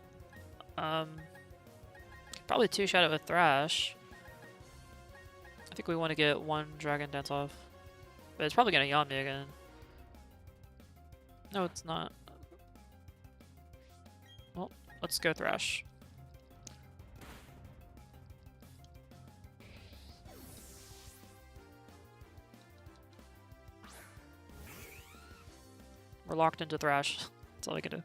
Speaker 1: probably two-shot it with Thrash. I think we want to get one Dragon Dance off. But it's probably going to yawn me again. No, it's not. Well, let's go Thrash. We're locked into Thrash. That's all I can do.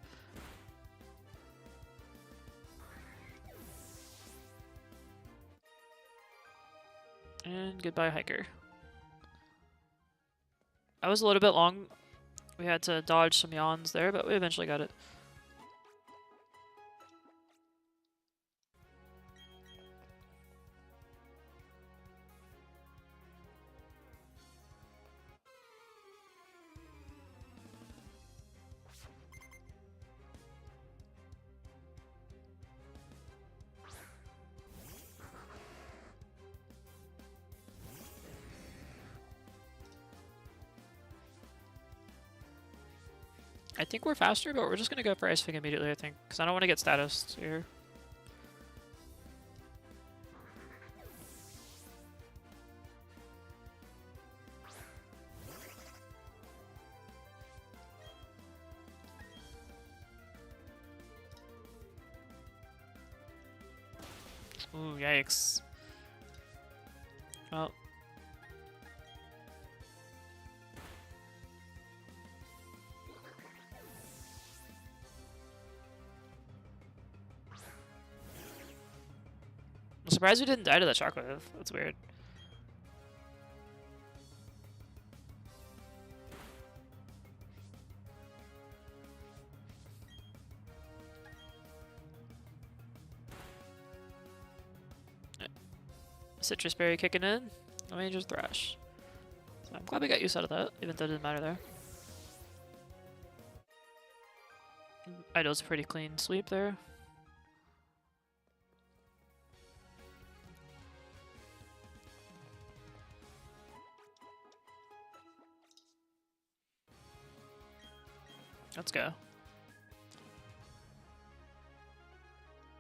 Speaker 1: And goodbye, Hiker. That was a little bit long. We had to dodge some yawns there, but we eventually got it. I think we're faster, but we're just going to go for Ice Fang immediately, I think. Because I don't want to get status here. Ooh, yikes. Well. I'm surprised we didn't die to that shockwave. That's weird. Citrus Berry kicking in. Let me just Thrash. So I'm glad we got use out of that, even though it didn't matter there. Idol's a pretty clean sweep there. Let's go.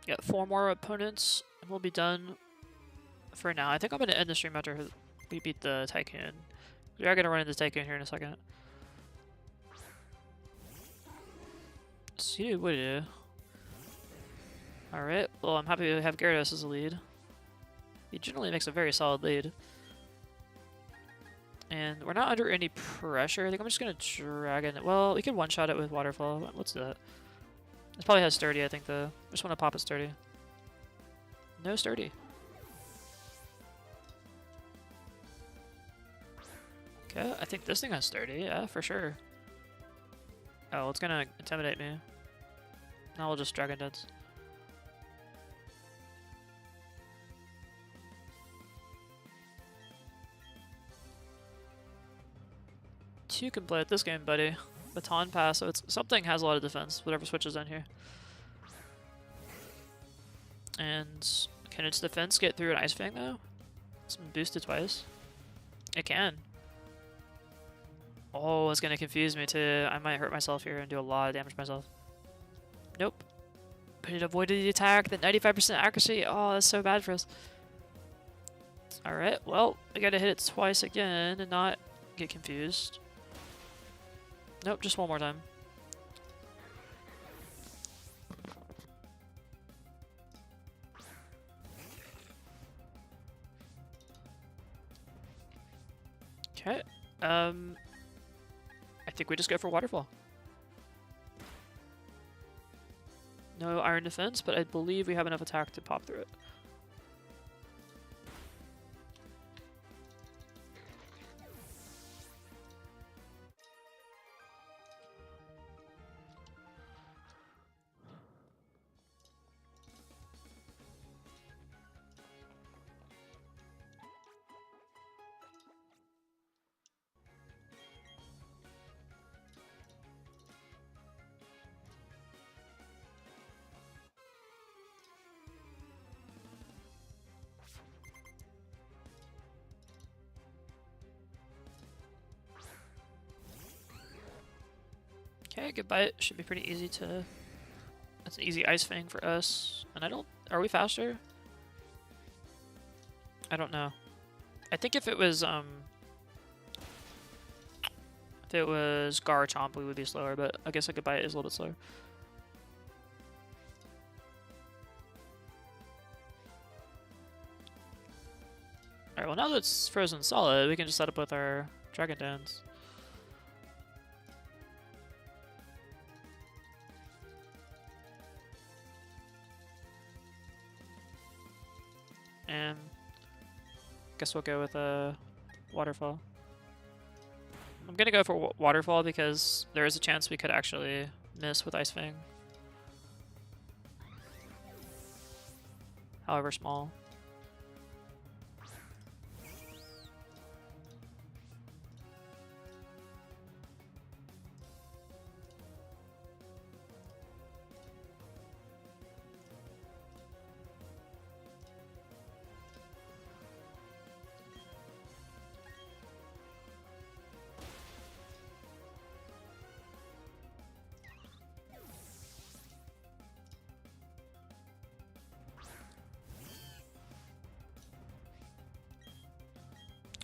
Speaker 1: Got 4 more opponents, and we'll be done for now. I think I'm going to end the stream after we beat the Tycoon. We are going to run into Tycoon here in a second. See what we do. Alright, well I'm happy to have Gyarados as a lead. He generally makes a very solid lead. And we're not under any pressure. I think I'm just going to Dragon it. Well, we could one-shot it with Waterfall. Let's do that. This probably has Sturdy, I think, though. I just want to pop it Sturdy. No Sturdy. Okay, I think this thing has Sturdy. Yeah, for sure. Oh, it's going to intimidate me. Now we'll just Dragon Dance. You can play it this game, buddy. Baton Pass, so it's something has a lot of defense, whatever switches in here. And can its defense get through an Ice Fang though? It's been boosted twice. It can. Oh, it's gonna confuse me too. I might hurt myself here and do a lot of damage to myself. Nope. But it avoided the attack, the 95% accuracy. Oh, that's so bad for us. Alright, well, I gotta hit it twice again and not get confused. Nope, just one more time. Okay. I think we just go for Waterfall. No Iron Defense, but I believe we have enough attack to pop through it. Okay, good bite. Should be pretty easy to... That's an easy Ice Fang for us. And I don't... Are we faster? I don't know. I think if it was, if it was Garchomp, we would be slower, but I guess a good bite is a little bit slower. Alright, well now that it's frozen solid, we can just set up with our Dragon Dance. And guess we'll go with a Waterfall. I'm gonna go for Waterfall because there is a chance we could actually miss with Ice Fang. However small.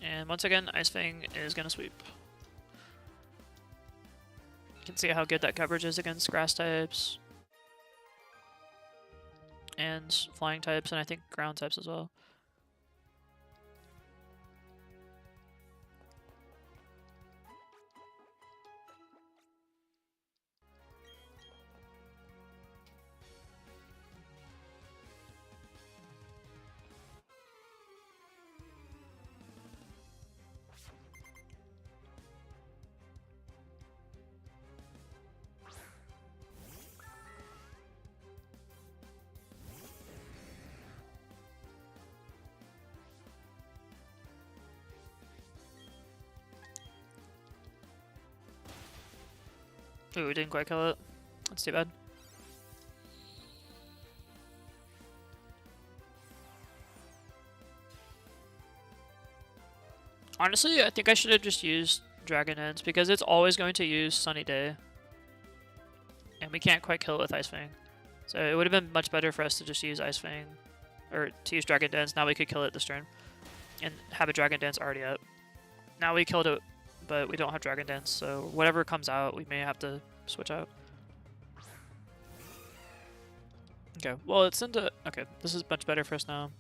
Speaker 1: And once again, Ice Fang is going to sweep. You can see how good that coverage is against grass types. And flying types, and I think ground types as well. Ooh, didn't quite kill it. That's too bad. Honestly, I think I should have just used Dragon Dance because it's always going to use Sunny Day. And we can't quite kill it with Ice Fang. So it would have been much better for us to just use Ice Fang. Or to use Dragon Dance. Now we could kill it this turn. And have a Dragon Dance already up. Now we killed it, but we don't have Dragon Dance. So whatever comes out, we may have to switch out. Okay, well it's into... Okay, this is much better for us now.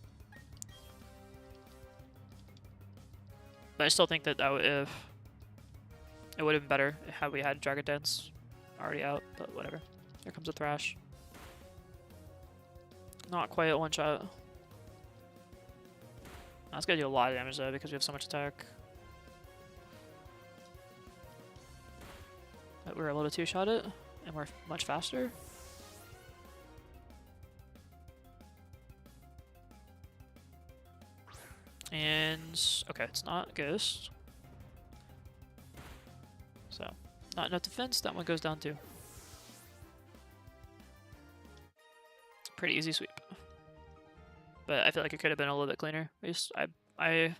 Speaker 1: But I still think that if it would have been better had we had Dragon Dance already out, but whatever. Here comes a Thrash. Not quite a one shot. That's gonna do a lot of damage though because we have so much attack. But we're able to two-shot it, and we're much faster. And okay, it's not Ghost. So, not enough defense, that one goes down too. Pretty easy sweep. But I feel like it could have been a little bit cleaner. I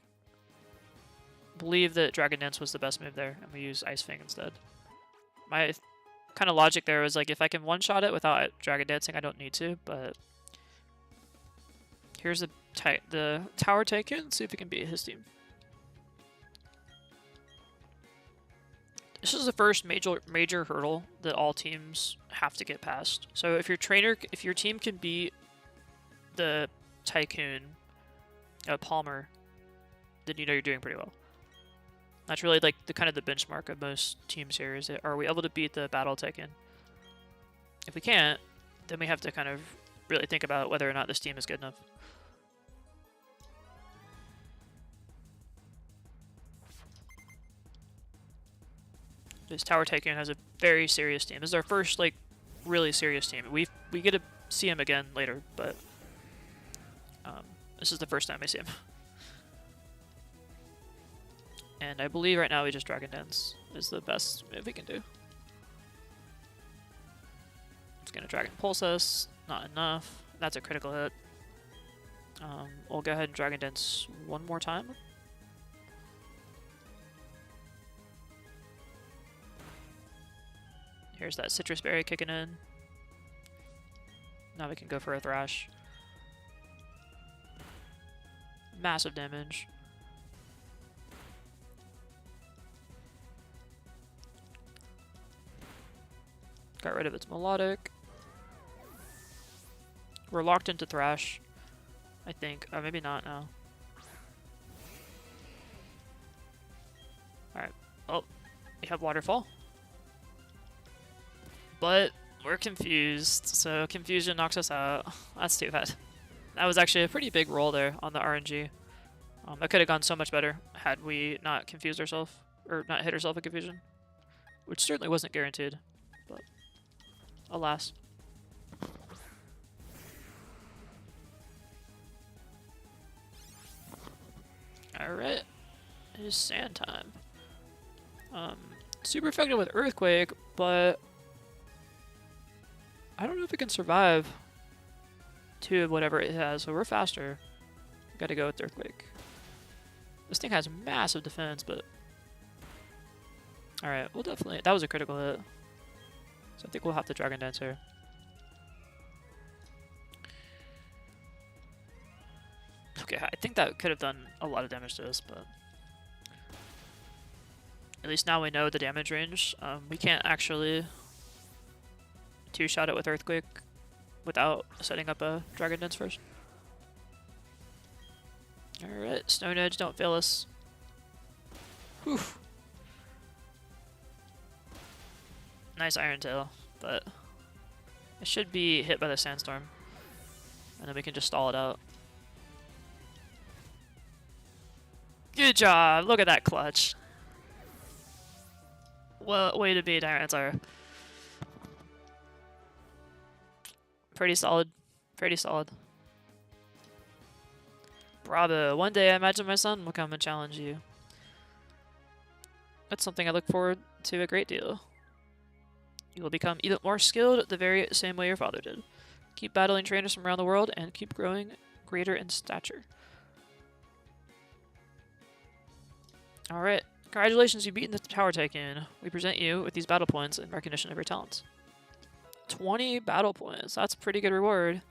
Speaker 1: believe that Dragon Dance was the best move there, and we use Ice Fang instead. My kind of logic there was like, if I can one-shot it without Dragon Dancing, I don't need to, but... Here's the Tower Tycoon, see if we can beat his team. This is the first major hurdle that all teams have to get past. So if your team can beat the Tycoon, Palmer, then you know you're doing pretty well. That's really like the kind of the benchmark of most teams here. Is are we able to beat the Battle Tycoon? If we can't, then we have to kind of really think about whether or not this team is good enough. This Tower Tycoon has a very serious team. This is our first like really serious team. We get to see him again later, but this is the first time we see him. And I believe right now we just Dragon Dance is the best move we can do. It's gonna Dragon Pulse us, not enough. That's a critical hit. We'll go ahead and Dragon Dance one more time. Here's that citrus berry kicking in. Now we can go for a thrash. Massive damage. Got rid of its melodic. We're locked into thrash, I think. Or maybe not now. Alright. Oh, we have waterfall. But we're confused, so confusion knocks us out. That's too bad. That was actually a pretty big roll there on the RNG. That could have gone so much better had we not confused ourselves, or not hit ourselves with confusion. Which certainly wasn't guaranteed, but alas. Alright, it is sand time. Super effective with Earthquake, but I don't know if it can survive to whatever it has, so we're faster. Gotta go with Earthquake. This thing has massive defense, but... Alright, we'll definitely... That was a critical hit. So I think we'll have to Dragon Dance here. Okay, I think that could have done a lot of damage to us, but... At least now we know the damage range. We can't actually two-shot it with Earthquake without setting up a Dragon Dance first. Alright, Stone Edge, don't fail us. Whew. Nice Iron Tail, but it should be hit by the Sandstorm. And then we can just stall it out. Good job! Look at that clutch. Well, way to be, Tyranitar. Pretty solid. Pretty solid. Bravo. One day I imagine my son will come and challenge you. That's something I look forward to a great deal. You will become even more skilled the very same way your father did. Keep battling trainers from around the world and keep growing greater in stature. Alright. Congratulations, you've beaten the Tower Tycoon. We present you with these battle points in recognition of your talents. 20 battle points. That's a pretty good reward.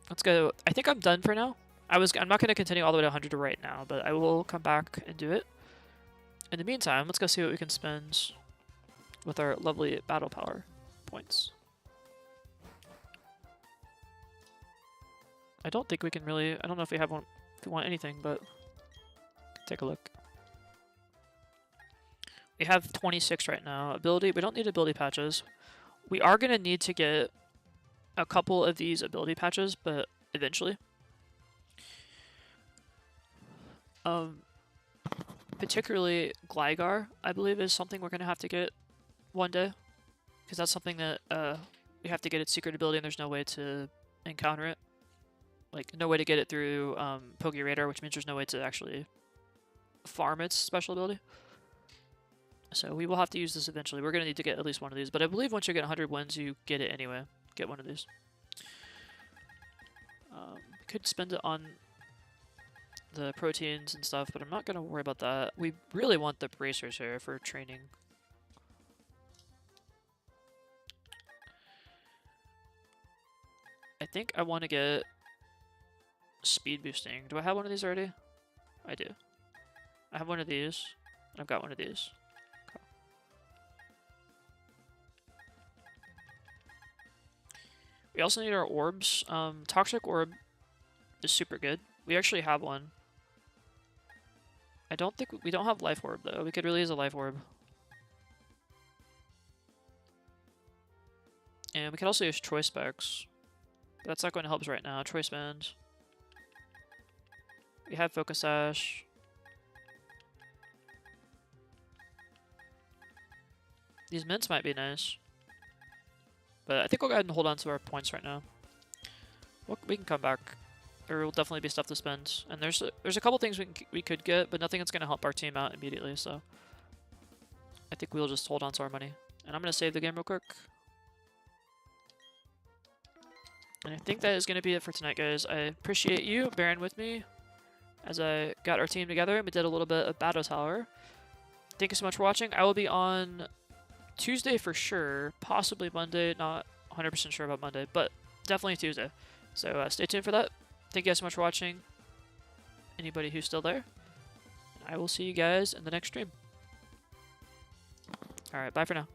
Speaker 1: Let's go. I think I'm done for now. I'm not going to continue all the way to 100 right now, but I will come back and do it. In the meantime, let's go see what we can spend with our lovely battle power points. I don't think we can really... I don't know if we have one, if we want anything, but take a look. We have 26 right now. Ability, we don't need ability patches. We are going to need to get a couple of these ability patches, but eventually. Particularly Gligar, I believe, is something we're going to have to get one day. Because that's something that we have to get its secret ability and there's no way to encounter it. Like, no way to get it through Pokeradar, which means there's no way to actually farm its special ability. So we will have to use this eventually. We're going to need to get at least one of these. But I believe once you get 100 wins, you get it anyway. Get one of these. Could spend it on the proteins and stuff, but I'm not going to worry about that. We really want the bracers here for training. I think I want to get speed boosting. Do I have one of these already? I do. I have one of these. I've got one of these. Okay. We also need our orbs. Toxic orb is super good. We actually have one. I don't think we don't have life orb though. We could really use a life orb. And we could also use choice specs. But that's not going to help us right now. Choice band. We have focus sash. These mints might be nice. But I think we'll go ahead and hold on to our points right now. We can come back. There will definitely be stuff to spend. And there's a couple things we could get, but nothing that's going to help our team out immediately, so I think we'll just hold on to our money. And I'm going to save the game real quick. And I think that is going to be it for tonight, guys. I appreciate you bearing with me as I got our team together and we did a little bit of Battle Tower. Thank you so much for watching. I will be on Tuesday for sure, possibly Monday. Not 100% sure about Monday, but definitely Tuesday. So stay tuned for that. Thank you guys so much for watching. Anybody who's still there. I will see you guys in the next stream. Alright, bye for now.